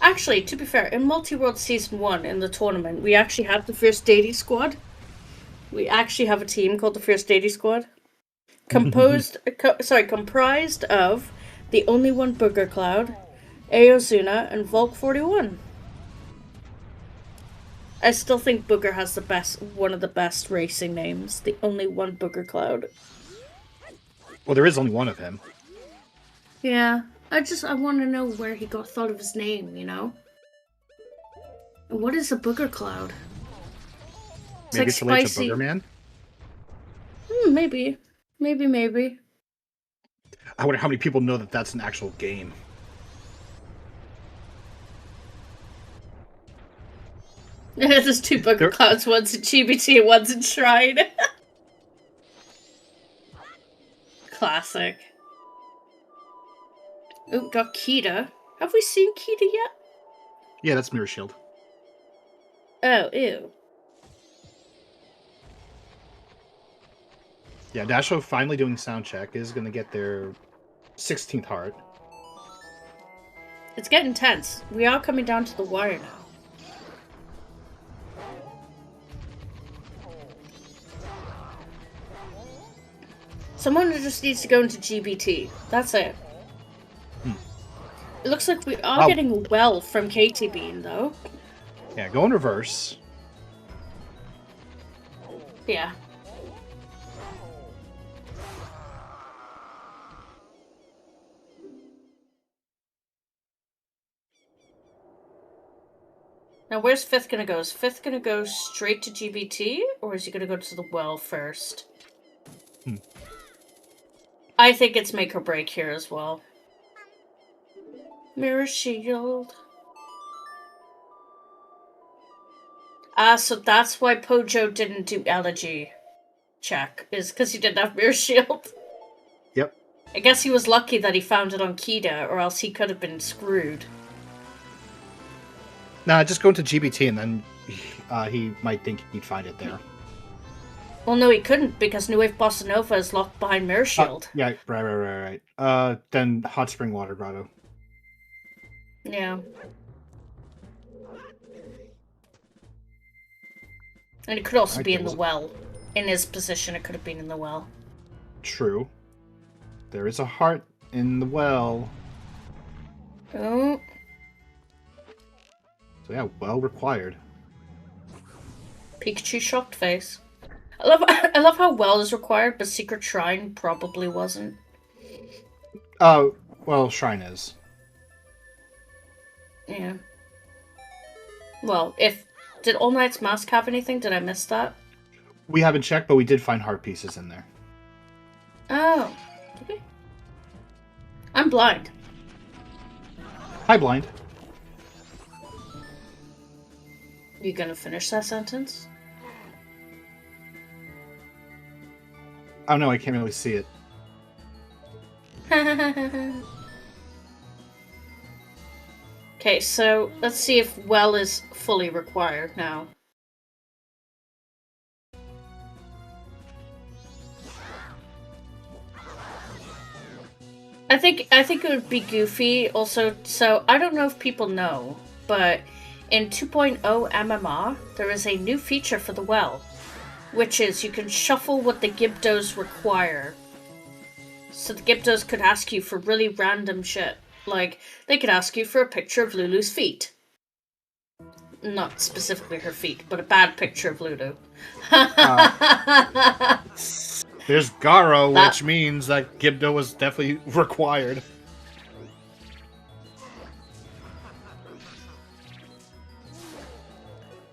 Actually, to be fair, in Multi-World Season 1, in the tournament, we actually had the Fierce Deity Squad. We actually have a team called the Fierce Deity Squad. Comprised of the Only One Booger Cloud, Aozuna, and Volk 41. I still think Booger has one of the best racing names. The Only One Booger Cloud. Well, there is only one of him. Yeah, I want to know where he thought of his name, And what is a Booger Cloud? Maybe it's related to Booger Man? Maybe. Maybe. I wonder how many people know that that's an actual game. There's two Booger Clouds, one's in GBT and one's in Shrine. Classic. Oh, got Kita. Have we seen Kita yet? Yeah, that's Mirror Shield. Oh, ew. Yeah, Dasho finally doing sound check is going to get their 16th heart. It's getting tense. We are coming down to the wire now. Someone just needs to go into GBT. That's it. It looks like we are getting well from KT Bean, though. Yeah, go in reverse. Yeah. Now, where's Fifth gonna go? Is Fifth gonna go straight to GBT, or is he gonna go to the well first? I think it's make or break here as well. Mirror shield. Ah, so that's why Pojo didn't do elegy check, is because he didn't have mirror shield. Yep. I guess he was lucky that he found it on Kida, or else he could have been screwed. Nah, just go into GBT and then he might think he'd find it there. Well, no, he couldn't, because New Wave Bossa Nova is locked behind mirror shield. Yeah, right. Then Hot Spring Water Grotto. Yeah. And it could also be in the well. In his position, it could have been in the well. True. There is a heart in the well. Oh. So yeah, well required. Pikachu shocked face. I love how well is required, but Secret Shrine probably wasn't. Well, Shrine is. Yeah. Well, did All Knight's Mask have anything? Did I miss that? We haven't checked, but we did find heart pieces in there. Oh. Okay. I'm blind. Hi, blind. You gonna finish that sentence? Oh no, I can't really see it. Okay, so let's see if well is fully required now. I think it would be goofy also, so I don't know if people know, but in 2.0 MMR, there is a new feature for the well, which is you can shuffle what the Gibdos require. So the Gibdos could ask you for really random shit. Like, they could ask you for a picture of Lulu's feet. Not specifically her feet, but a bad picture of Lulu. There's Garo, which means that Gibdo was definitely required.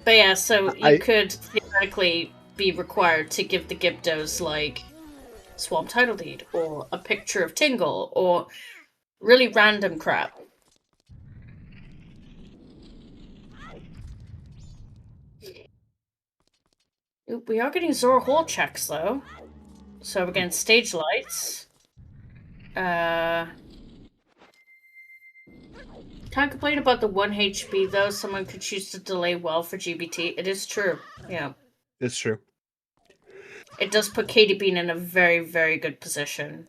But yeah, so you could theoretically be required to give the Gibdos, like, Swamp Title Deed, or a picture of Tingle, or really random crap. We are getting Zora Hall checks, though. So we're getting stage lights. Can't complain about the 1 HP, though. Someone could choose to delay well for GBT. It is true. Yeah. It's true. It does put Katie Bean in a very, very good position.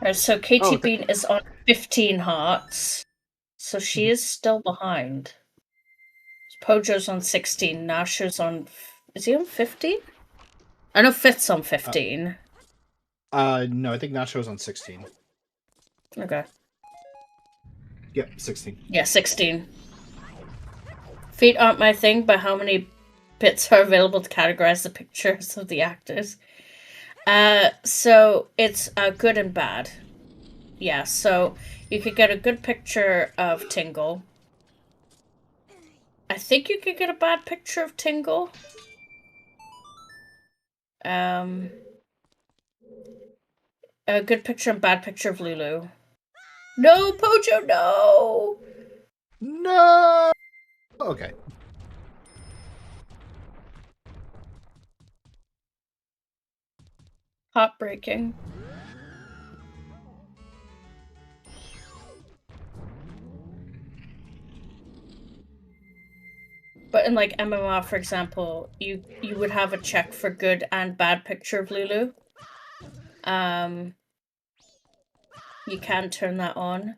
Alright, so Katie Bean is on 15 hearts. So she is still behind. Pojo's on 16. Nasher's on... Is he on 15? I know Fifth's on 15. No, I think Nacho's on 16. Okay. Yep, 16. Yeah, 16. Feet aren't my thing, but how many bits are available to categorize the pictures of the actors? So it's good and bad. Yeah, so you could get a good picture of Tingle. I think you could get a bad picture of Tingle. A good picture and bad picture of Lulu. No, Pojo, no! No! Okay. Heartbreaking. But in like MMR, for example, you would have a check for good and bad picture of Lulu. You can turn that on.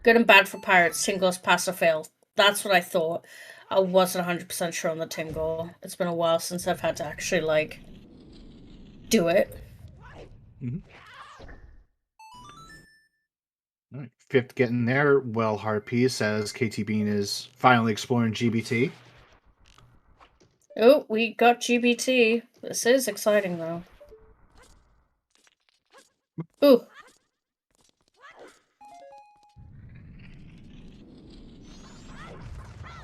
Good and bad for pirates, Tingle's pass or fail. That's what I thought. I wasn't 100% sure on the Tingle. It's been a while since I've had to actually, like, do it. Mm-hmm. All right. Fifth getting their well hard piece as KT Bean is finally exploring GBT. Oh, we got GBT. This is exciting, though. Ooh.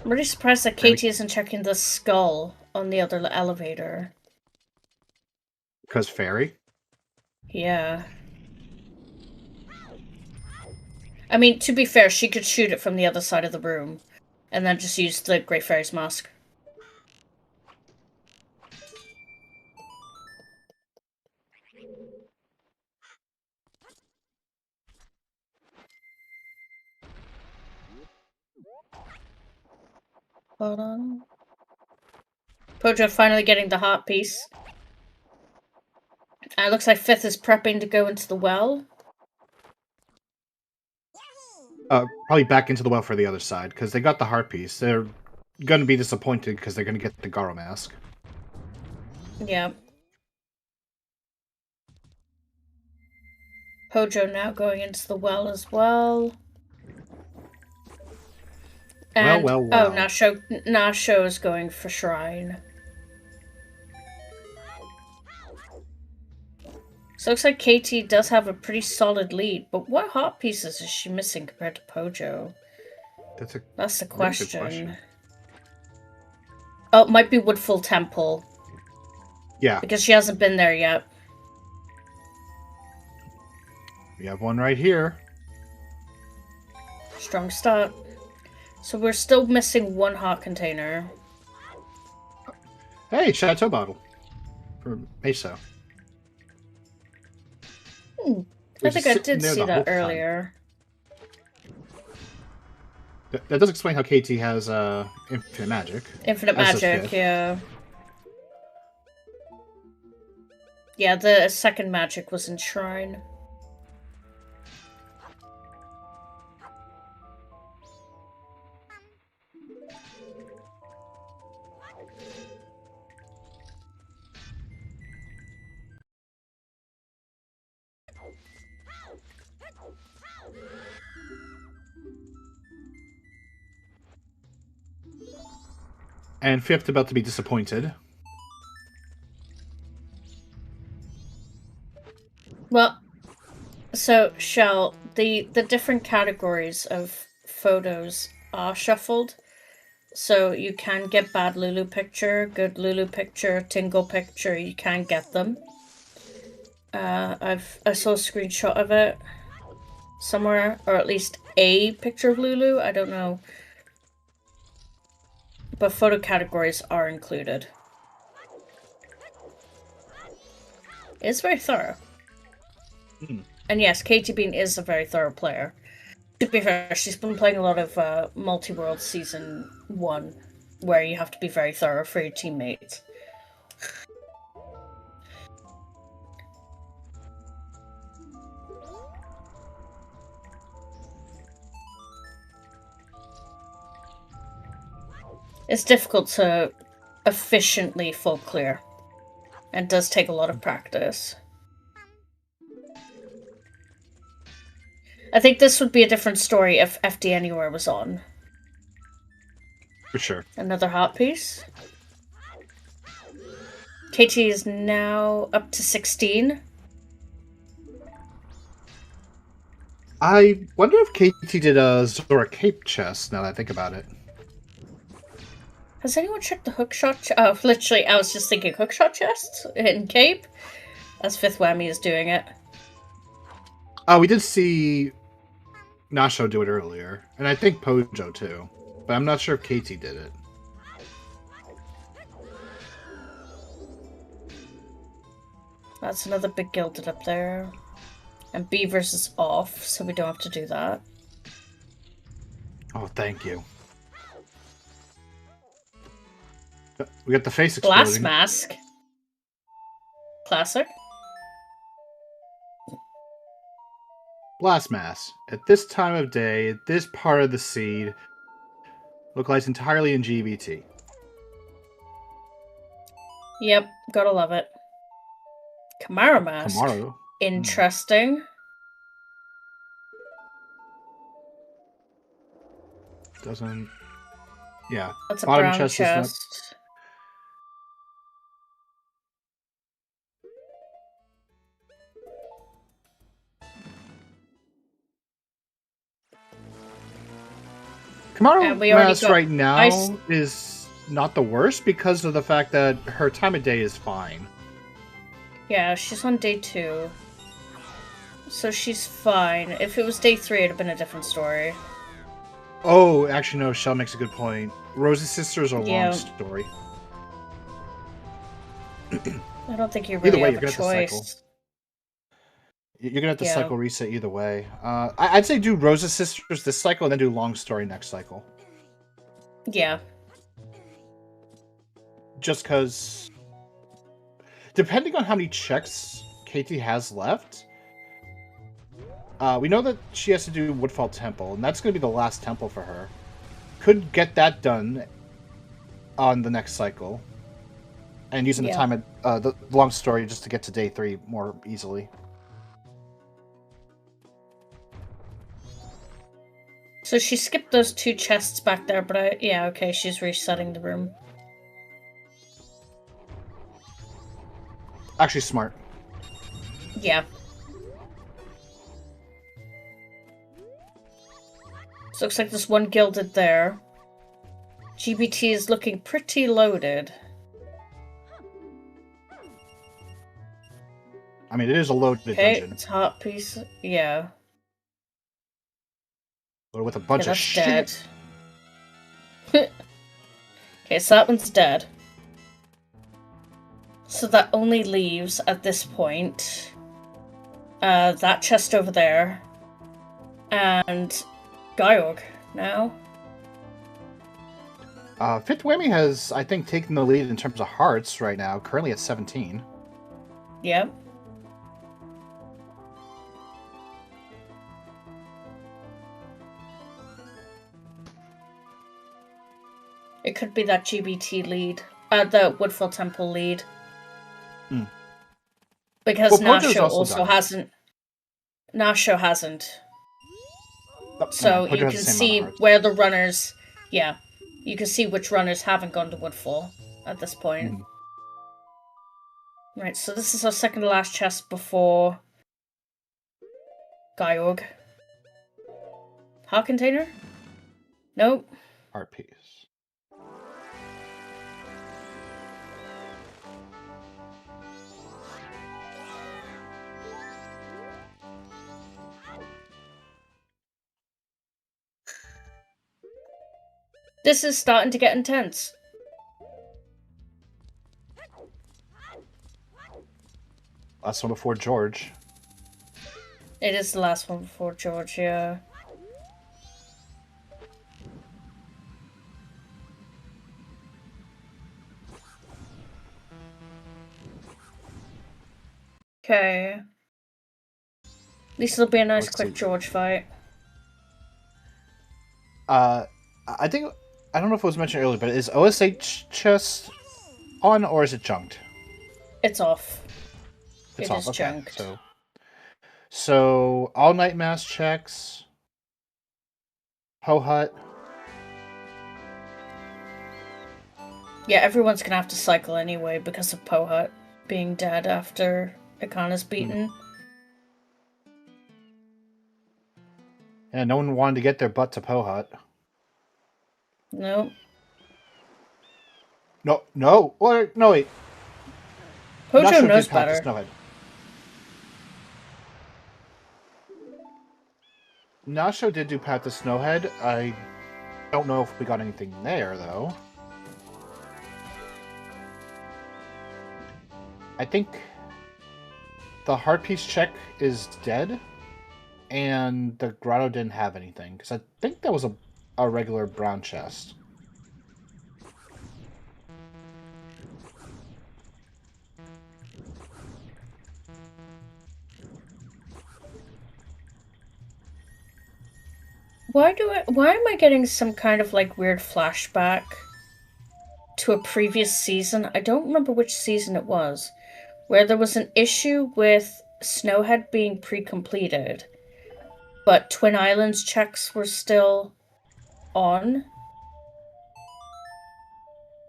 I'm really surprised that Katie isn't checking the skull on the other elevator. Because fairy? Yeah. I mean, to be fair, she could shoot it from the other side of the room. And then just use the Great Fairy's mask. Hold on. Pojo finally getting the heart piece. And it looks like Fifth is prepping to go into the well. Probably back into the well for the other side, because they got the heart piece. They're going to be disappointed because they're going to get the Garo mask. Yeah. Pojo now going into the well as well. And, well. Oh, Nasho is going for Shrine. So it looks like Katie does have a pretty solid lead, but what heart pieces is she missing compared to Pojo? That's the question. Oh, it might be Woodfall Temple. Yeah. Because she hasn't been there yet. We have one right here. Strong start. So we're still missing one heart container. Hey, Chateau bottle. For Meso. I think I did see that earlier. That does explain how KT has infinite magic. Infinite magic, yeah. Yeah, the second magic was in Shrine. And Fifth about to be disappointed. Well, so, Shell, the different categories of photos are shuffled. So you can get bad Lulu picture, good Lulu picture, tingle picture, you can get them. I saw a screenshot of it somewhere, or at least a picture of Lulu, I don't know. But photo categories are included. It's very thorough. And yes, Katie Bean is a very thorough player. To be fair, she's been playing a lot of Multi-World Season 1, where you have to be very thorough for your teammates. It's difficult to efficiently full clear, and does take a lot of practice. I think this would be a different story if FD Anywhere was on. For sure. Another heart piece. KT is now up to 16. I wonder if KT did a Zora Cape chest, now that I think about it. Has anyone checked the hookshot? Oh, literally, I was just thinking hookshot chests in Cape. As Fifth Whammy is doing it. Oh, we did see Nasho do it earlier, and I think Pojo too, but I'm not sure if KT did it. That's another big gilded up there. And Beavers is off, so we don't have to do that. Oh, thank you. We got the face exploding. Blast mask. Classic. Blast mass. At this time of day, at this part of the seed, localized entirely in GBT. Yep, gotta love it. Kamara mask. Kamaru. Interesting. Doesn't. Yeah. That's a Bottom brown chest is not. chest. Kamaru we already mask got right now ice. is not the worst because of the fact that her time of day is fine. Yeah, she's on day 2. So she's fine. If it was day 3, it'd have been a different story. Oh, actually, no. Shell makes a good point. Rose's sisters are a long story. I don't think you really have a choice. You're gonna have to cycle reset either way. I'd say do Rose's sisters this cycle and then do long story next cycle. Yeah. Just because, depending on how many checks Katie has left, we know that she has to do Woodfall Temple, and that's going to be the last temple for her. Could get that done on the next cycle, and using the time at the long story just to get to day 3 more easily. So she skipped those 2 chests back there, but okay, she's resetting the room. Actually smart. Yeah. So looks like there's one gilded there. GBT is looking pretty loaded. I mean, it is a loaded dungeon. It's heart piece. Yeah. But with a bunch of shit. Dead. Okay, so that one's dead. So that only leaves, at this point, that chest over there, and Gyog now. Fifth Whammy has, I think, taken the lead in terms of hearts right now, currently at 17. Yep. It could be that GBT lead. The Woodfall Temple lead. Because Nasho also hasn't. Nasho hasn't. So you can see where the runners... Yeah. You can see which runners haven't gone to Woodfall at this point. Right, so this is our second to last chest before... Gyog. Heart container? Nope. Heart piece. This is starting to get intense. Last one before George. It is the last one before George, yeah. Okay. At least it'll be a nice quick George fight. I think, I don't know if it was mentioned earlier, but is OSH chest on or is it junked? It's off. It's it off. Is okay. junked. So all night mass checks. Ho Hut. Yeah, everyone's gonna have to cycle anyway because of Po Hut being dead after Akana's beaten. Yeah, no one wanted to get their butt to Po Hut. Nope. No, or no wait. Pojo knows better. Nasho did do Pat the Snowhead. I don't know if we got anything there though. I think the heart piece check is dead, and the grotto didn't have anything because I think that was a regular brown chest. Why am I getting some kind of like weird flashback to a previous season? I don't remember which season it was, where there was an issue with Snowhead being pre-completed, but Twin Islands checks were still on.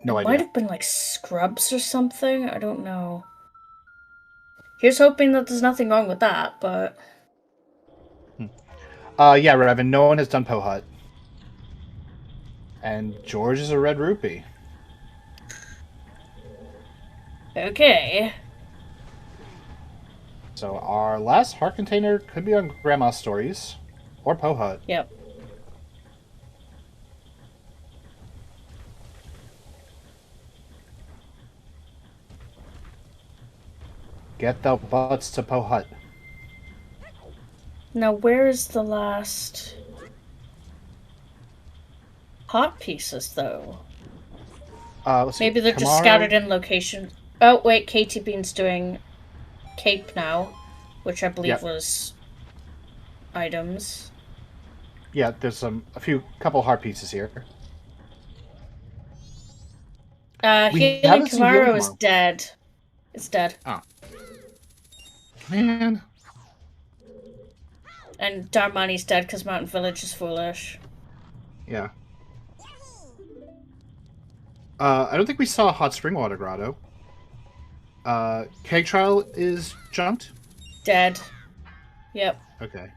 No it idea. Might have been like scrubs or something. I don't know. Here's hoping that there's nothing wrong with that, but... Yeah, Revan, no one has done Pohut. And George is a red rupee. Okay. So our last heart container could be on Grandma's Stories. Or Pohut. Yep. Get the butts to Pohut. Now, where is the last... hot pieces, though? Maybe they're just scattered in location. Oh, wait, Katie Bean's doing Cape now, which I believe was items. Yeah, there's couple heart pieces here. Healing Camaro is dead. It's dead. Oh. Man. And Darmani's dead because Mountain Village is foolish. Yeah. I don't think we saw Hot Spring Water Grotto. Keg Trial is jumped? Dead. Yep. Okay.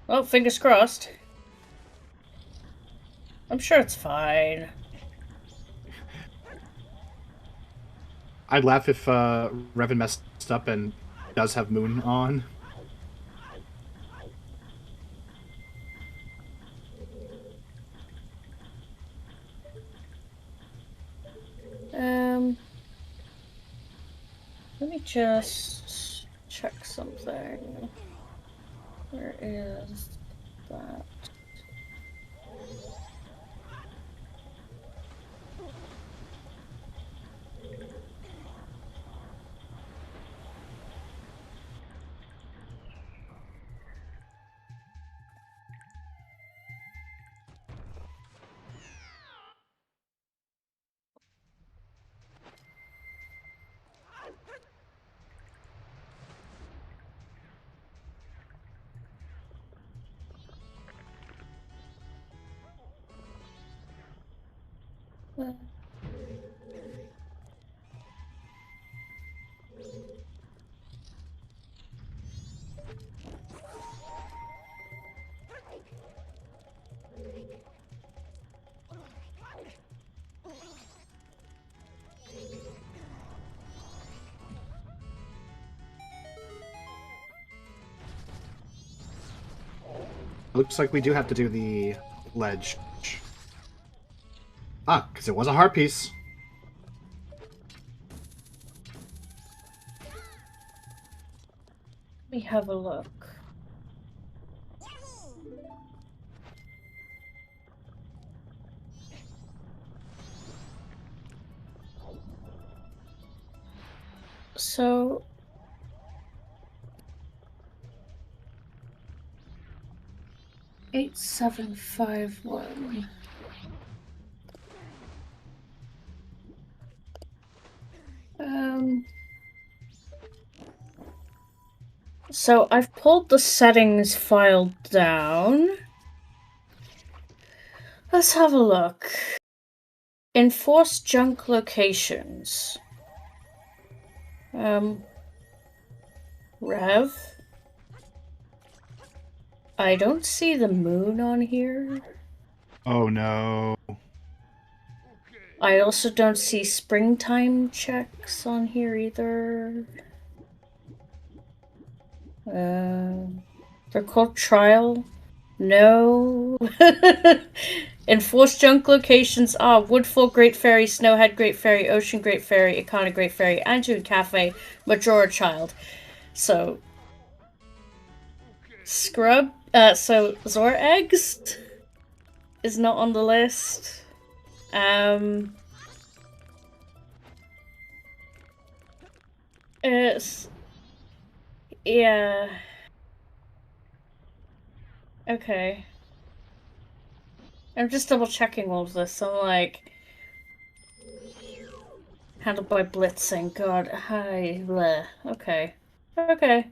Well, fingers crossed. I'm sure it's fine. I'd laugh if Revan messed up and does have Moon on. Let me just check something. Where is that? Looks like we do have to do the ledge. Ah, because it was a heart piece. Let me have a look. So... 8751. So I've pulled the settings file down. Let's have a look. Enforce junk locations. Rev. I don't see the moon on here. Oh no. I also don't see springtime checks on here either. They're called trial. No. Enforced junk locations are Woodfall Great Fairy, Snowhead Great Fairy, Ocean Great Fairy, Ikana Great Fairy, Anjun Cafe, Majora Child. So Scrub, so Zora Eggs is not on the list. It's... yeah. Okay. I'm just double checking all of this. I'm like, handled by blitzing. God, hi, bleh. Okay, okay.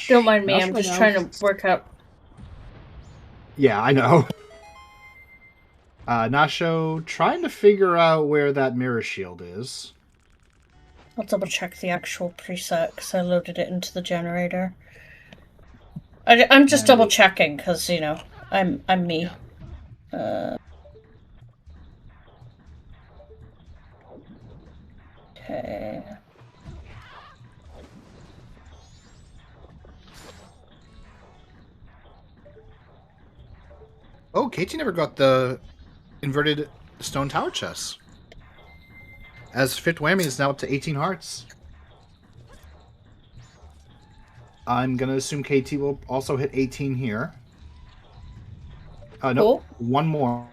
Don't mind me. I'm just trying to work out. Yeah, I know. Nasho, trying to figure out where that mirror shield is. I'll double check the actual preset because I loaded it into the generator. I'm just double checking because you know I'm me. Yeah. Okay. Oh, Katie never got the inverted stone tower chest. As Fit Whammy is now up to 18 hearts. I'm going to assume KT will also hit 18 here. No, cool. One more.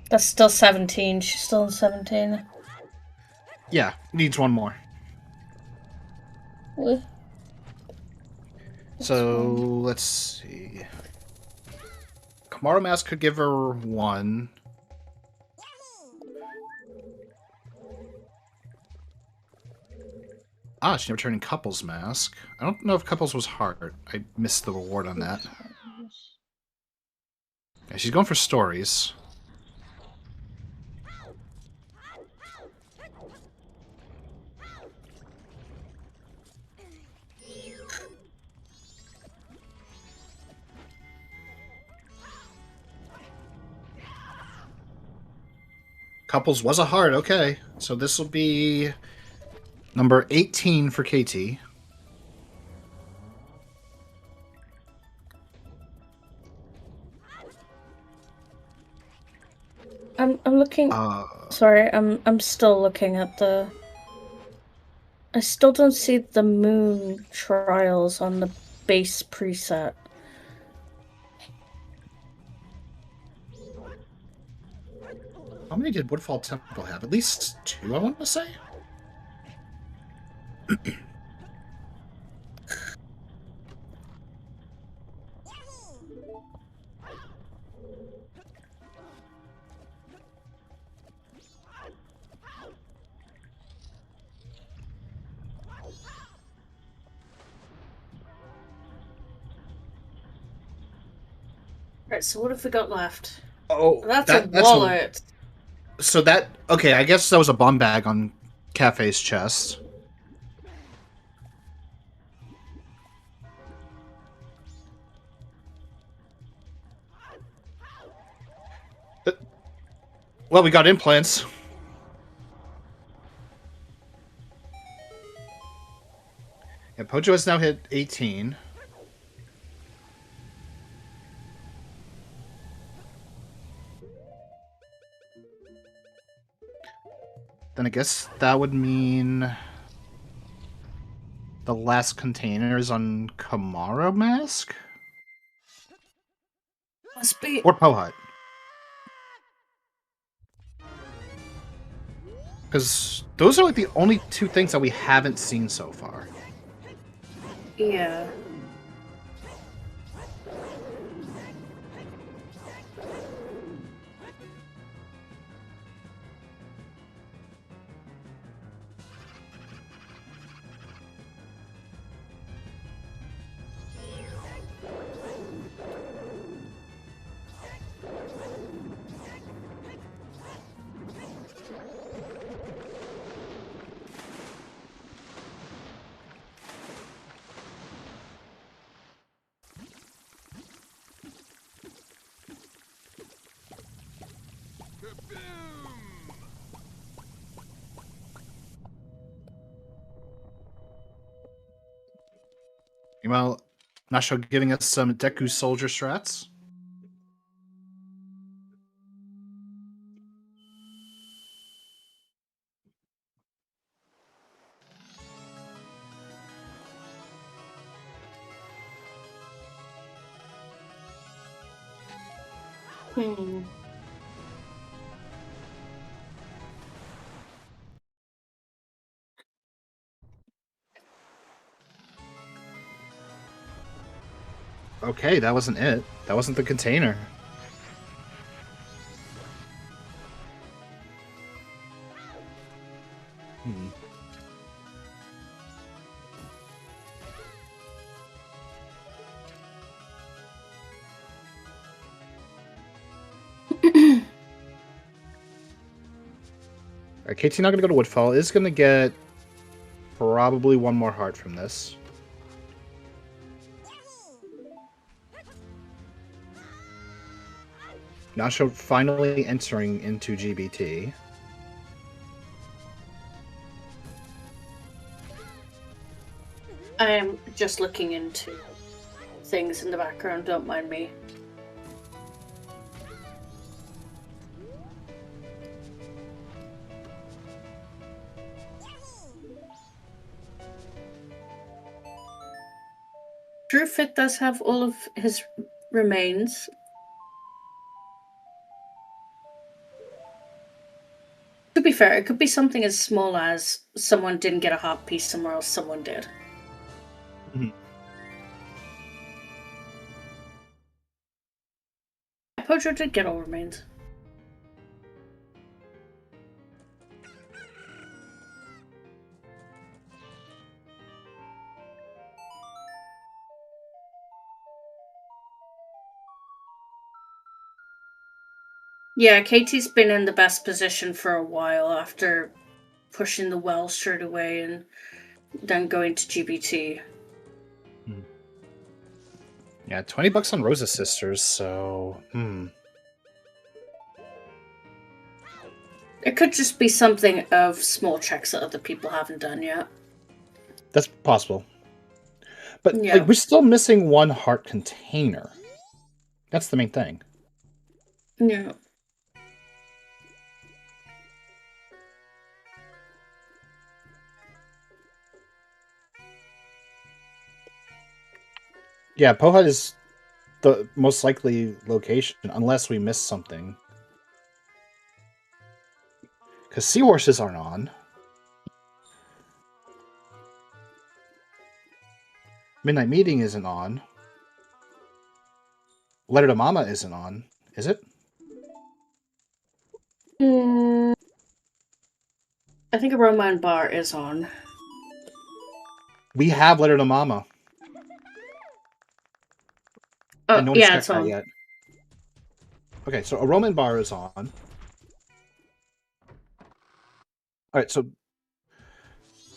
That's still 17. She's still in 17. Yeah, needs one more. What? So, let's see. Kamaru Mask could give her one. Ah, she never turned in Couples Mask. I don't know if Couples was hard. I missed the reward on that. Yeah, she's going for stories. Couples was a hard, okay. So this will be number 18 for KT. I'm looking. Sorry, I'm still looking at the. I still don't see the moon trials on the base preset. How many did Woodfall Temple have? At least 2, I want to say? Right, so what have we got left? Oh, that's a wallet. So that... Okay, I guess that was a bomb bag on Cafe's chest. Well, we got implants. Yeah, Pojo has now hit 18. Then I guess that would mean the last container is on Kamaru Mask? Must be. Or Pohut. Because those are like the only 2 things that we haven't seen so far. Yeah. Meanwhile, Nasho giving us some Deku Soldier strats. Okay, that wasn't it. That wasn't the container. Alright, KT not gonna go to Woodfall. Is gonna get probably one more heart from this. Nasho finally entering into GBT. I am just looking into things in the background, don't mind me. Drewfit does have all of his remains. To be fair, it could be something as small as someone didn't get a heart piece somewhere else, someone did. Mm-hmm. Pojo did get all remains. Yeah, Katie's been in the best position for a while after pushing the well straight away and then going to GBT. Yeah, $20 on Rosa Sisters, so It could just be something of small checks that other people haven't done yet. That's possible. But yeah. like, we're still missing one heart container. That's the main thing. Yeah. Yeah, Pohut is the most likely location, unless we miss something. Because Seahorses aren't on. Midnight Meeting isn't on. Letter to Mama isn't on. Is it? I think a Romine bar is on. We have Letter to Mama. Oh, and no one's yeah, checked it's that on. yet. Okay, so a Roman bar is on. Alright, so...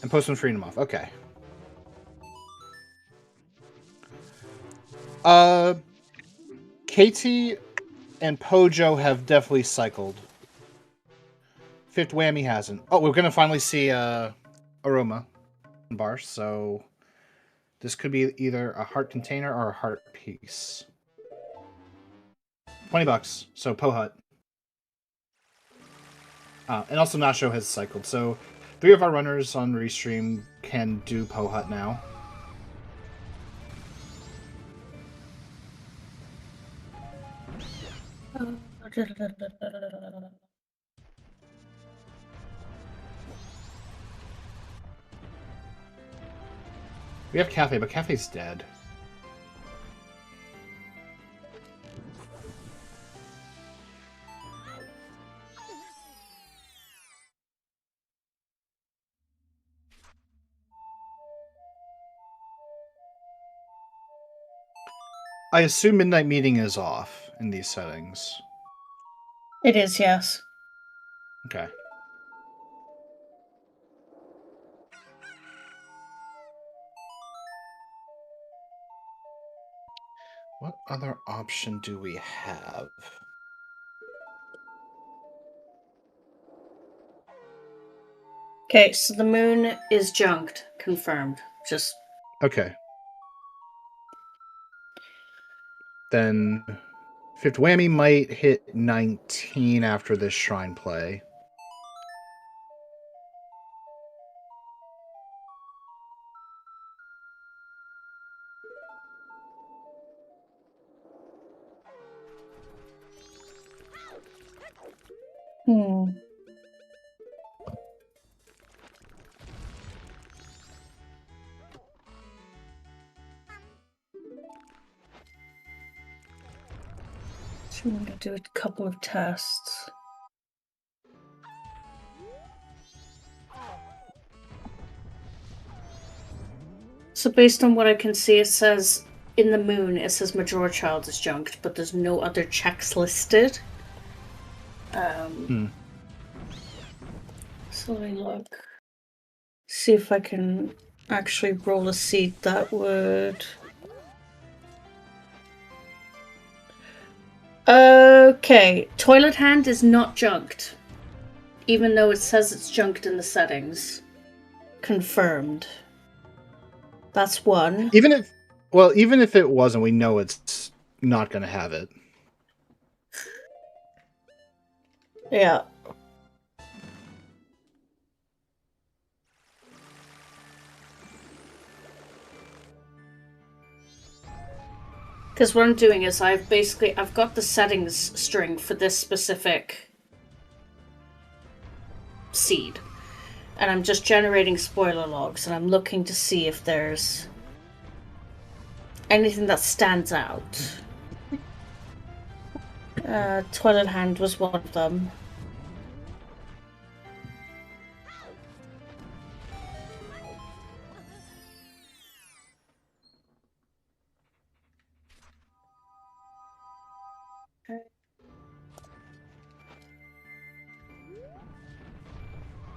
And Postman Freedom off. Okay. Katie and Pojo have definitely cycled. Fifth Whammy hasn't. Oh, we're gonna finally see Aroma bar, so this could be either a heart container or a heart piece. $20, so Pohut. And also Nasho has cycled, so 3 of our runners on Restream can do Pohut now. We have Cafe, but Cafe's dead. I assume Midnight Meeting is off in these settings. It is, yes. Okay. What other option do we have? Okay, so the moon is junked. Confirmed. Just... Okay. Then Fifth Whammy might hit 19 after this Shrine play. I'm gonna do a couple of tests. So based on what I can see, it says in the moon, it says Majora Child is junked, but there's no other checks listed. So let me look. See if I can actually roll a seed that would... Okay, Toilet Hand is not junked. Even though it says it's junked in the settings. Confirmed. That's one. Even if it wasn't, we know it's not going to have it. Yeah. Because what I'm doing is I've got the settings string for this specific seed. And I'm just generating spoiler logs, and I'm looking to see if there's anything that stands out. Toilet Hand was one of them.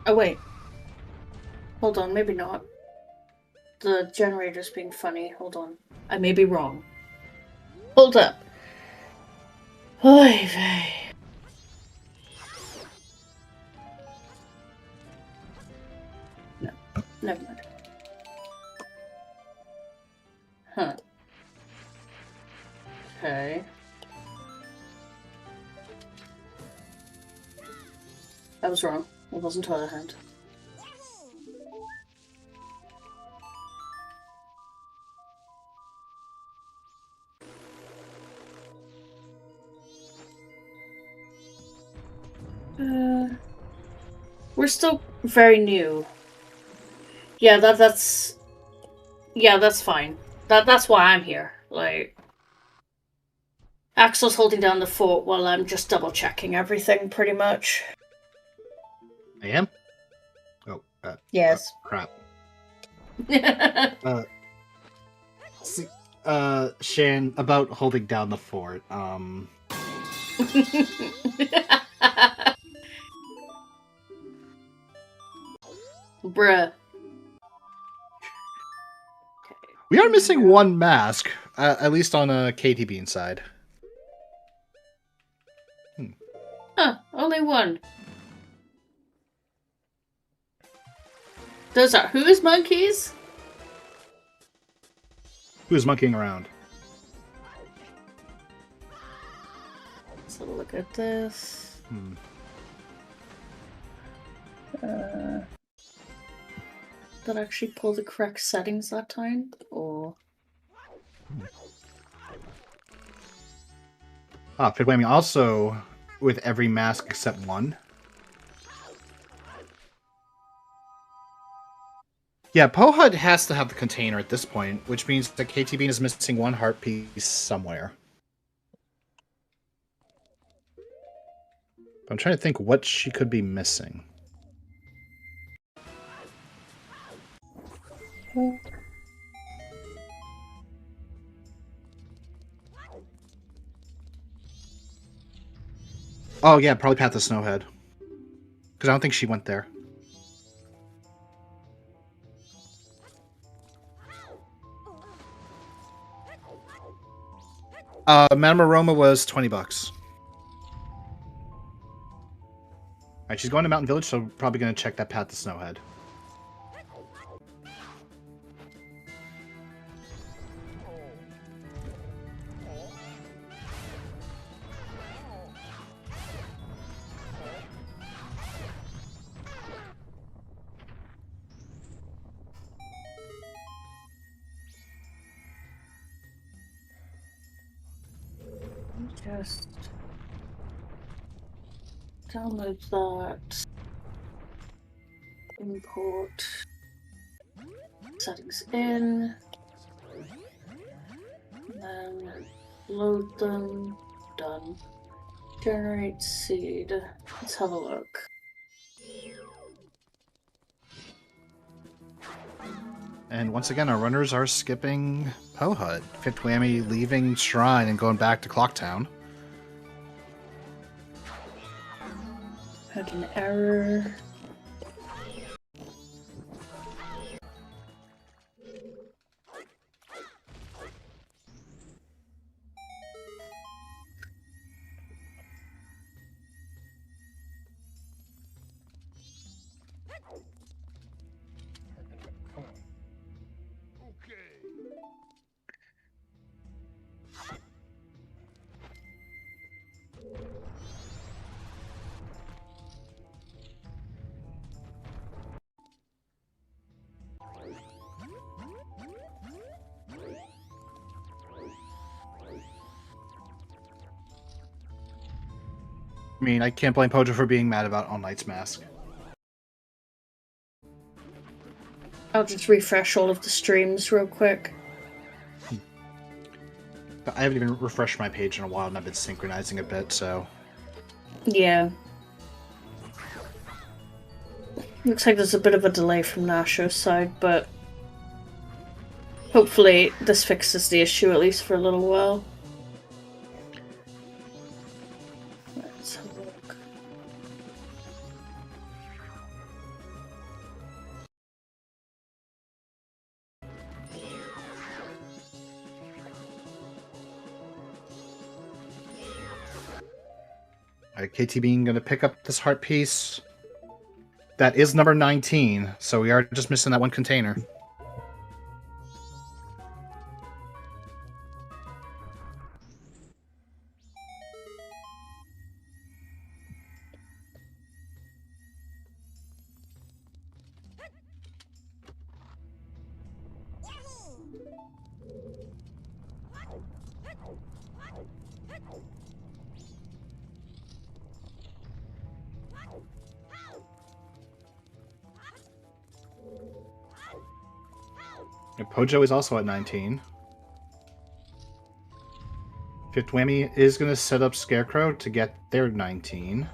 Oh wait. Hold on, maybe not. The generator's being funny. Hold on. I may be wrong. Hold up. Oy vey. No, never mind. Huh. Okay. I was wrong. It wasn't Toilet Hand. We're still very new. Yeah, that's fine. That's why I'm here. Like, Axel's holding down the fort while I'm just double checking everything, pretty much. I am? Oh, yes. Crap. See, Shan, about holding down the fort, Bruh. We are missing one mask, at least on a Katie Bean side. Huh, only one. Those are whose monkeys? Who's monkeying around? Let's have a look at this. Did I actually pull the correct settings that time? Or... Figwhammy also with every mask except one. Yeah, Pohud has to have the container at this point, which means that KT Bean is missing one heart piece somewhere. I'm trying to think what she could be missing. Oh yeah, probably Path of Snowhead. Because I don't think she went there. Madame Aroma was $20. Alright, she's going to Mountain Village, so probably going to check that Path to Snowhead. Just download that. Import settings in. And then load them. Done. Generate seed. Let's have a look. And once again, our runners are skipping Pohut. Fifth Whammy leaving Shrine and going back to Clocktown. Had an error. I mean, I can't blame Pojo for being mad about All Knight's Mask. I'll just refresh all of the streams real quick. I haven't even refreshed my page in a while, and I've been synchronizing a bit, so... Yeah. Looks like there's a bit of a delay from Nasho's side, but... hopefully this fixes the issue, at least for a little while. Let's have a look. Alright, KT Bean gonna pick up this heart piece. That is number 19, so we are just missing that one container. And Pojo is also at 19. Fifth Whammy is going to set up Scarecrow to get their 19.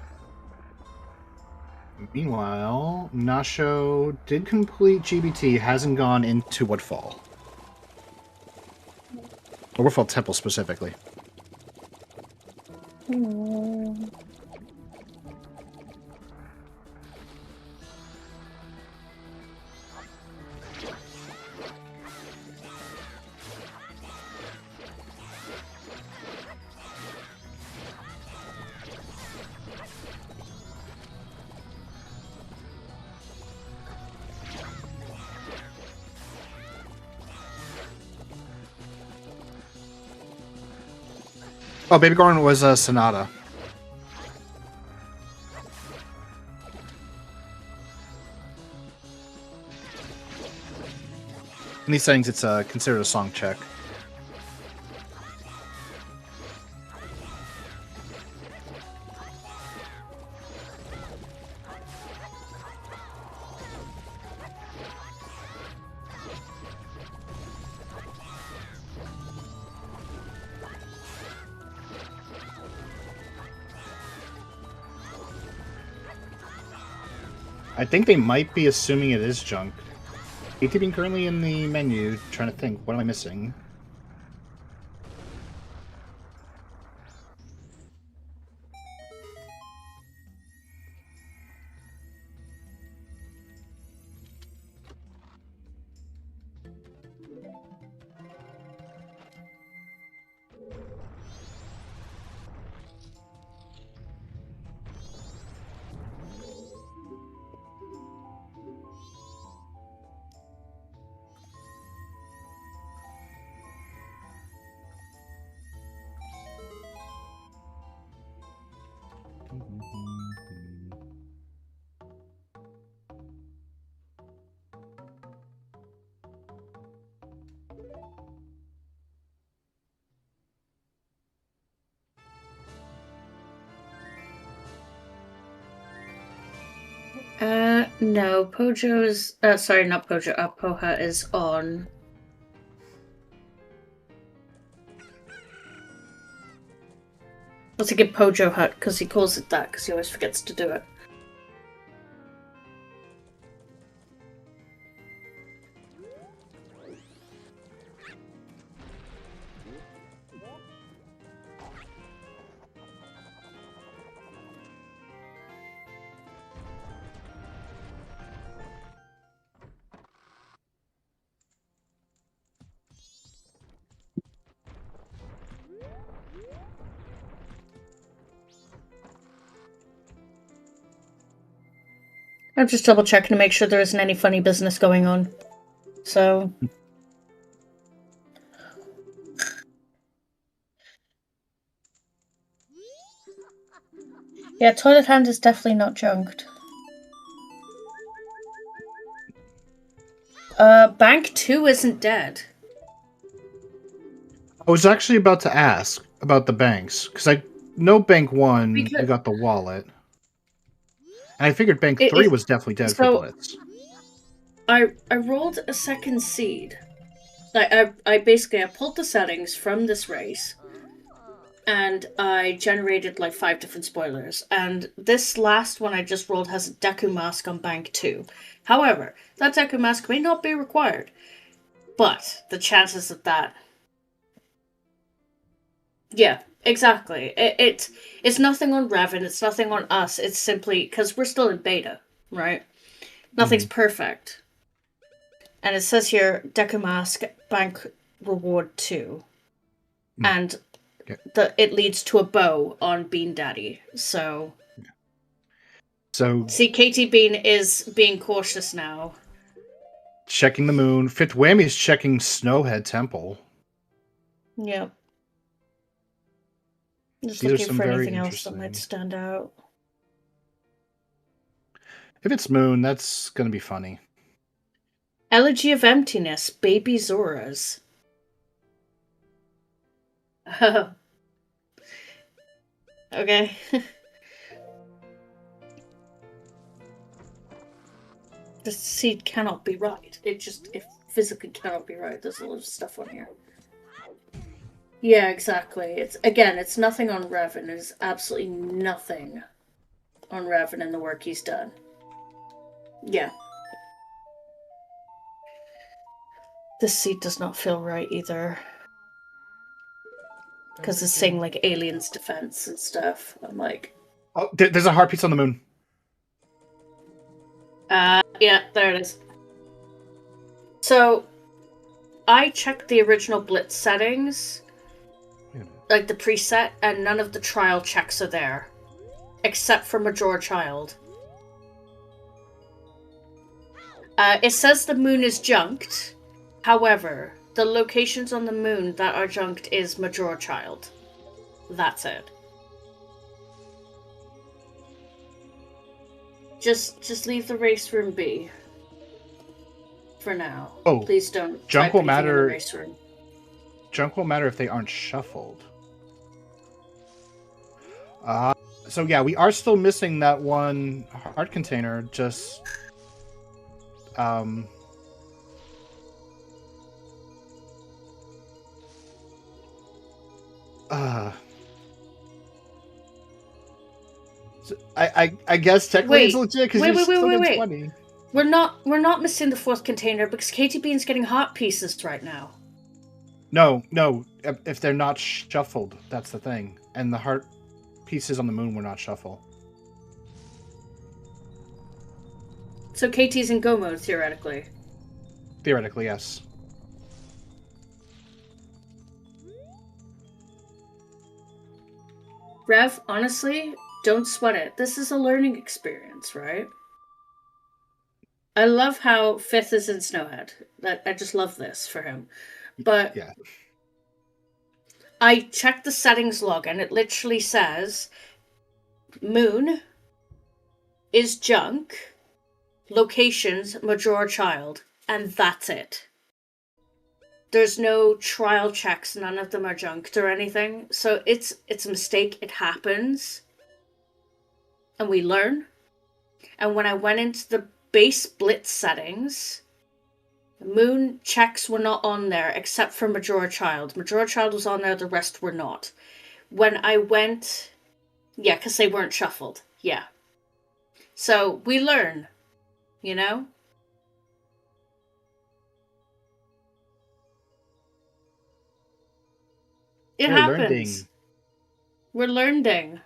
Meanwhile, Nasho did complete GBT, hasn't gone into Woodfall. Or Woodfall Temple, specifically. Oh, Baby Gordon was a Sonata. In these settings, it's considered a song check. I think they might be assuming it is junk. ATB currently in the menu, trying to think, what am I missing? No, Pojo is, sorry, not Pojo, Poha is on. was a good Pojo Hut, because he calls it that, because he always forgets to do it. I'm just double checking to make sure there isn't any funny business going on. So. Yeah, Toilet Hand is definitely not junked. Bank 2 isn't dead. I was actually about to ask about the banks, because I know Bank 1, you got the wallet. And I figured Bank 3 was definitely dead for Blitz. I rolled a second seed. Like, I pulled the settings from this race, and I generated like 5 different spoilers. And this last one I just rolled has a Deku Mask on Bank 2. However, that Deku Mask may not be required. But the chances of that... Yeah, exactly. It's nothing on Revan, it's nothing on us. It's simply because we're still in beta, right? Nothing's perfect. And it says here, Deku Mask, Bank Reward 2. And it leads to a bow on Bean Daddy. So see, Katie Bean is being cautious now. Checking the moon. Fifth Whammy is checking Snowhead Temple. Yep. Just looking for anything else that might stand out. If it's moon, that's going to be funny. Elegy of Emptiness, Baby Zoras. Okay. The seed cannot be right. It physically cannot be right. There's a lot of stuff on here. Yeah, exactly. It's nothing on Revan. There's absolutely nothing on Revan and the work he's done. Yeah. This seed does not feel right either. Because it's saying like aliens defense and stuff. I'm like... Oh, there's a heart piece on the moon. Yeah, there it is. So, I checked the original Blitz settings, like the preset, and none of the trial checks are there. Except for Majora Child. It says the moon is junked. However, the locations on the moon that are junked is Majora Child. That's it. Just leave the race room be. For now. Oh, please don't. Junk will matter. Race room. Junk will matter if they aren't shuffled. So yeah, we are still missing that one heart container. Just So I guess technically it's legit because you're still at 20. We're not missing the fourth container because Katie Bean's getting heart pieces right now. No. If they're not shuffled, that's the thing. And the heart pieces on the moon were not shuffled. So Katie's in go mode, theoretically. Theoretically, yes. Rev, honestly, don't sweat it. This is a learning experience, right? I love how Fifth is in Snowhead. I just love this for him. But yeah. I checked the settings log and it literally says moon is junk, locations Majora Child, and that's it. There's no trial checks, none of them are junked or anything. So it's a mistake, it happens. And we learn. And when I went into the base Blitz settings, moon checks were not on there except for Majora Child. Majora Child was on there, the rest were not. When I went Yeah, because they weren't shuffled. Yeah. So we learn, you know? It happens. We're learning.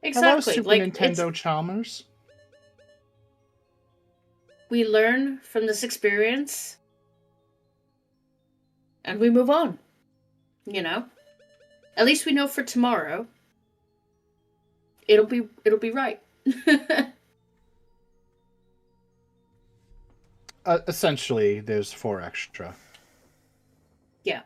Exactly. Hello, Super Nintendo Chalmers. We learn from this experience and we move on. You know? At least we know for tomorrow it'll be right. Essentially, there's 4 extra. Yeah.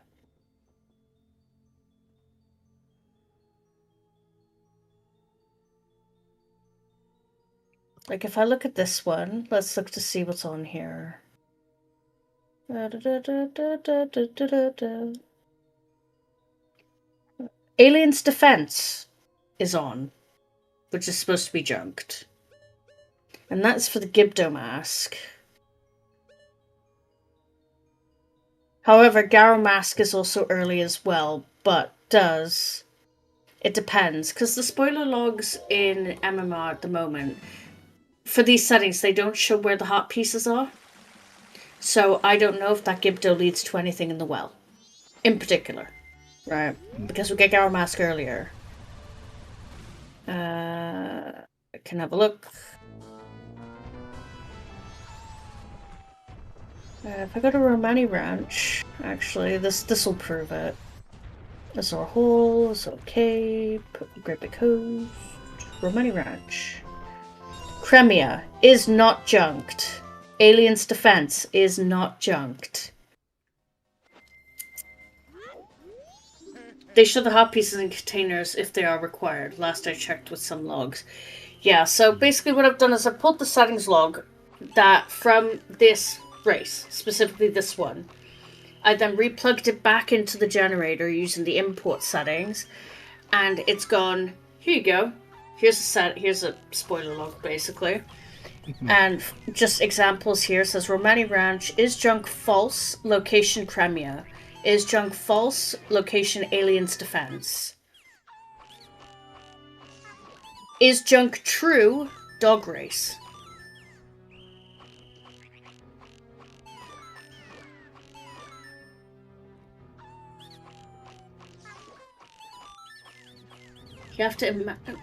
Like, if I look at this one, let's look to see what's on here. Alien's Defense is on, which is supposed to be junked. And that's for the Gibdo mask. However, Garo mask is also early as well, but it depends, because the spoiler logs in MMR at the moment, for these settings, they don't show where the hot pieces are. So I don't know if that Gibdo leads to anything in the well, in particular. Right, because we get Garo mask earlier. I can have a look. If I go to Romani Ranch, actually, this will prove it. Azor Hole is okay. Great Big Coast. Romani Ranch. Cremia is not junked. Alien's Defense is not junked. They show the hot pieces in containers if they are required. Last I checked with some logs. Yeah, so basically what I've done is I've pulled the settings log that from this race, specifically this one. I then replugged it back into the generator using the import settings, and it's gone, here you go. Here's a spoiler log, basically. And just examples here. It says Romani Ranch is junk false, location Cremia. Is junk false, location Alien's Defense. Is junk true, Dog Race. You have to imagine.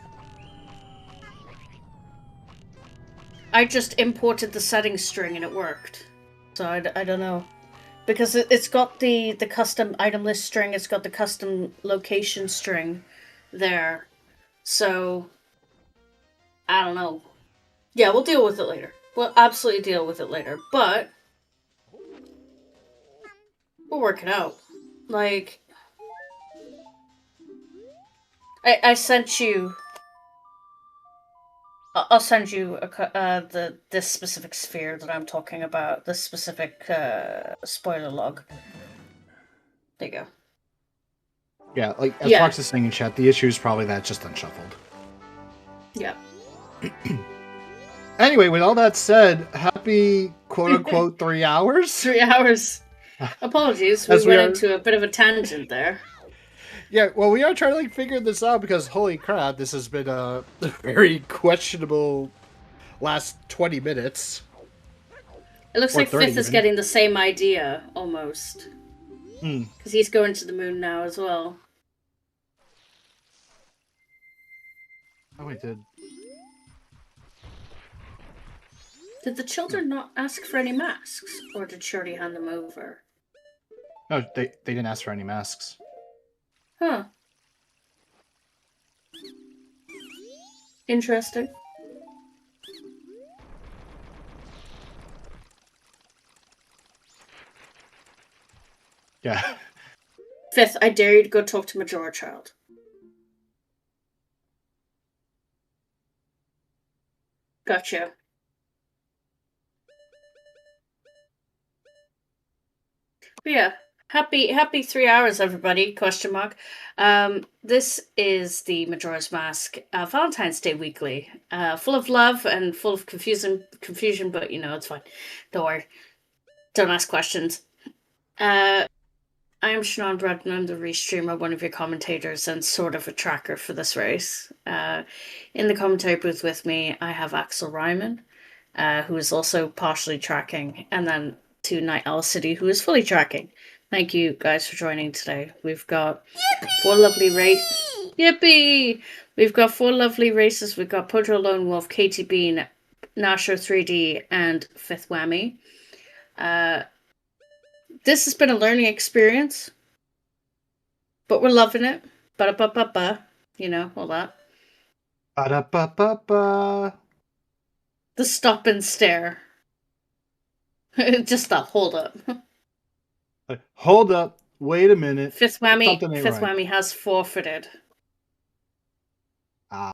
I just imported the settings string and it worked. So I don't know. Because it's got the custom item list string, it's got the custom location string there. So, I don't know. Yeah, we'll deal with it later. We'll absolutely deal with it later. But, we'll work it out. Like, I sent you... I'll send you this specific sphere that I'm talking about. This specific spoiler log. There you go. Yeah, like, as Fox is saying in chat, the issue is probably that it's just unshuffled. Yeah. Anyway, with all that said, happy quote-unquote 3 hours? 3 hours. Apologies, we went into a bit of a tangent there. Yeah, well, we are trying to figure this out because, holy crap, this has been a very questionable last 20 minutes. It looks like Fifth is getting the same idea, almost. Because he's going to the moon now as well. Oh, he did. Did the children not ask for any masks? Or did Shorty hand them over? No, they didn't ask for any masks. Huh. Interesting. Yeah. Fifth, I dare you to go talk to Majora, child. Gotcha. But yeah. Happy 3 hours, everybody, question mark. This is the Majora's Mask Valentine's Day weekly. Full of love and full of confusion, but, you know, it's fine. Don't worry. Don't ask questions. I am Shannon Brett, and I'm the restreamer, one of your commentators, and sort of a tracker for this race. In the commentary booth with me, I have Axel Ryman, who is also partially tracking, and then to Night Owl City, who is fully tracking. Thank you guys for joining today. We've got four lovely races. Yippee! We've got four lovely races. We've got Pojo Lone Wolf, Katie Bean, Nasher 3D, and Fifth Whammy. This has been a learning experience, but we're loving it. Ba-da-ba-ba-ba. You know, all that. Ba-da-ba-ba-ba. The stop and stare. Just that hold up. Hold up. Wait a minute. Fifth Whammy has forfeited. Ah.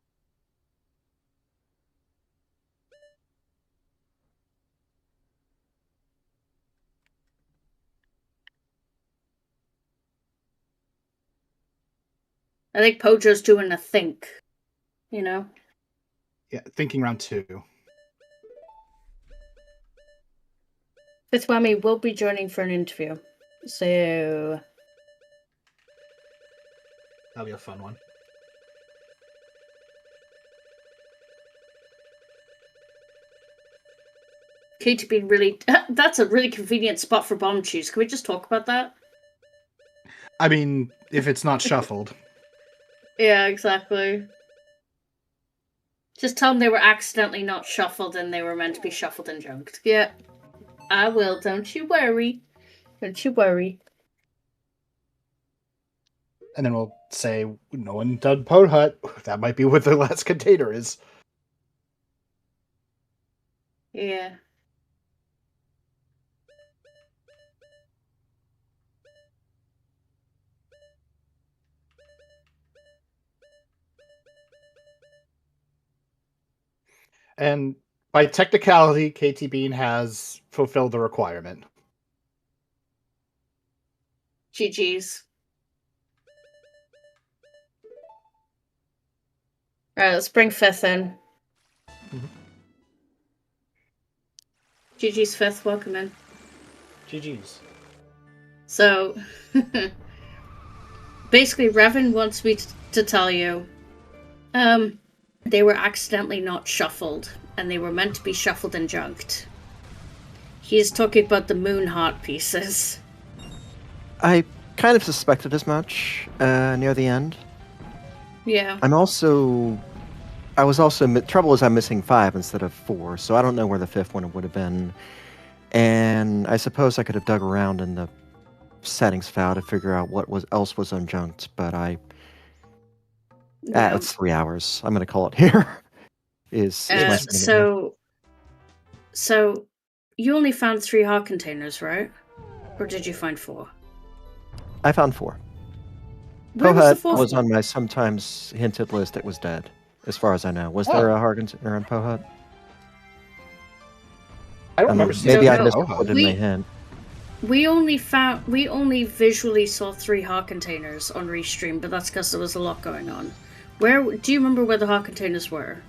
I think Pojo's doing a think. You know? Yeah, thinking round 2. Fifth Whammy will be joining for an interview. So... that'll be a fun one. Katie being really... That's a really convenient spot for bomb cheese. Can we just talk about that? I mean, if it's not shuffled. Yeah, exactly. Just tell them they were accidentally not shuffled and they were meant to be shuffled and junked. Yeah, I will. Don't you worry. Don't you worry. And then we'll say, no one done Pod Hut. That might be what the last container is. Yeah. And by technicality, KT Bean has fulfilled the requirement. GG's. Alright, let's bring Fifth in. Mm-hmm. GG's Fifth, welcome in. GG's. So, basically, Revan wants me to tell you, they were accidentally not shuffled, and they were meant to be shuffled and junked. He is talking about the moon heart pieces. I kind of suspected as much near the end. Yeah. Trouble is I'm missing 5 instead of 4, so I don't know where the 5th one would have been. And I suppose I could have dug around in the settings file to figure out what else was unjunked, but it's 3 hours. I'm going to call it here. So you only found 3 heart containers, right? Or did you find 4? I found 4. Where was the 4th was on my sometimes hinted list. It was dead, as far as I know. Was there a heart container on Pohat? I don't remember seeing maybe I missed what in my hint. We only visually saw 3 heart containers on Restream, but that's because there was a lot going on. Where do you remember where the heart containers were?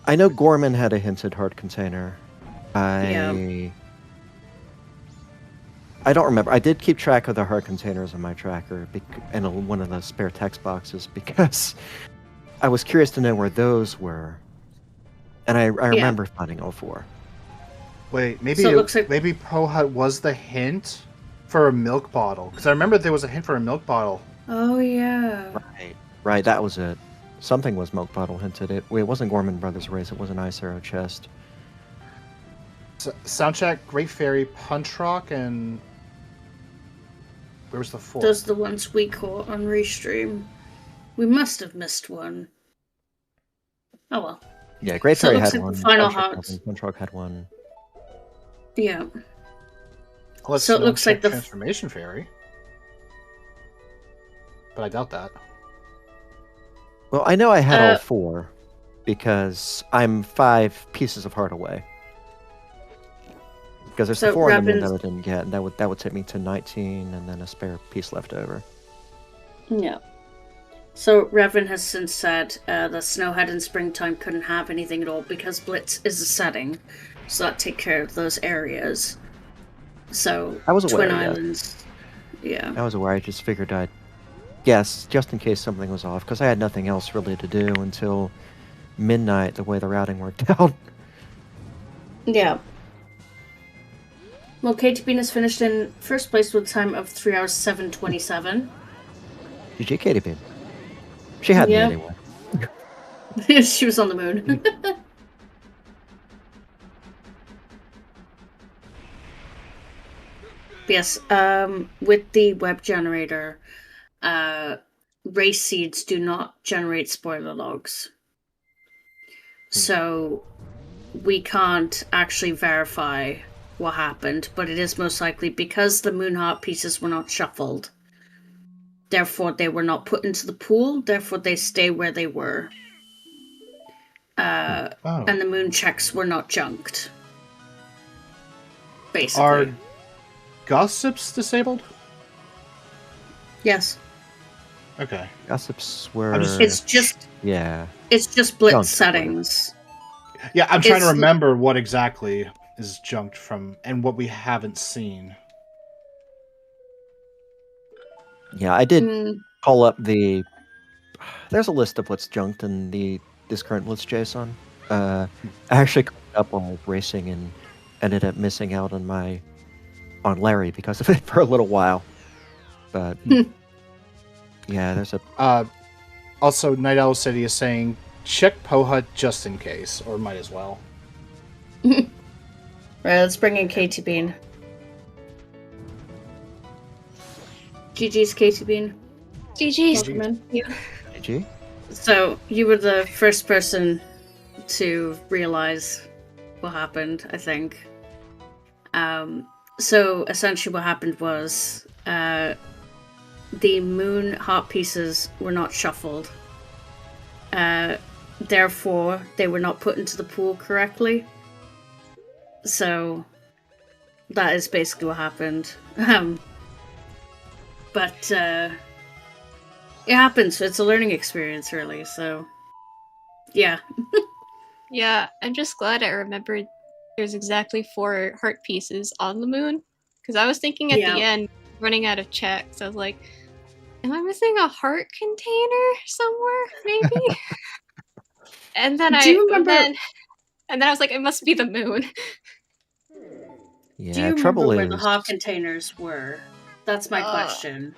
I know Gorman had a hinted heart container. I don't remember. I did keep track of the heart containers in my tracker in one of the spare text boxes because I was curious to know where those were. And I remember finding 04. Wait, maybe maybe Pohat was the hint for a milk bottle. Because I remember there was a hint for a milk bottle. Oh, yeah. Right, that was it. Something was milk bottle hinted. It wasn't Gorman Brothers race. It was an Ice Arrow chest. Soundcheck, Great Fairy, Punch Rock, and where was the 4th? Those are the ones we caught on Restream. We must have missed one. Oh well. Yeah, Great Fairy had like one. Final Hearts. Punch Rock had one. Yeah. So it looks like the Transformation Fairy. But I doubt that. Well, I know I had all 4 because I'm 5 pieces of heart away. Because there's the 4 in the that I didn't get, and that would take me to 19, and then a spare piece left over. Yeah. So Revan has since said that Snowhead in Springtime couldn't have anything at all because Blitz is a setting, so that take care of those areas. So I was aware, Twin Islands. Yeah. I was aware. I just figured I'd guess just in case something was off, because I had nothing else really to do until midnight, the way the routing worked out. Yeah. Well, Katie Bean has finished in first place with a time of 3 hours 7:27. GG, Katie Bean. She had me anyway. She was on the moon. Yes, with the web generator, race seeds do not generate spoiler logs. So we can't actually verify what happened, but it is most likely because the moon heart pieces were not shuffled. Therefore, they were not put into the pool. Therefore, they stay where they were. And the moon checks were not junked. Basically. Are gossips disabled? Yes. Okay. Gossips were... It's just... Yeah. It's just blitz Junked settings. Yeah, I'm trying to remember what exactly is junked from and what we haven't seen. Yeah, I did call up the... There's a list of what's junked in this current list, JSON. I actually called it up while I was racing and ended up missing out on Larry because of it for a little while. But yeah, there's a... Also, Night Owl City is saying, check Poha just in case, or might as well. Right, let's bring in Katie Bean. GG's, Katie Bean. GG's. Welcome in. GG? So, you were the first person to realize what happened, I think. So, essentially what happened was, the moon heart pieces were not shuffled. Therefore, they were not put into the pool correctly. So, that is basically what happened. But, it happens. It's a learning experience, really, so... Yeah. Yeah, I'm just glad I remembered there's exactly 4 heart pieces on the moon. Because I was thinking at the end, running out of checks, I was like, am I missing a heart container somewhere, maybe? And then and then I was like, it must be the moon. Yeah, do you trouble remember where is... the heart containers were? That's my question.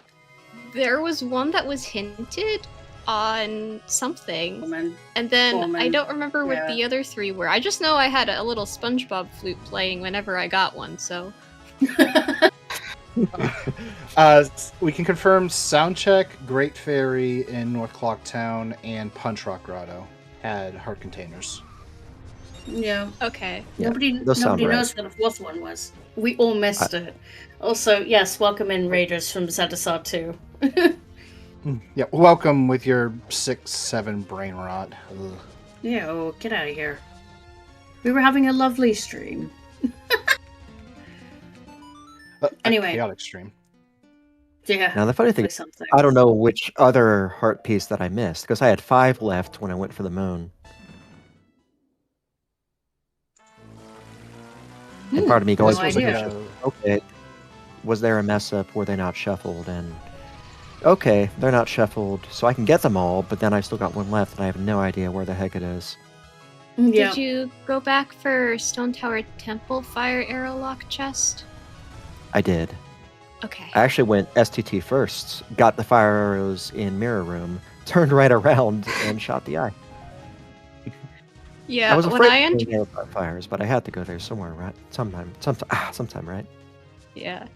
There was one that was hinted on something. And then I don't remember what the other 3 were. I just know I had a little SpongeBob flute playing whenever I got one, so... We can confirm Soundcheck, Great Fairy in North Clocktown, and Punch Rock Grotto had heart containers. Yeah. Okay. Yeah, Nobody knows what the 4th one was. We all missed it. Also, yes, welcome in Raiders from ZSR 2. Yeah, welcome with your 6-7 brain rot. Ugh. Yeah, oh, get out of here. We were having a lovely stream. Anyway. Chaotic stream. Yeah. Now, the funny thing is, I don't know which other heart piece that I missed, because I had 5 left when I went for the moon. And part of me goes, okay, was there a mess up? Were they not shuffled? And okay, they're not shuffled, so I can get them all, but then I still got one left, and I have no idea where the heck it is. Yeah. Did you go back for Stone Tower Temple Fire Arrow Lock chest? I did. Okay. I actually went STT first, got the fire arrows in Mirror Room, turned right around, and shot the eye. Yeah, I was afraid of going there fires, but I had to go there somewhere, right? Sometime, right? Yeah.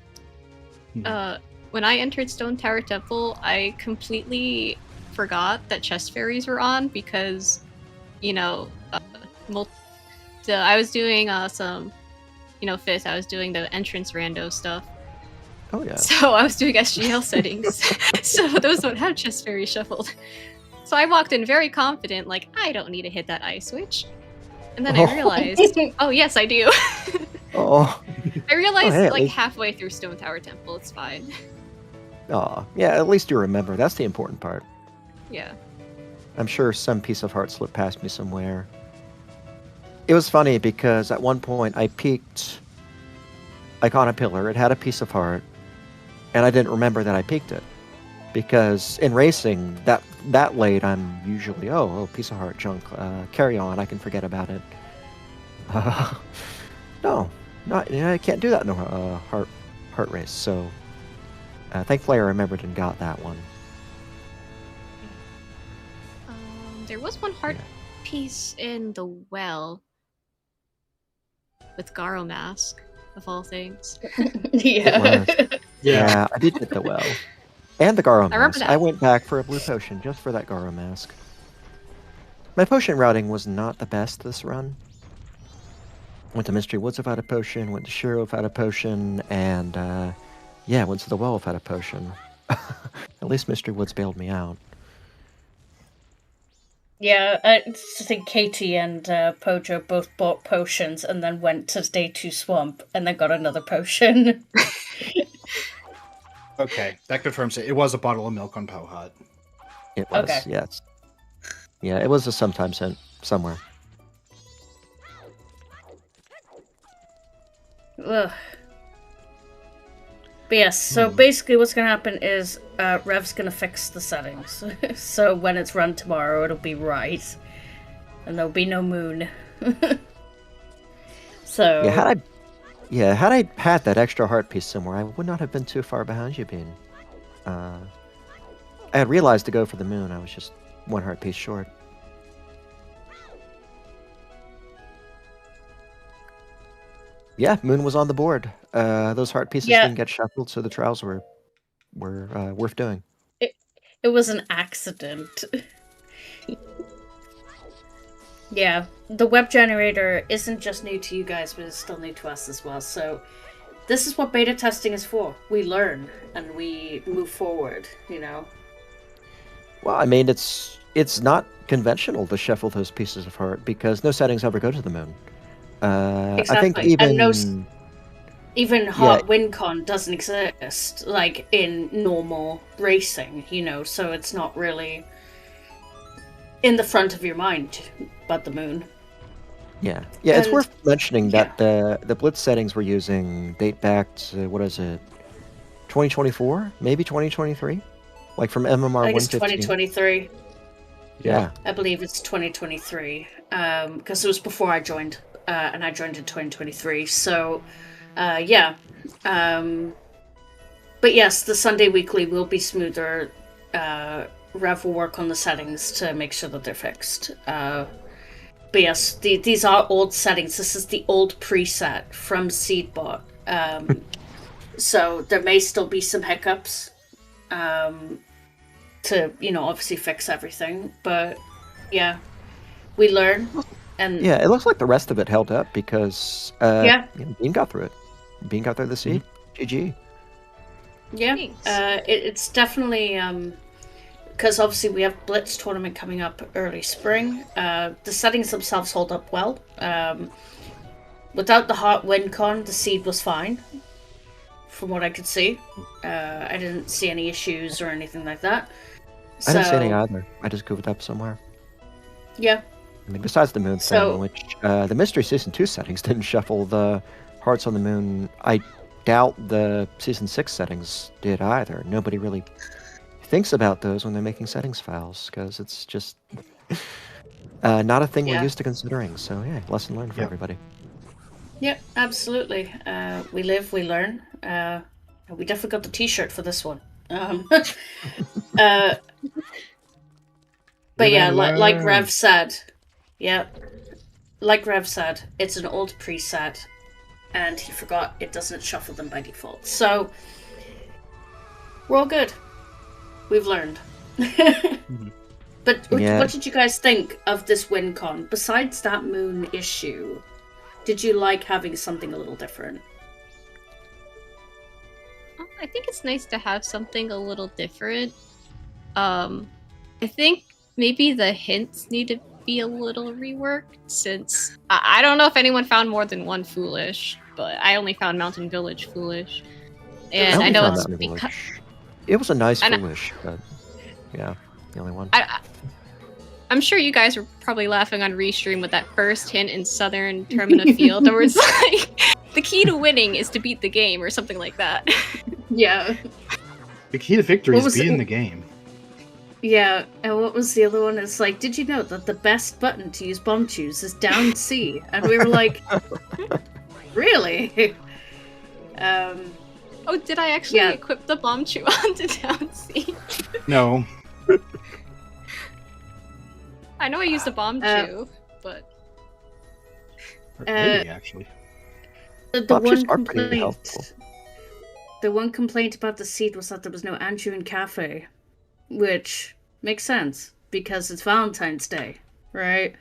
When I entered Stone Tower Temple, I completely forgot that chest fairies were on because, you know, I was doing some, you know, Fizz, I was doing the entrance rando stuff. Oh, yeah. So I was doing SGL settings. So those don't have chest fairies shuffled. So I walked in very confident, like, I don't need to hit that eye switch. And then I realized, oh, yes, I do. I realized, like, halfway through Stone Tower Temple, it's fine. Oh, yeah, at least you remember. That's the important part. Yeah. I'm sure some piece of heart slipped past me somewhere. It was funny because at one point I peeked, like, on a pillar. It had a piece of heart. and I didn't remember that I peaked it. Because in racing, that late, I'm usually, oh, piece of heart, junk, carry on, I can forget about it. No, I can't do that in a heart race, so thankfully I remembered and got that one. There was one heart piece in the well with Garo Mask, of all things. Yeah, I did get the well. And the Garo Mask. that. I went back for a blue potion just for that Garo Mask. My potion routing was not the best this run. Went to Mystery Woods without a potion, went to Shiro without a potion, and went to the well without a potion. At least Mystery Woods bailed me out. Yeah, I think Katie and Pojo both bought potions and then went to Day 2 Swamp and then got another potion. Okay, that confirms it. It was a bottle of milk on Pow Hut. It was, yes. Yeah, it was a sometime sent somewhere. Ugh. But yes, so basically what's going to happen is Rev's going to fix the settings. So when it's run tomorrow, it'll be right. And there'll be no moon. So... had I had that extra heart piece somewhere, I would not have been too far behind you, Bean. I had realized to go for the moon, I was just one heart piece short. Yeah, moon was on the board. Those heart pieces didn't get shuffled, so the trials were worth doing. It was an accident. Yeah, the web generator isn't just new to you guys, but it's still new to us as well. So this is what beta testing is for. We learn and we move forward, you know? Well, I mean, it's not conventional to shuffle those pieces of heart because no settings ever go to the moon. Exactly. I think even Heart WinCon doesn't exist, like, in normal racing, you know, so it's not really in the front of your mind, but the moon. Yeah, it's worth mentioning that the Blitz settings we're using date back to, 2024? Maybe 2023? Like from MMR 115? I think it's 2023. Yeah. I believe it's 2023, because it was before I joined, and I joined in 2023, so... But yes, the Sunday weekly will be smoother. Rev will work on the settings to make sure that they're fixed. But yes, these are old settings. This is the old preset from Seedbot. So there may still be some hiccups to, obviously fix everything. But yeah, we learn. And yeah, it looks like the rest of it held up because Bean got through it. Bean got through the seed. GG. Yeah, it's definitely because obviously we have Blitz tournament coming up early spring. The settings themselves hold up well. Without the Heart WinCon, the seed was fine, from what I could see. I didn't see any issues or anything like that. I didn't see any either. I just goofed up somewhere. Yeah. I mean, besides the moon thing, which the Mystery Season 2 settings didn't shuffle the hearts on the moon. I doubt the Season 6 settings did either. Nobody really thinks about those when they're making settings files, because it's just not a thing we're used to considering. So yeah, lesson learned for everybody. Yep, absolutely. We live, we learn. We definitely got the t-shirt for this one. But yeah, like Rev said... Yeah, like Rev said, it's an old preset, and he forgot it doesn't shuffle them by default. So, we're all good. We've learned. But what did you guys think of this WinCon? Besides that moon issue, did you like having something a little different? I think it's nice to have something a little different. I think maybe the hints need to be a little reworked, since I don't know if anyone found more than one foolish, but I only found Mountain Village foolish, and I know it's because it was a nice foolish, but yeah, the only one. I'm sure you guys were probably laughing on Restream with that first hint in Southern Termina Field, where it's like the key to winning is to beat the game or something like that. Yeah. The key to victory is beating the game. Yeah, and what was the other one? It's like, did you know that the best button to use bomb choose is down C? And we were like, really? Oh, did I actually equip the bomb chew onto down C? No. I know I used a bomb chew, but... Maybe, actually. The one complaint about the seed was that there was no Andrew in Cafe, which makes sense because it's Valentine's Day, right?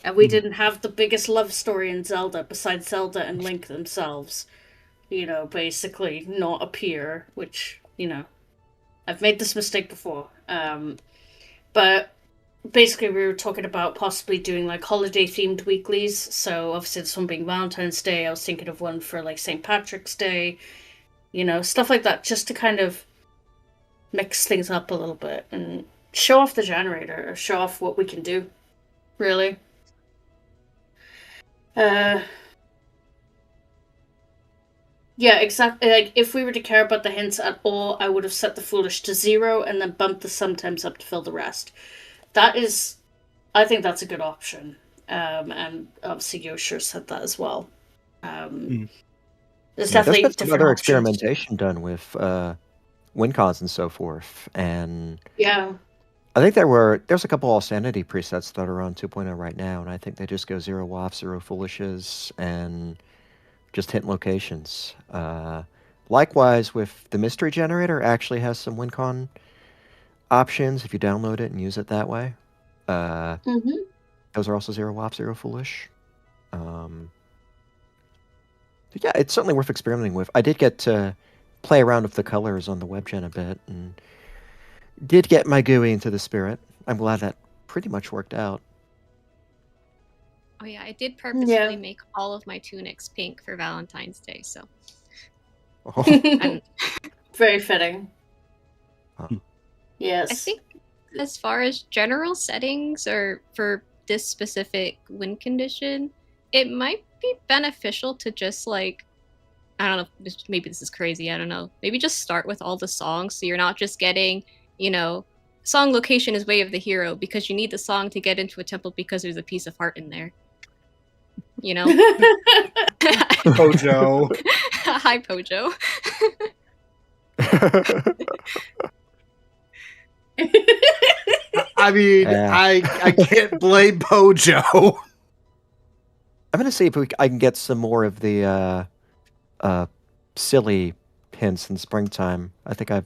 And we didn't have the biggest love story in Zelda besides Zelda and Link themselves, basically not appear, which, I've made this mistake before. But basically we were talking about possibly doing like holiday themed weeklies. So obviously this one being Valentine's Day, I was thinking of one for like St. Patrick's Day, stuff like that, just to kind of mix things up a little bit and show off the generator, or show off what we can do, really. Yeah, exactly. Like, if we were to care about the hints at all, I would have set the foolish to 0 and then bumped the sometimes up to fill the rest. I think that's a good option. And obviously Yosher said that as well. There's definitely there's been some other options. experimentation done with WinCons and so forth, and yeah, I think there's a couple of sanity presets that are on 2.0 right now, and I think they just go 0 wafts, 0 foolishes, and just hint locations. Likewise, with the mystery generator, actually has some WinCon options if you download it and use it that way. Those are also 0 wafts, 0 foolish. Yeah, it's certainly worth experimenting with. I did get to play around with the colors on the webgen a bit, and did get my GUI into the spirit. I'm glad that pretty much worked out. Oh yeah, I did purposely make all of my tunics pink for Valentine's Day, so... Very fitting. Yes. I think as far as general settings or for this specific win condition, it might be beneficial to just like, I don't know, maybe this is crazy, I don't know. Maybe just start with all the songs so you're not just getting, song location is Way of the Hero because you need the song to get into a temple because there's a piece of heart in there. Pojo. Hi, Pojo. I mean, I can't blame Pojo. I'm gonna see if I can get some more of the silly hints in springtime. I think I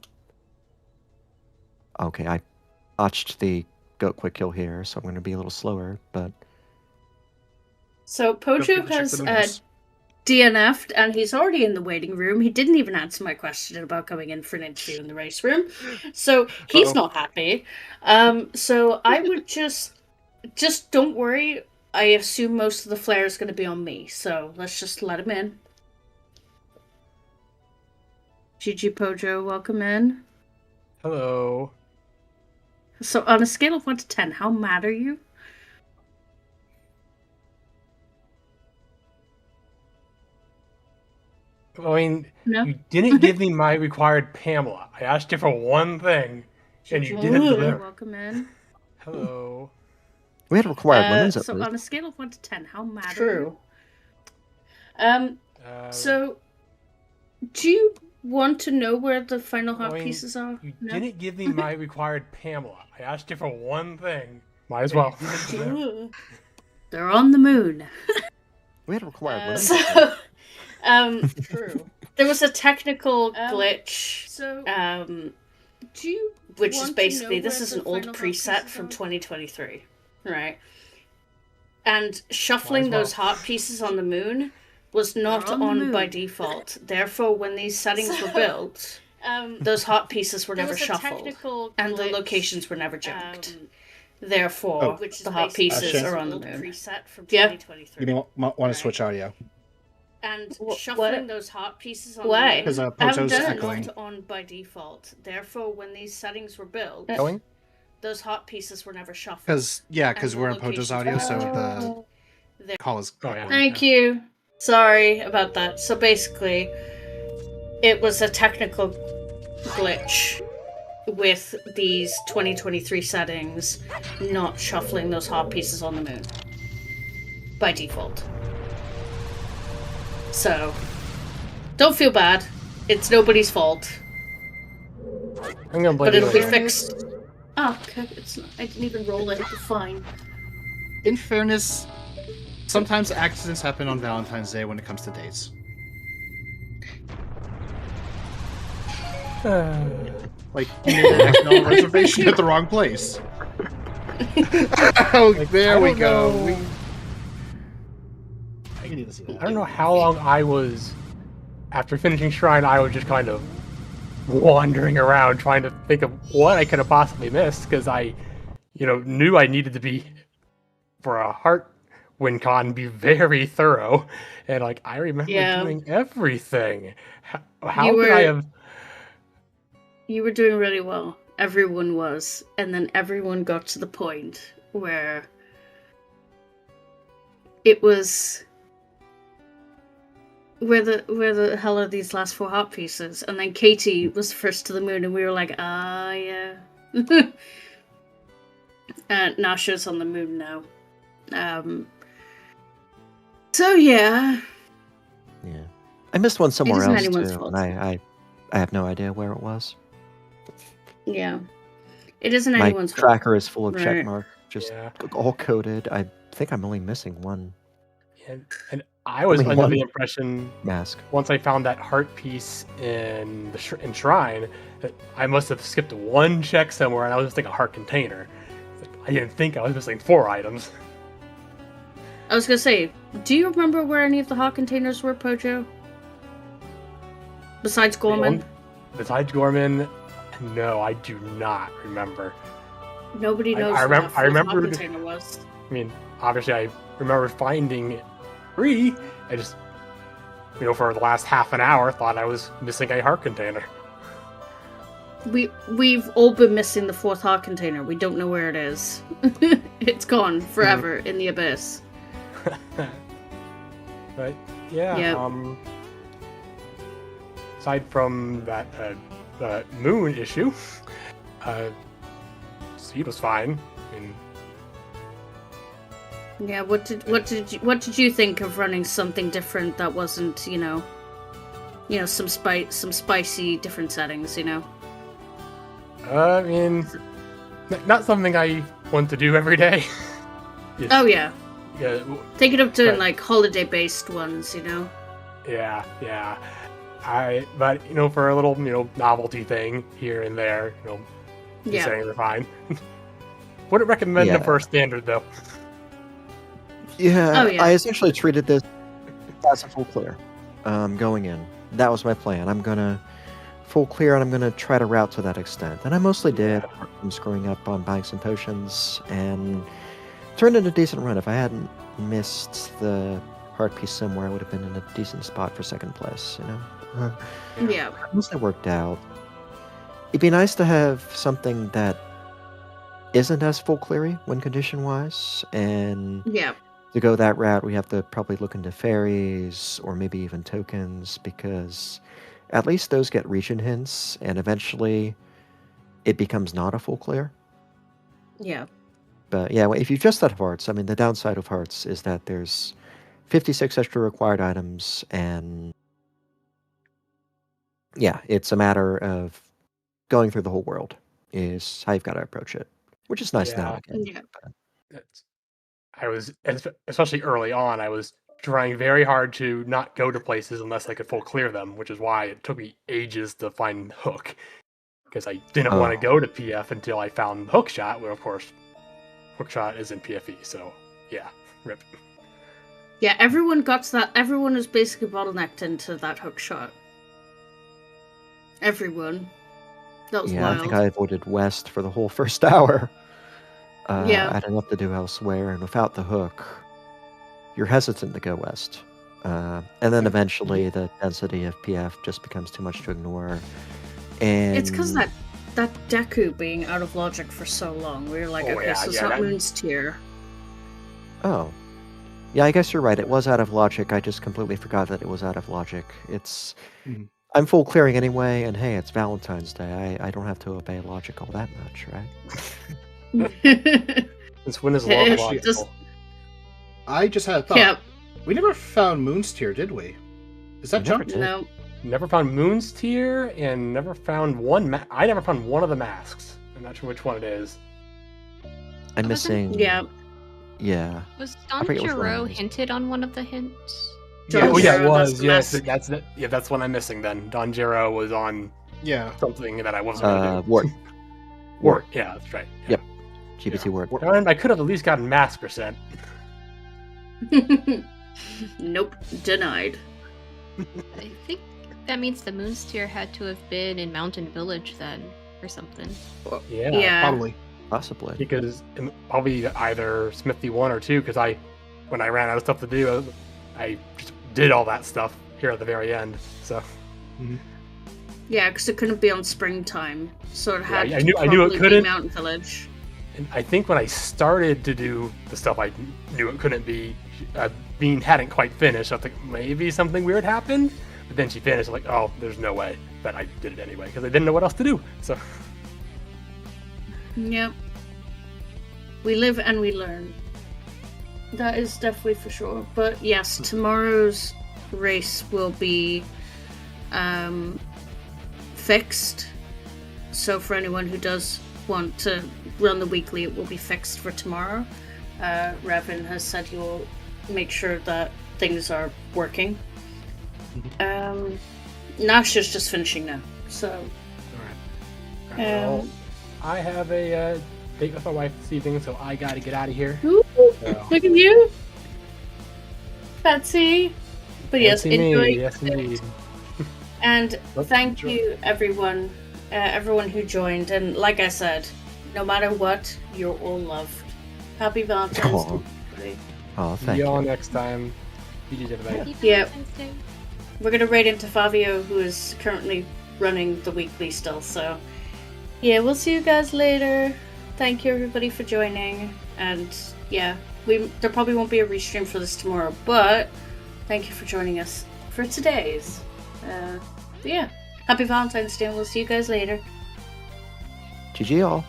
botched the goat quick kill here, so I'm gonna be a little slower, but... So Pojo has DNF'd, and he's already in the waiting room. He didn't even answer my question about coming in for an interview in the race room. So he's not happy. So I would just don't worry. I assume most of the flare is going to be on me. So let's just let him in. GG Pojo, welcome in. Hello. So on a scale of 1 to 10, how mad are you? I mean, you didn't give me my required Pamela. I asked you for one thing, and you didn't deliver. Welcome in. Hello. We had required lemons at So least. on a scale of 1 to 10, how mad are you? So do you want to know where the final heart pieces are? You didn't give me my required Pamela. I asked you for one thing. Might as well. They're on the moon. We had required lemons. True. There was a technical glitch. Which is basically, this is an old preset from 2023, right? And shuffling those heart pieces on the moon was not on by default. Therefore, when these settings were built, those heart pieces were never shuffled, and the locations were never jumped. Therefore, the heart pieces are on the moon. Preset from 2023. You want to switch audio? And shuffling those heart pieces on Why? the moon. Because Pojo's echoing. Not on by default. Therefore, when these settings were built, those heart pieces were never shuffled. Because we're in Pojo's audio, so the call is... Thank you. Sorry about that. So basically, it was a technical glitch with these 2023 settings not shuffling those heart pieces on the moon by default. So, don't feel bad. It's nobody's fault. I'm gonna blame but it'll you be fixed. Oh, okay. It's not, I didn't even roll it. It's fine. In fairness, sometimes accidents happen on Valentine's Day when it comes to dates. Like, you made an accidental reservation at the wrong place. Oh, Like, there I we don't go. know. I need to see that. I don't know how long I was, after finishing Shrine, I was just kind of wandering around trying to think of what I could have possibly missed, because I, knew I needed to be, for a Heart WinCon, be very thorough, and I remember doing everything. How could I have... You were doing really well. Everyone was. And then everyone got to the point where it was... Where the hell are these last 4 heart pieces? And then Katie was first to the moon, and we were like, yeah. And Nasha's on the moon now. So yeah. Yeah. I missed one somewhere else too, fault. and I have no idea where it was. Yeah. It isn't My anyone's fault. tracker is full of Right. check mark, just all coded. I think I'm only missing one And I was Only under one the impression, mask. once I found that heart piece in the in Shrine, that I must have skipped one check somewhere, and I was just like a heart container. I didn't think I was missing 4 items. I was gonna say, do you remember where any of the heart containers were, Pojo? Besides Gorman? Besides Gorman, no, I do not remember. Nobody knows I where that remember. heart container was. I mean, obviously, I remember finding 3. I just, for the last half an hour, thought I was missing a heart container. We've all been missing the 4th heart container. We don't know where it is. It's gone forever in the abyss. But yeah, aside from that moon issue, Seed was fine. I mean, yeah, what did you think of running something different that wasn't, some spicy different settings, I mean, not something I want to do every day. Oh yeah. Yeah. Take it up to holiday-based ones, Yeah. But for a little novelty thing here and there, these settings are fine. Wouldn't recommend them for a standard though. Yeah, I essentially treated this as a full clear going in. That was my plan. I'm gonna full clear, and I'm gonna try to route to that extent. And I mostly did, apart from screwing up on banks and potions, and turned in a decent run. If I hadn't missed the heart piece somewhere, I would have been in a decent spot for 2nd place, Yeah. Mostly worked out. It'd be nice to have something that isn't as full cleary when condition-wise, and to go that route, we have to probably look into fairies, or maybe even tokens, because at least those get region hints, and eventually it becomes not a full clear. Yeah. But yeah, if you just have hearts, I mean, the downside of hearts is that there's 56 extra required items, and yeah, it's a matter of going through the whole world is how you've got to approach it, which is nice now. Again. I was, especially early on, I was trying very hard to not go to places unless I could full clear them, which is why it took me ages to find Hook, because I didn't want to go to PF until I found Hookshot, where of course Hookshot is in PFE, so yeah, rip. Yeah, everyone got to that. Everyone was basically bottlenecked into that Hookshot. Everyone. That was wild. I think I avoided West for the whole first hour. I had enough to do elsewhere, and without the hook, you're hesitant to go West. And then eventually the density of PF just becomes too much to ignore. And it's because that Deku being out of logic for so long. We were like, so it's not Moon's tier. Oh. Yeah, I guess you're right. It was out of logic. I just completely forgot that it was out of logic. It's... I'm full clearing anyway, and hey, it's Valentine's Day. I don't have to obey logic all that much, right? Since when is love logical? I just had a thought. Yep. We never found Moon's Tear, did we? Is that junk? No. Never found Moon's Tear, and never found one. I never found one of the masks. I'm not sure which one it is. I'm missing. Yeah. Yeah. Was Don Giro hinted on one of the hints? Yeah, oh yeah, it was. Yes, that's one I'm missing. Then Don Giro was on. Yeah. Something that I wasn't going to do. Wart. Wart. Yeah, that's right. Yep. GPT Wart. Darn, I could have at least gotten mask percent. Nope, denied. I think that means the Moon's Tear had to have been in Mountain Village then, or something. Yeah. Probably. Possibly. Because probably either Smithy 1 or 2, because when I ran out of stuff to do, I just did all that stuff here at the very end, so... Mm-hmm. Yeah, because it couldn't be on springtime, so it had I knew it couldn't be Mountain Village. And I think when I started to do the stuff I knew it couldn't be, Bean hadn't quite finished. I think maybe something weird happened, but then she finished. I'm like, oh, there's no way. But I did it anyway because I didn't know what else to do. So. Yep. We live and we learn. That is definitely for sure. But yes, tomorrow's race will be fixed. So for anyone who does want to run the weekly, it will be fixed for tomorrow. Revin has said he will make sure that things are working. Nash is just finishing now, so. All right. Well, I have a date with my wife this evening, so I got to get out of here. Ooh, so. Look at you, Betsy. But yes, enjoy. Yes, indeed. And thank you, everyone who joined. And like I said, no matter what, you're all loved. Happy Valentine's Day. Oh, thank you. See y'all next time. GG's, everybody. Yep. We're going to raid into Fabio, who is currently running the weekly still. So, yeah, we'll see you guys later. Thank you, everybody, for joining. And, yeah, there probably won't be a restream for this tomorrow, but thank you for joining us for today's. But yeah, happy Valentine's Day, and we'll see you guys later. GG all.